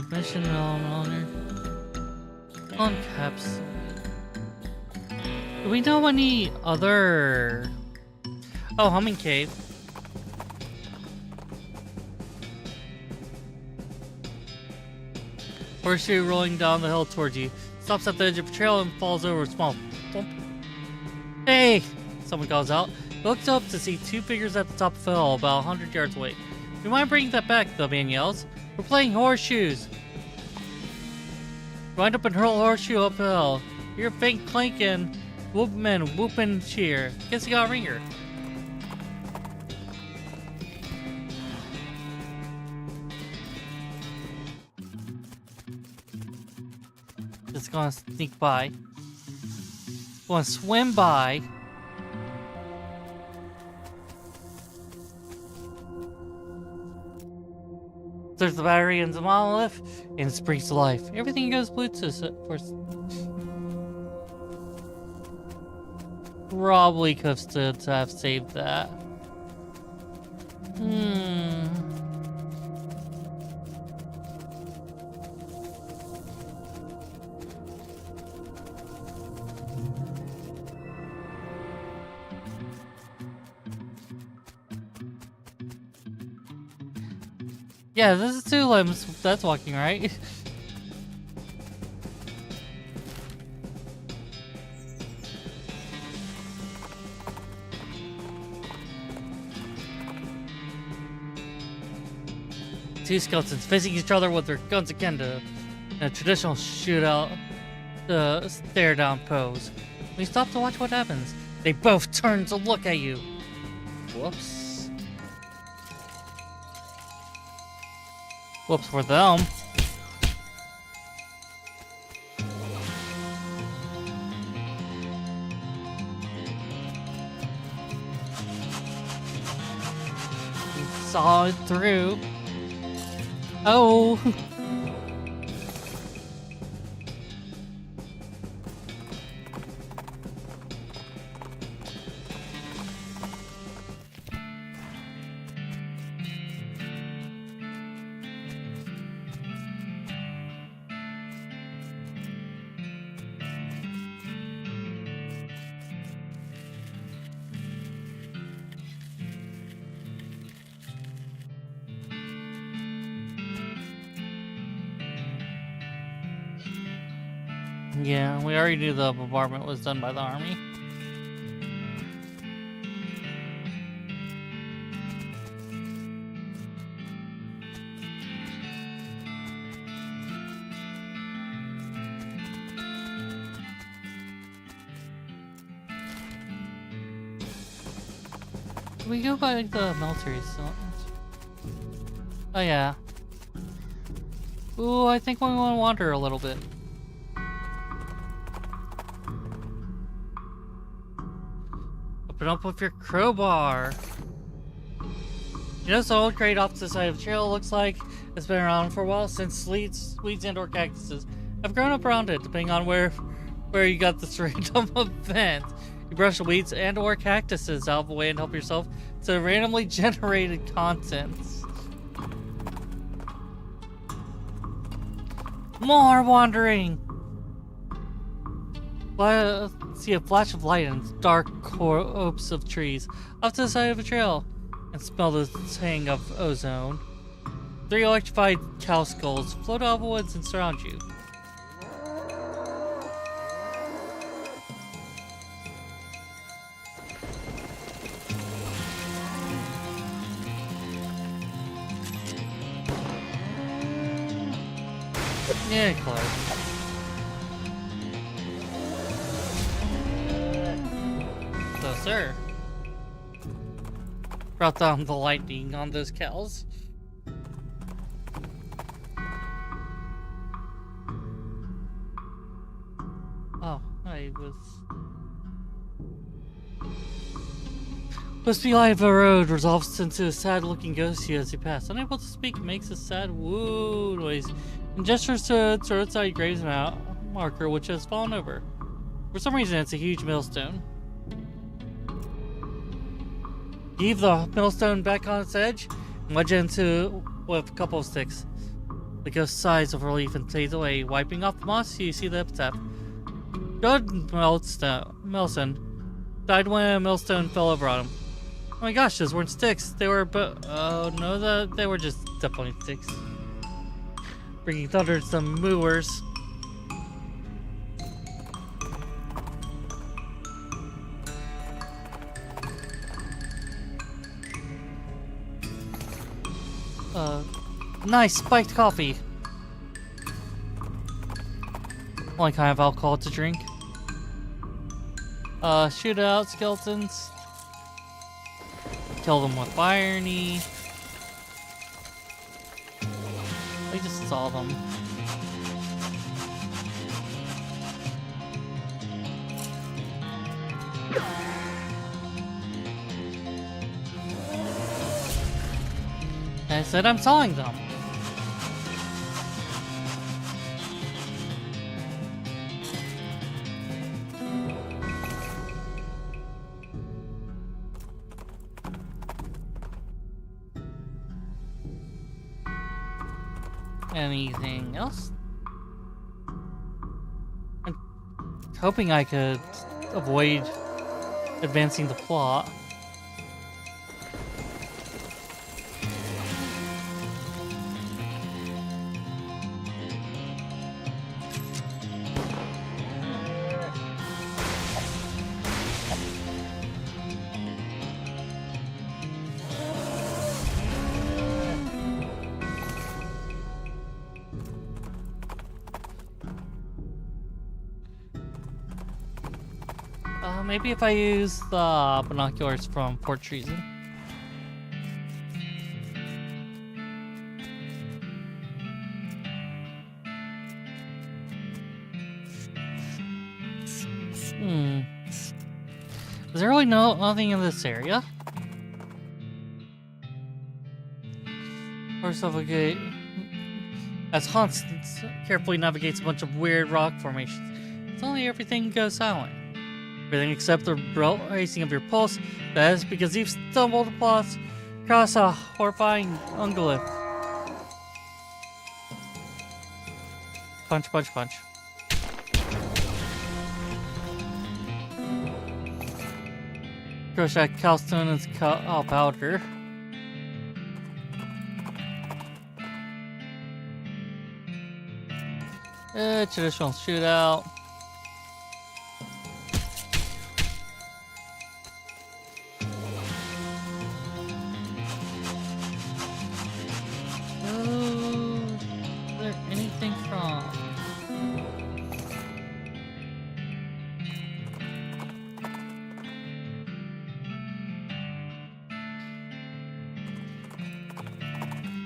Mission on caps. Do we know any other? Oh, Humming Cave. Horseshoe rolling down the hill towards you. Stops at the edge of a trail and falls over a small bump. Hey! Someone calls out. Looks up to see two figures at the top of the hill, about 100 yards away. You mind bringing that back? The man yells. We're playing horseshoes. Wind up and hurl horseshoe uphill. Hear a faint clanking, whoopman, whoop and cheer. Guess you got a ringer. gonna sneak by. Gonna swim by. There's the battery and the monolith, and it springs to life. Everything goes Bluetooth for. Probably could have stood to have saved that. Yeah, this is two limbs. That's walking, right? Two skeletons facing each other with their guns again in a traditional shootout, stare down pose. When you stop to watch what happens, they both turn to look at you. Whoops. Whoops for them. We saw it through. Oh. Yeah, we already knew the bombardment was done by the army. We go by the military zone. Oh yeah. Ooh, I think we want to wander a little bit. Open up with your crowbar. You know, this old crate off to the side of the trail looks like it's been around for a while, since weeds and or cactuses have grown up around it, depending on where you got this random event. You brush the weeds and or cactuses out of the way and help yourself to randomly generated contents. More wandering! See a flash of light in dark copse of trees off to the side of a trail, and smell the tang of ozone. 3 electrified cow skulls float out of the woods and surround you. Yeah, Clark. So, sir, brought down the lightning on those cows. Oh, I was... Must be light of a road resolves into a sad-looking ghost you as you pass. Unable to speak, makes a sad woo noise and gestures to roadside graves marker which has fallen over. For some reason, it's a huge millstone. Heave the millstone back on its edge and wedge it into with a couple of sticks. The ghost sighs of relief and fades away. Wiping off the moss, you see the epitaph. Good Milson died when a millstone fell over on him. Oh my gosh, those weren't sticks. They were, oh no, they were just definitely sticks. Bringing thunder to some mooers. Nice spiked coffee. Only kind of alcohol to drink. Shoot out skeletons. Kill them with irony. We just saw them. I said I'm sawing them. Anything else? I'm hoping I could avoid advancing the plot. Maybe if I use the binoculars from Port Treason. Is there really nothing in this area? Or suffocate. As Hans carefully navigates a bunch of weird rock formations, suddenly everything goes silent. Everything except the racing of your pulse. That is because you've stumbled across a horrifying ungulith. Punch, punch, punch. Crush that calstone and powder. Traditional shootout.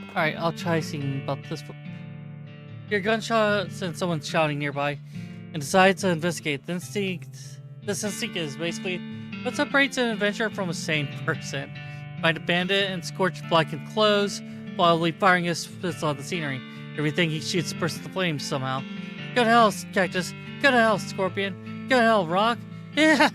Alright, I'll try seeing about this. Your gunshot and someone's shouting nearby and decides to investigate. This instinct is basically what separates an adventurer from a sane person. Find a bandit and scorch blackened clothes while firing his pistol at the scenery. Everything he shoots bursts to flames somehow. Go to hell, Cactus. Go to hell, Scorpion. Go to hell, Rock. Yeah.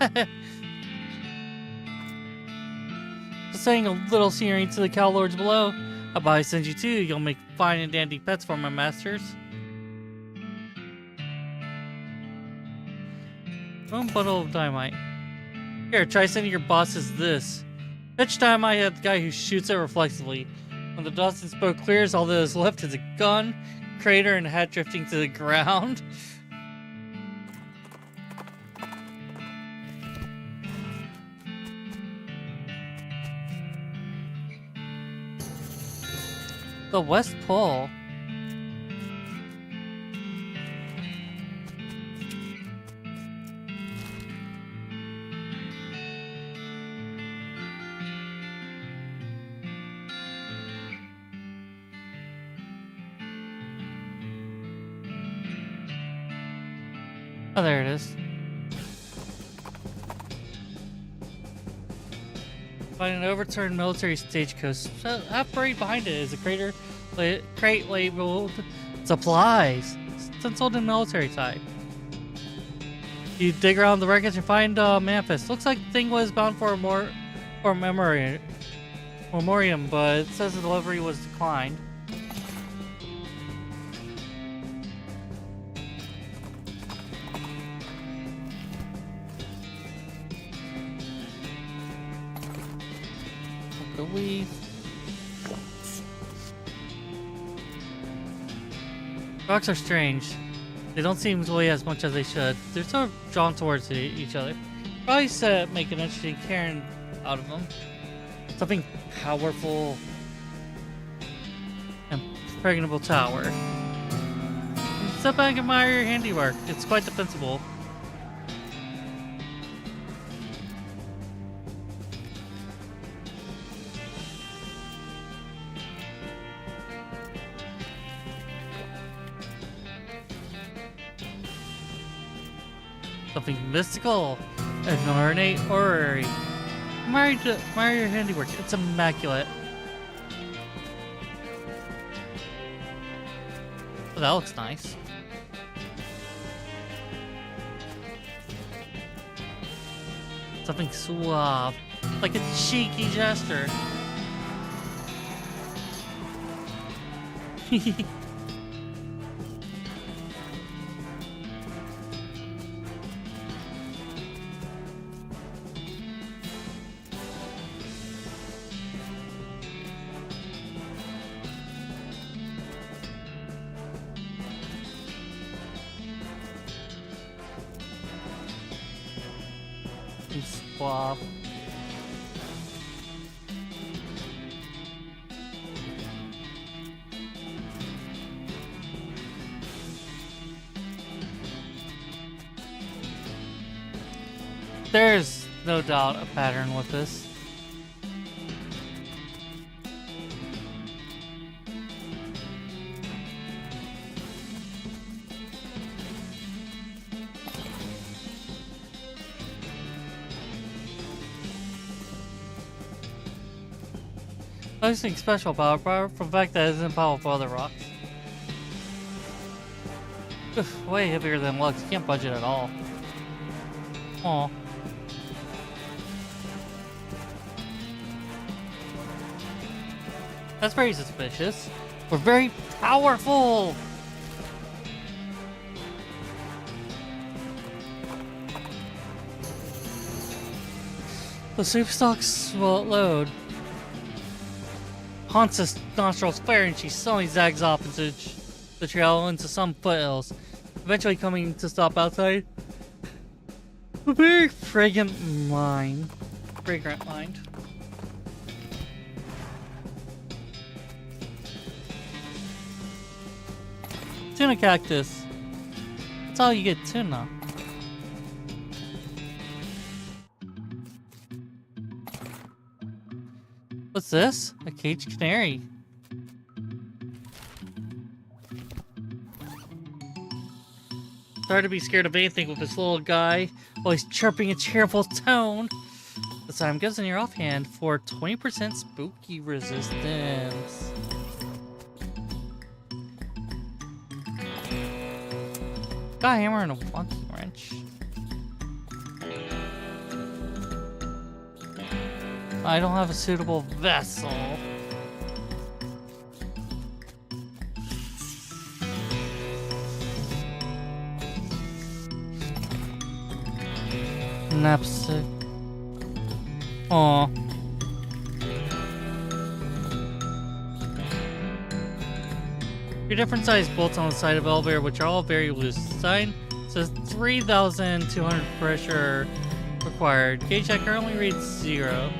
Just saying a little scenery to the cow lords below. How about I send you too? You'll make fine and dandy pets for my masters. One bundle of dynamite. Here, try sending your bosses this. Pitch dynamite at the guy who shoots it reflexively. When the dust and smoke clears, all that is left is a gun, crater, and a hat drifting to the ground. The West Pole. Oh, there it is. Find an overturned military stagecoach. Half buried behind it is a crate labeled supplies. Stenciled in military type. You dig around the wreckage and find manifest. Looks like the thing was bound for a memoriam, but it says the delivery was declined. Rocks are strange. They don't seem to weigh as much as they should. They're sort of drawn towards each other. Probably to make an interesting cairn out of them. Something powerful and impregnable tower. Step back and admire your handiwork. It's quite defensible. Something mystical and ornate orrery. Admire your handiwork. It's immaculate. Oh, that looks nice. Something suave, like a cheeky gesture. Suave. There's no doubt a pattern with this. Nothing special about it, apart from the fact that it isn't powerful other rocks. Way heavier than Lux, you can't budge it at all. Aw. That's very suspicious. We're very powerful! The soup stalks will load. Hansa's nostrils flare and she suddenly zags off into the trail into some foothills, eventually coming to stop outside a very fragrant mine. Tuna cactus. That's how you get tuna. What's this? A caged canary. It's hard to be scared of anything with this little guy while he's chirping a cheerful tone. This time gives in your offhand for 20% spooky resistance. Got a hammer and a monkey wrench. I don't have a suitable vessel. Knapsack. Aw. Three different sized bolts on the side of the elevator, which are all very loose. The sign says 3,200 pressure required. Gauge that currently reads 0.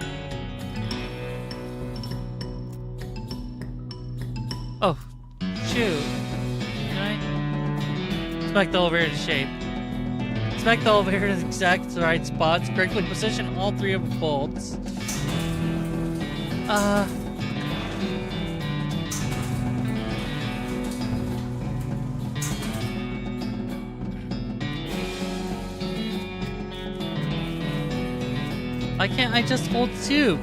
Oh, shoot. Can I smack the elevator into shape? Smack the elevator in the exact right spots. Correctly position all 3 of the bolts. Why can't I just hold soup?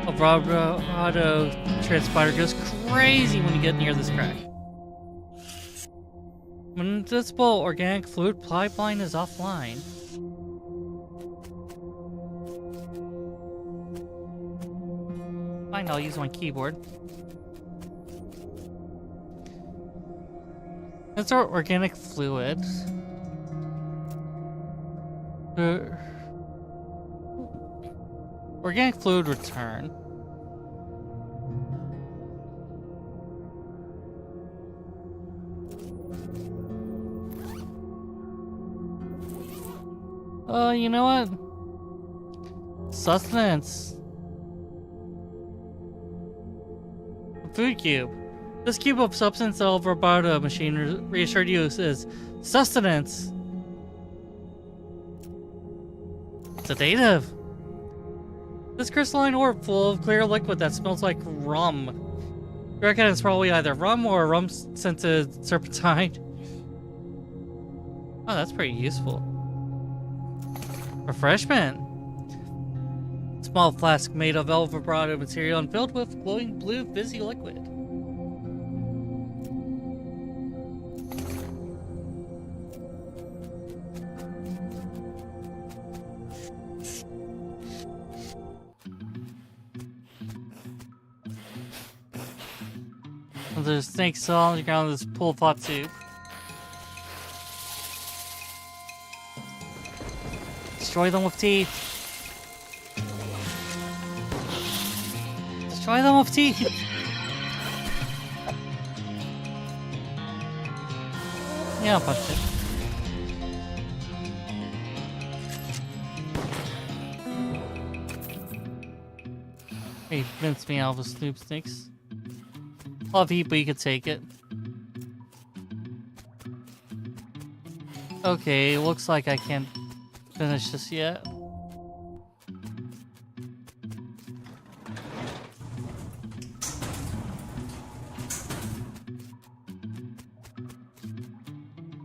A vibrato transpider goes crazy when you get near this crack. Municipal organic fluid pipeline is offline. Fine, I'll use my keyboard. That's our organic fluid. Organic fluid return. You know what? Sustenance. A food cube. This cube of substance the vibrato machine reassured you is sustenance. Sedative. This crystalline orb full of clear liquid that smells like rum. I reckon it's probably either rum or rum-scented serpentine. Oh, that's pretty useful. Refreshment. Small flask made of vibrato material and filled with glowing blue fizzy liquid. There's snakes all on the ground. This pool of hot soup. Destroy them with teeth. Destroy them with teeth. Yeah, I'll punch it. Hey, mince me out with Snoop Sticks. I'll have heat, but you can take it. Okay, looks like I can't finish this yet.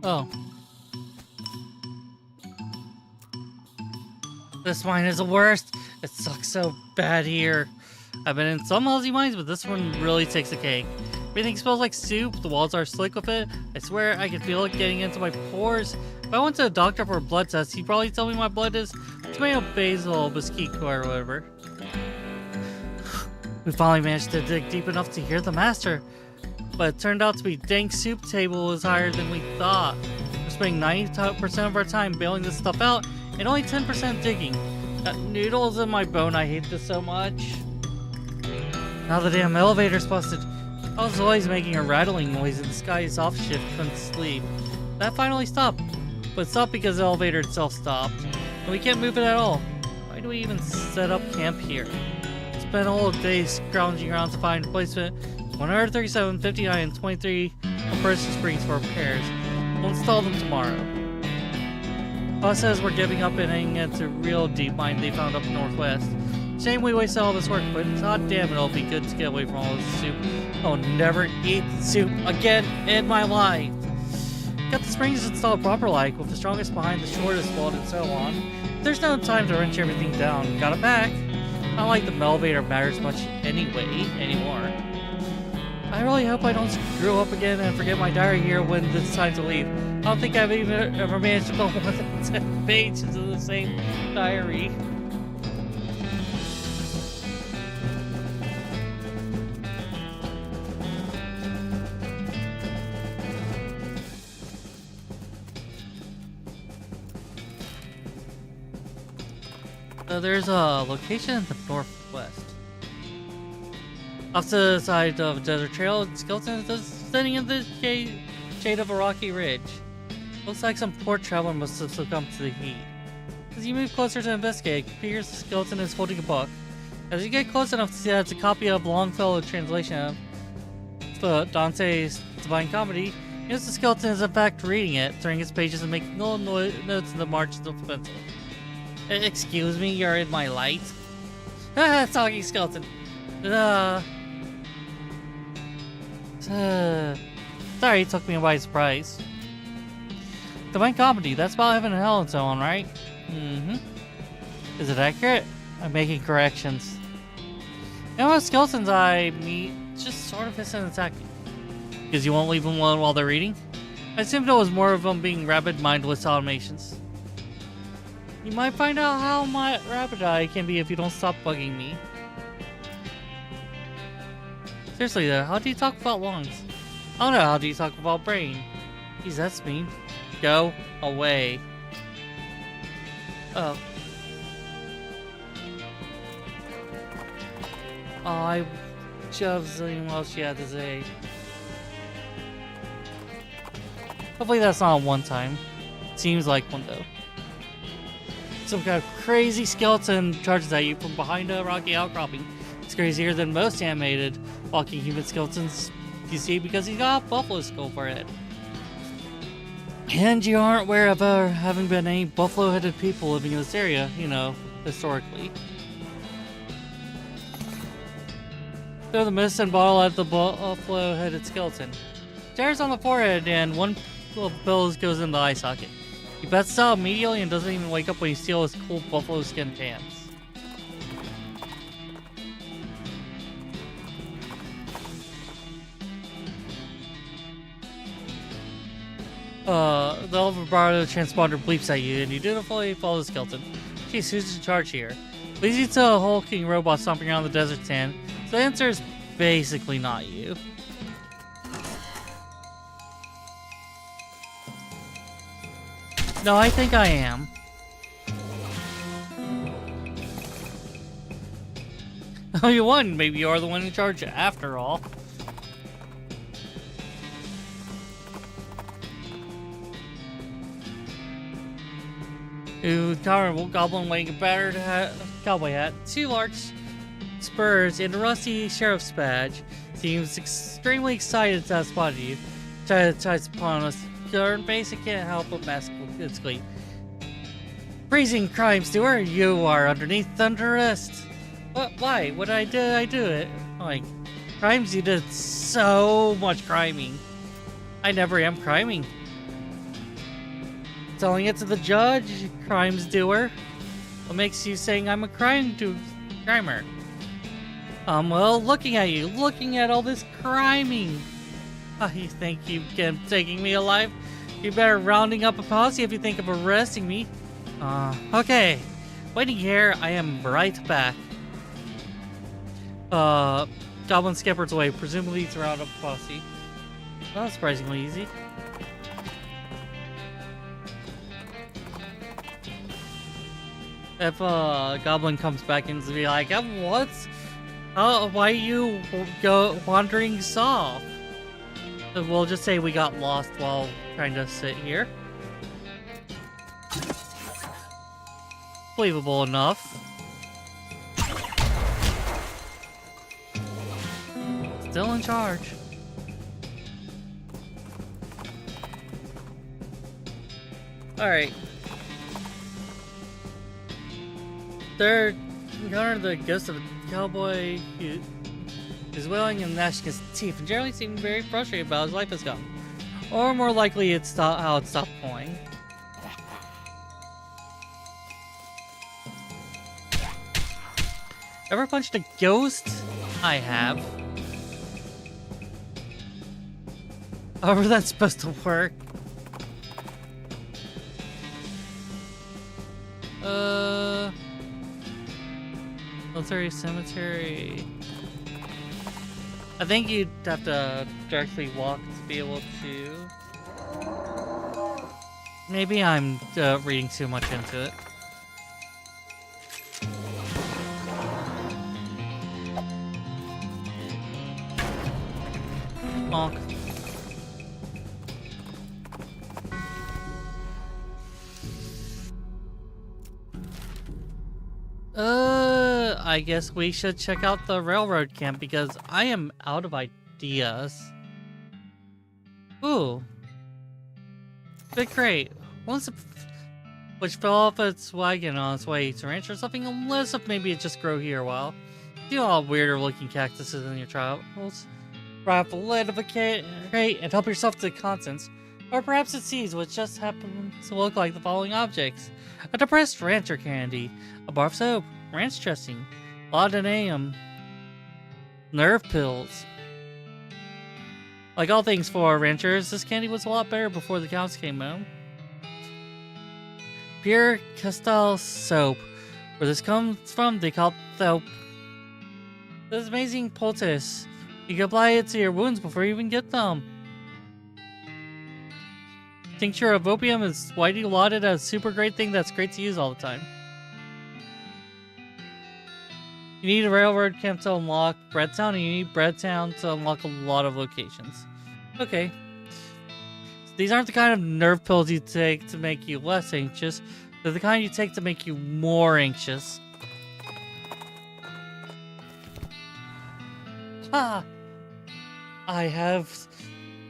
Oh. This mine is the worst. It sucks so bad here. I've been in some lousy mines, but this one really takes the cake. Everything smells like soup. The walls are slick with it. I swear I can feel it getting into my pores. If I went to a doctor for a blood test, he'd probably tell me my blood is tomato basil mesquite or whatever. We finally managed to dig deep enough to hear the master. But it turned out to be dank soup table was higher than we thought. We're spending 90% of our time bailing this stuff out and only 10% digging. Noodles in my bone, I hate this so much. Now the damn elevator's busted. I was always making a rattling noise and the sky's off shift, couldn't sleep. That finally stopped. But it stopped because the elevator itself stopped. And we can't move it at all. Why do we even set up camp here? Spent a whole day scrounging around to find replacement 137, 59, and 23 compressor springs for repairs. We'll install them tomorrow. Boss says we're giving up and heading into real deep mine they found up northwest. Shame we wasted all this work, but god damn it, it'll be good to get away from all this soup. I'll never eat soup again in my life. Got the springs installed proper like, with the strongest behind the shortest bolt and so on. There's no time to wrench everything down. Got it back. Not like the elevator matters much anymore. I really hope I don't screw up again and forget my diary here when it's time to leave. I don't think I've even ever managed to put more than 10 pages of the same diary. So there's a location in the northwest. Off to the side of a desert trail, skeleton is standing in the shade of a rocky ridge. Looks like some poor traveler must have succumbed to the heat. As you move closer to investigate, it appears the skeleton is holding a book. As you get close enough to see that it's a copy of Longfellow's translation of Dante's Divine Comedy, you notice the skeleton is in fact reading it, turning its pages and making little notes in the margins of the pencil. Excuse me, you're in my light? Talking skeleton. Sorry, it took me by surprise. Divine Comedy, that's about heaven and hell and so on, right? Mm-hmm. Is it accurate? I'm making corrections. You know, most skeletons I meet just sort of hiss and attack me. Because you won't leave them alone while they're reading? I assumed it was more of them being rabid, mindless automations. You might find out how rabid I can be if you don't stop bugging me. Seriously though, how do you talk about lungs? I don't know, how do you talk about brain? Jeez, that's mean. Go away. Oh. Oh, I shoved something else she had to say. Hopefully that's not one time. Seems like one though. Some kind of crazy skeleton charges at you from behind a rocky outcropping. It's crazier than most animated walking human skeletons you see because he's got a buffalo skull for it. And you aren't aware of having been any buffalo-headed people living in this area, you know, historically. Throw the mist and bottle at the buffalo-headed skeleton. Tears on the forehead and one of the pillows goes in the eye socket. He bets out immediately and doesn't even wake up when you steal his cool buffalo skin pants. The vibrato transponder bleeps at you and you dutifully follow the skeleton. Jeez, who's in charge here? Leads you to a hulking robot stomping around the desert sand, so the answer is basically not you. No, I think I am. Oh, you won. Maybe you're the one in charge after all. Ooh, terrible goblin wearing a battered cowboy hat, 2 large spurs, and a rusty sheriff's badge. Seems extremely excited to have spotted you. Tries upon us. Your face, I can't help but mask its glee. Freezing crimes doer, you are underneath under arrest. What? Why? What did I do it? Like, crimes? You did so much criming. I never am criming. Telling it to the judge, crimes doer. What makes you saying I'm a crimer? Well, looking at you, looking at all this criming. You think you can taking me alive? You better rounding up a posse if you think of arresting me. Okay. Waiting here, I am right back. Goblin scampered away, presumably to round up a posse. Well, surprisingly easy. If a goblin comes back and be like, what? Why are you wandering south? We'll just say we got lost while trying to sit here. Believable enough. Still in charge. Alright. Third, encountered the ghost of a cowboy who is wailing and gnashing his teeth and generally seemed very frustrated about his life has gone. Or more likely, it's how it stopped going. Ever punched a ghost? I have. However that's supposed to work. Military cemetery. I think you'd have to directly walk to be able to. Maybe I'm reading too much into it. Bonk. I guess we should check out the railroad camp because I am out of ideas. Ooh. Big crate. Which fell off its wagon on its way to ranch or something, unless if maybe it just grew here a while. See all weirder looking cactuses in your travels. Grab a lid of a crate and help yourself to the contents. Or perhaps it sees what just happened to look like the following objects. A depressed rancher candy, a bar of soap, ranch dressing, laudanum, nerve pills. Like all things for ranchers, this candy was a lot better before the cows came home. Pure Castile soap. Where this comes from, they call it soap. This amazing poultice. You can apply it to your wounds before you even get them. Tincture of opium is widely lauded as a super great thing that's great to use all the time. You need a railroad camp to unlock Breadtown, and you need Breadtown to unlock a lot of locations. Okay. So these aren't the kind of nerve pills you take to make you less anxious. They're the kind you take to make you more anxious. Ha! I have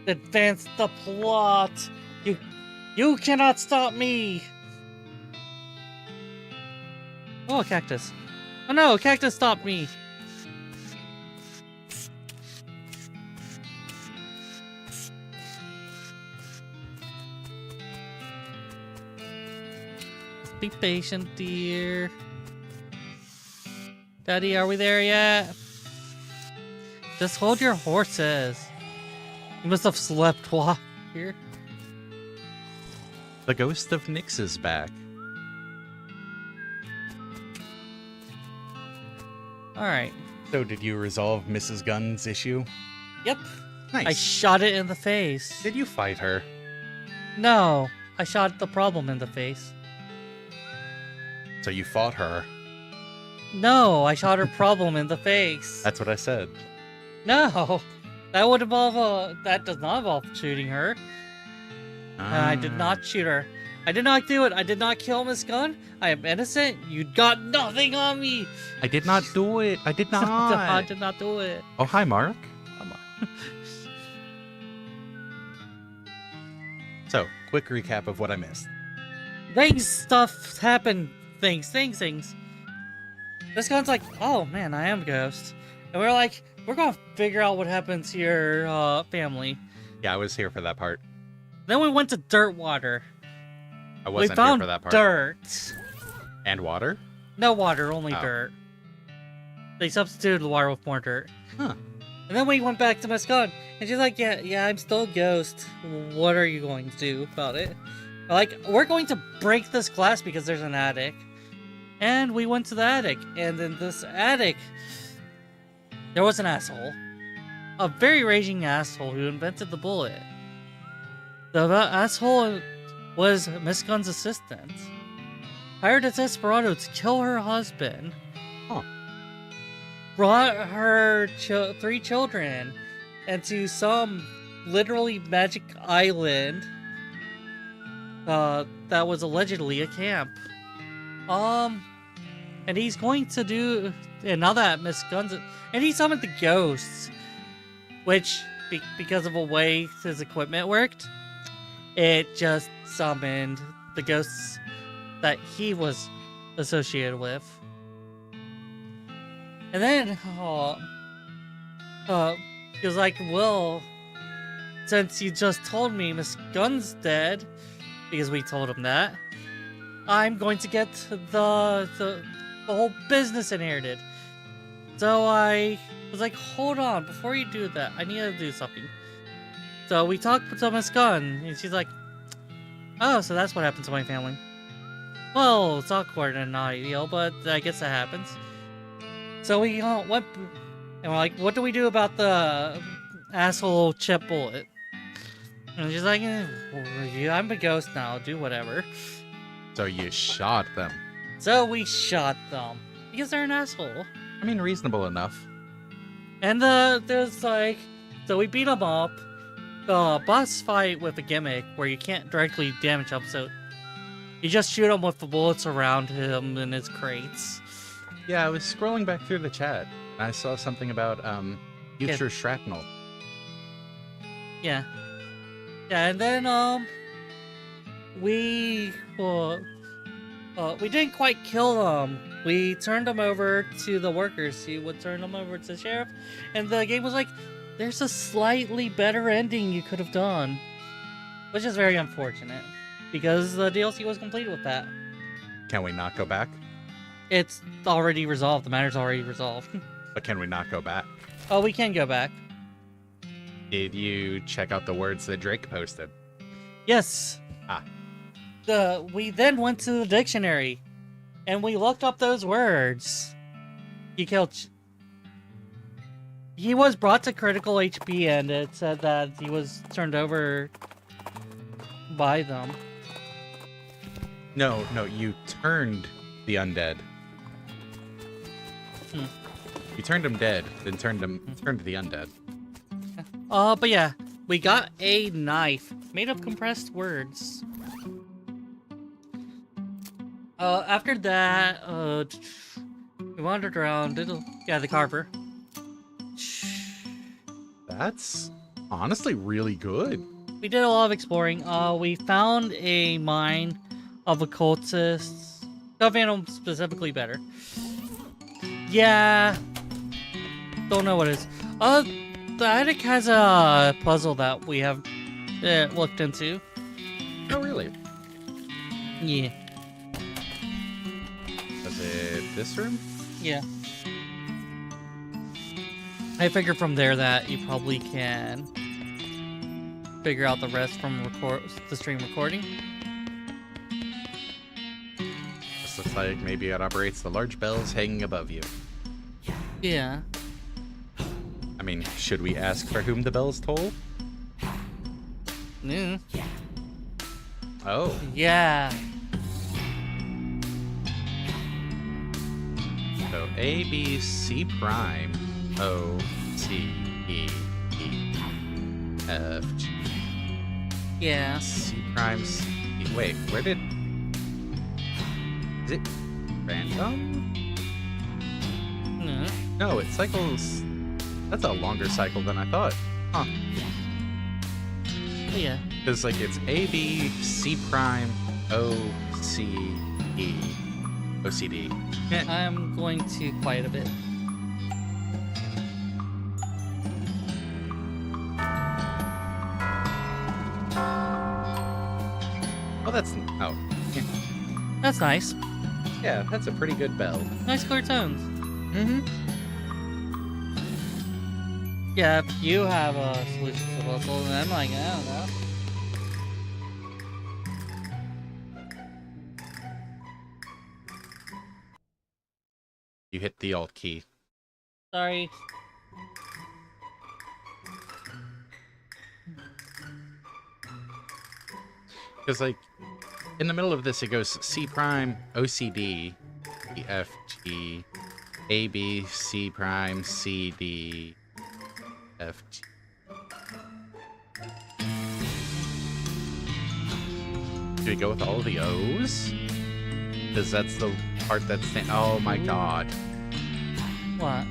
advanced the plot. You cannot stop me! Oh, a cactus. Oh no, a cactus stopped me! Just be patient, dear. Daddy, are we there yet? Just hold your horses. You must have slept while here. The ghost of Nyx is back. Alright. So did you resolve Mrs. Gunn's issue? Yep. Nice. I shot it in the face. Did you fight her? No. I shot the problem in the face. So you fought her. No, I shot her problem in the face. That's what I said. No, that would involve that does not involve shooting her. I did not shoot her. I did not do it. I did not kill Miss Gunn. I am innocent. You got nothing on me. I did not do it. I did not. I did not do it. Oh, hi, Mark. Come on. So, quick recap of what I missed. Stuff happened. Things. This gun's like, oh man, I am a ghost. And we're like, we're gonna figure out what happened to your family. Yeah, I was here for that part. Then we went to dirt water. I wasn't we found here for that part. Dirt. And water? No water, only Oh. dirt. They substituted the water with more dirt. Huh. And then we went back to Miss Gunn, and she's like, yeah, I'm still a ghost. What are you going to do about it? Like, we're going to break this glass because there's an attic. And we went to the attic, and in this attic, there was an asshole. A very raging asshole who invented the bullet. The asshole was Miss Gunn's assistant. Hired a desperado to kill her husband. Huh. Brought her 3 children into some literally magic island that was allegedly a camp. And he's going to do, and now that Miss Gunn's, and he summoned the ghosts, which, because of the way his equipment worked, it just summoned the ghosts that he was associated with. And then, he was like, well, since you just told me Miss Gunn's dead, because we told him that, I'm going to get the whole business inherited. So I was like, hold on, before you do that, I need to do something. So we talked to Miss Gunn, and she's like, oh, so that's what happened to my family. Well, it's awkward and not ideal, but I guess that happens. So we went, and we're like, what do we do about the asshole chip bullet? And she's like, I'm a ghost now, do whatever. So you shot them. So we shot them. Because they're an asshole. I mean, reasonable enough. And there's like, so we beat them up. The boss fight with a gimmick where you can't directly damage them, so you just shoot him with the bullets around him in his crates. Yeah, I was scrolling back through the chat, and I saw something about future shrapnel. Yeah. Yeah, and then we didn't quite kill them. We turned them over to the workers. He would turn them over to the sheriff, and the game was like, there's a slightly better ending you could have done. Which is very unfortunate, because the DLC was complete with that. Can we not go back? It's already resolved. The matter's already resolved. But can we not go back? Oh, we can go back. Did you check out the words that Drake posted? Yes. Ah. We then went to the dictionary, and we looked up those words. He was brought to critical HP, and it said that he was turned over by them. No, you turned the undead. You turned them dead, then turned the undead. But yeah, we got a knife made of compressed words. After that, we wandered around. The carver. That's honestly really good. We did a lot of exploring. We found a mine of occultists. Phantom specifically better. Yeah. Don't know what it is. The attic has a puzzle that we have looked into. Oh, really? Yeah. Was it this room? Yeah. I figured from there that you probably can figure out the rest from the stream recording. This looks like maybe it operates the large bells hanging above you. Yeah. I mean, should we ask for whom the bells toll? Yeah. Oh. Yeah. So A, B, C prime, O, C, E, E, F, G, Yeah. C prime, C. Wait, where did... Is it random? No. No, it cycles... That's a longer cycle than I thought. Huh. Yeah. Because, like, it's A, B, C prime, O, C, E, O, C, D. I'm going to quiet a bit. Oh, that's... Oh. That's nice. Yeah, that's a pretty good bell. Nice clear tones. Mm-hmm. Yeah, if you have a solution to the puzzle, then I'm like, I don't know. You hit the Alt key. Sorry. Because, like, in the middle of this, it goes C prime, O, C, D, E, F, G, A, B, C prime, C, D, F, G. Do we go with all the O's? Because that's the part that's... Oh my god. What?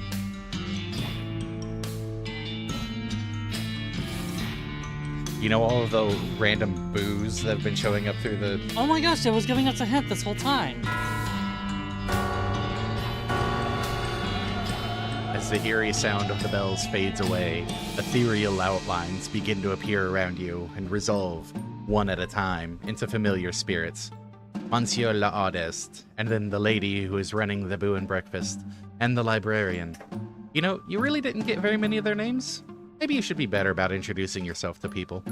You know all of the random boos that have been showing up through the... Oh my gosh, it was giving us a hint this whole time. As the eerie sound of the bells fades away, ethereal outlines begin to appear around you and resolve, one at a time, into familiar spirits. Monsieur La Audest, and then the lady who is running the Boo and Breakfast, and the librarian. You know, you really didn't get very many of their names. Maybe you should be better about introducing yourself to people.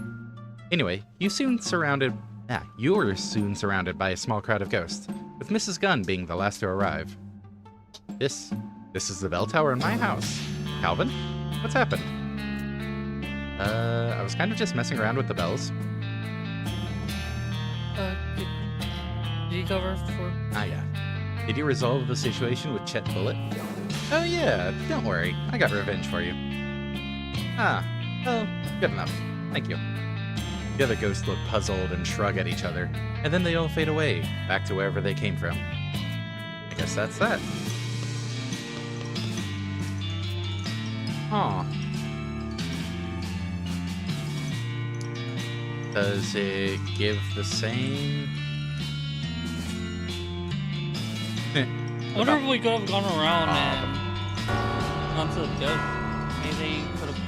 Anyway, you're soon surrounded by a small crowd of ghosts, with Mrs. Gunn being the last to arrive. This is the bell tower in my house. Calvin, what's happened? I was kind of just messing around with the bells. Did you cover for... Ah, yeah. Did you resolve the situation with Chet Bullet? Oh, yeah, don't worry. I got revenge for you. Ah, well, good enough. Thank you. The other ghosts look puzzled and shrug at each other, and then they all fade away, back to wherever they came from. I guess that's that. Aw. Does it give the same? I wonder if we could have gone around and gone to the ghost. Maybe they could have...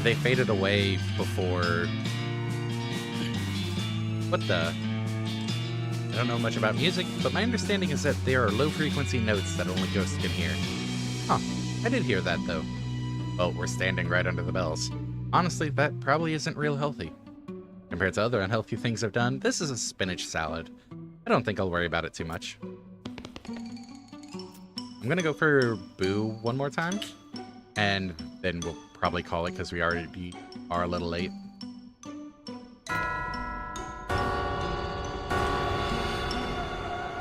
They faded away before... What the? I don't know much about music, but my understanding is that there are low-frequency notes that only ghosts can hear. Huh. I did hear that, though. Well, we're standing right under the bells. Honestly, that probably isn't real healthy. Compared to other unhealthy things I've done, this is a spinach salad. I don't think I'll worry about it too much. I'm gonna go for Boo one more time, and then we'll probably call it because we already are a little late.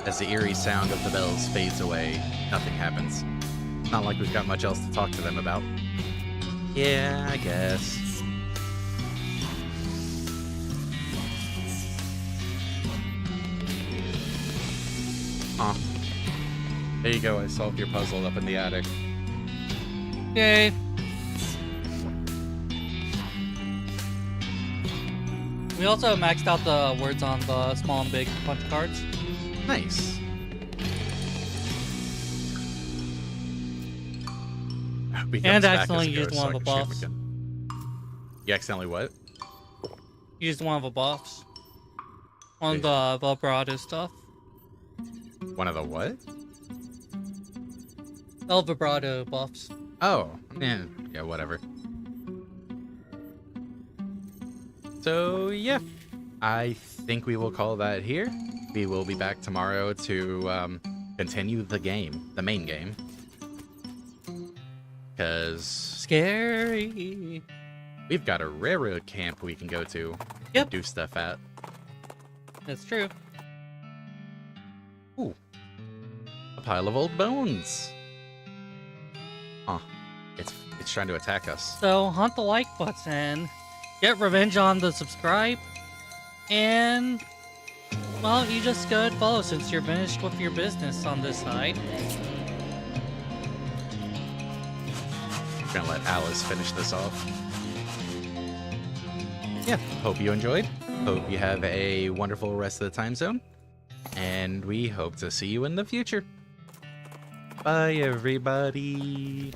As the eerie sound of the bells fades away, nothing happens. Not like we've got much else to talk to them about. Yeah, I guess. Huh. There you go, I solved your puzzle up in the attic. Yay. We also maxed out the words on the small and big punch cards. Nice. And accidentally used one of the buffs. You accidentally what? Used one of the buffs. On the vibrato stuff. One of the what? El vibrato buffs. Oh, yeah, whatever. So, yeah, I think we will call that here. We will be back tomorrow to continue the game, the main game. Because... Scary. We've got a railroad camp we can go to. Yep. Do stuff at. That's true. Ooh. A pile of old bones. Huh. It's trying to attack us. So hunt the like button, get revenge on the subscribe, and well, you just go ahead and follow since you're finished with your business on this side. We're gonna let Alice finish this off. Yeah, hope you enjoyed. Hope you have a wonderful rest of the time zone. And we hope to see you in the future. Bye, everybody.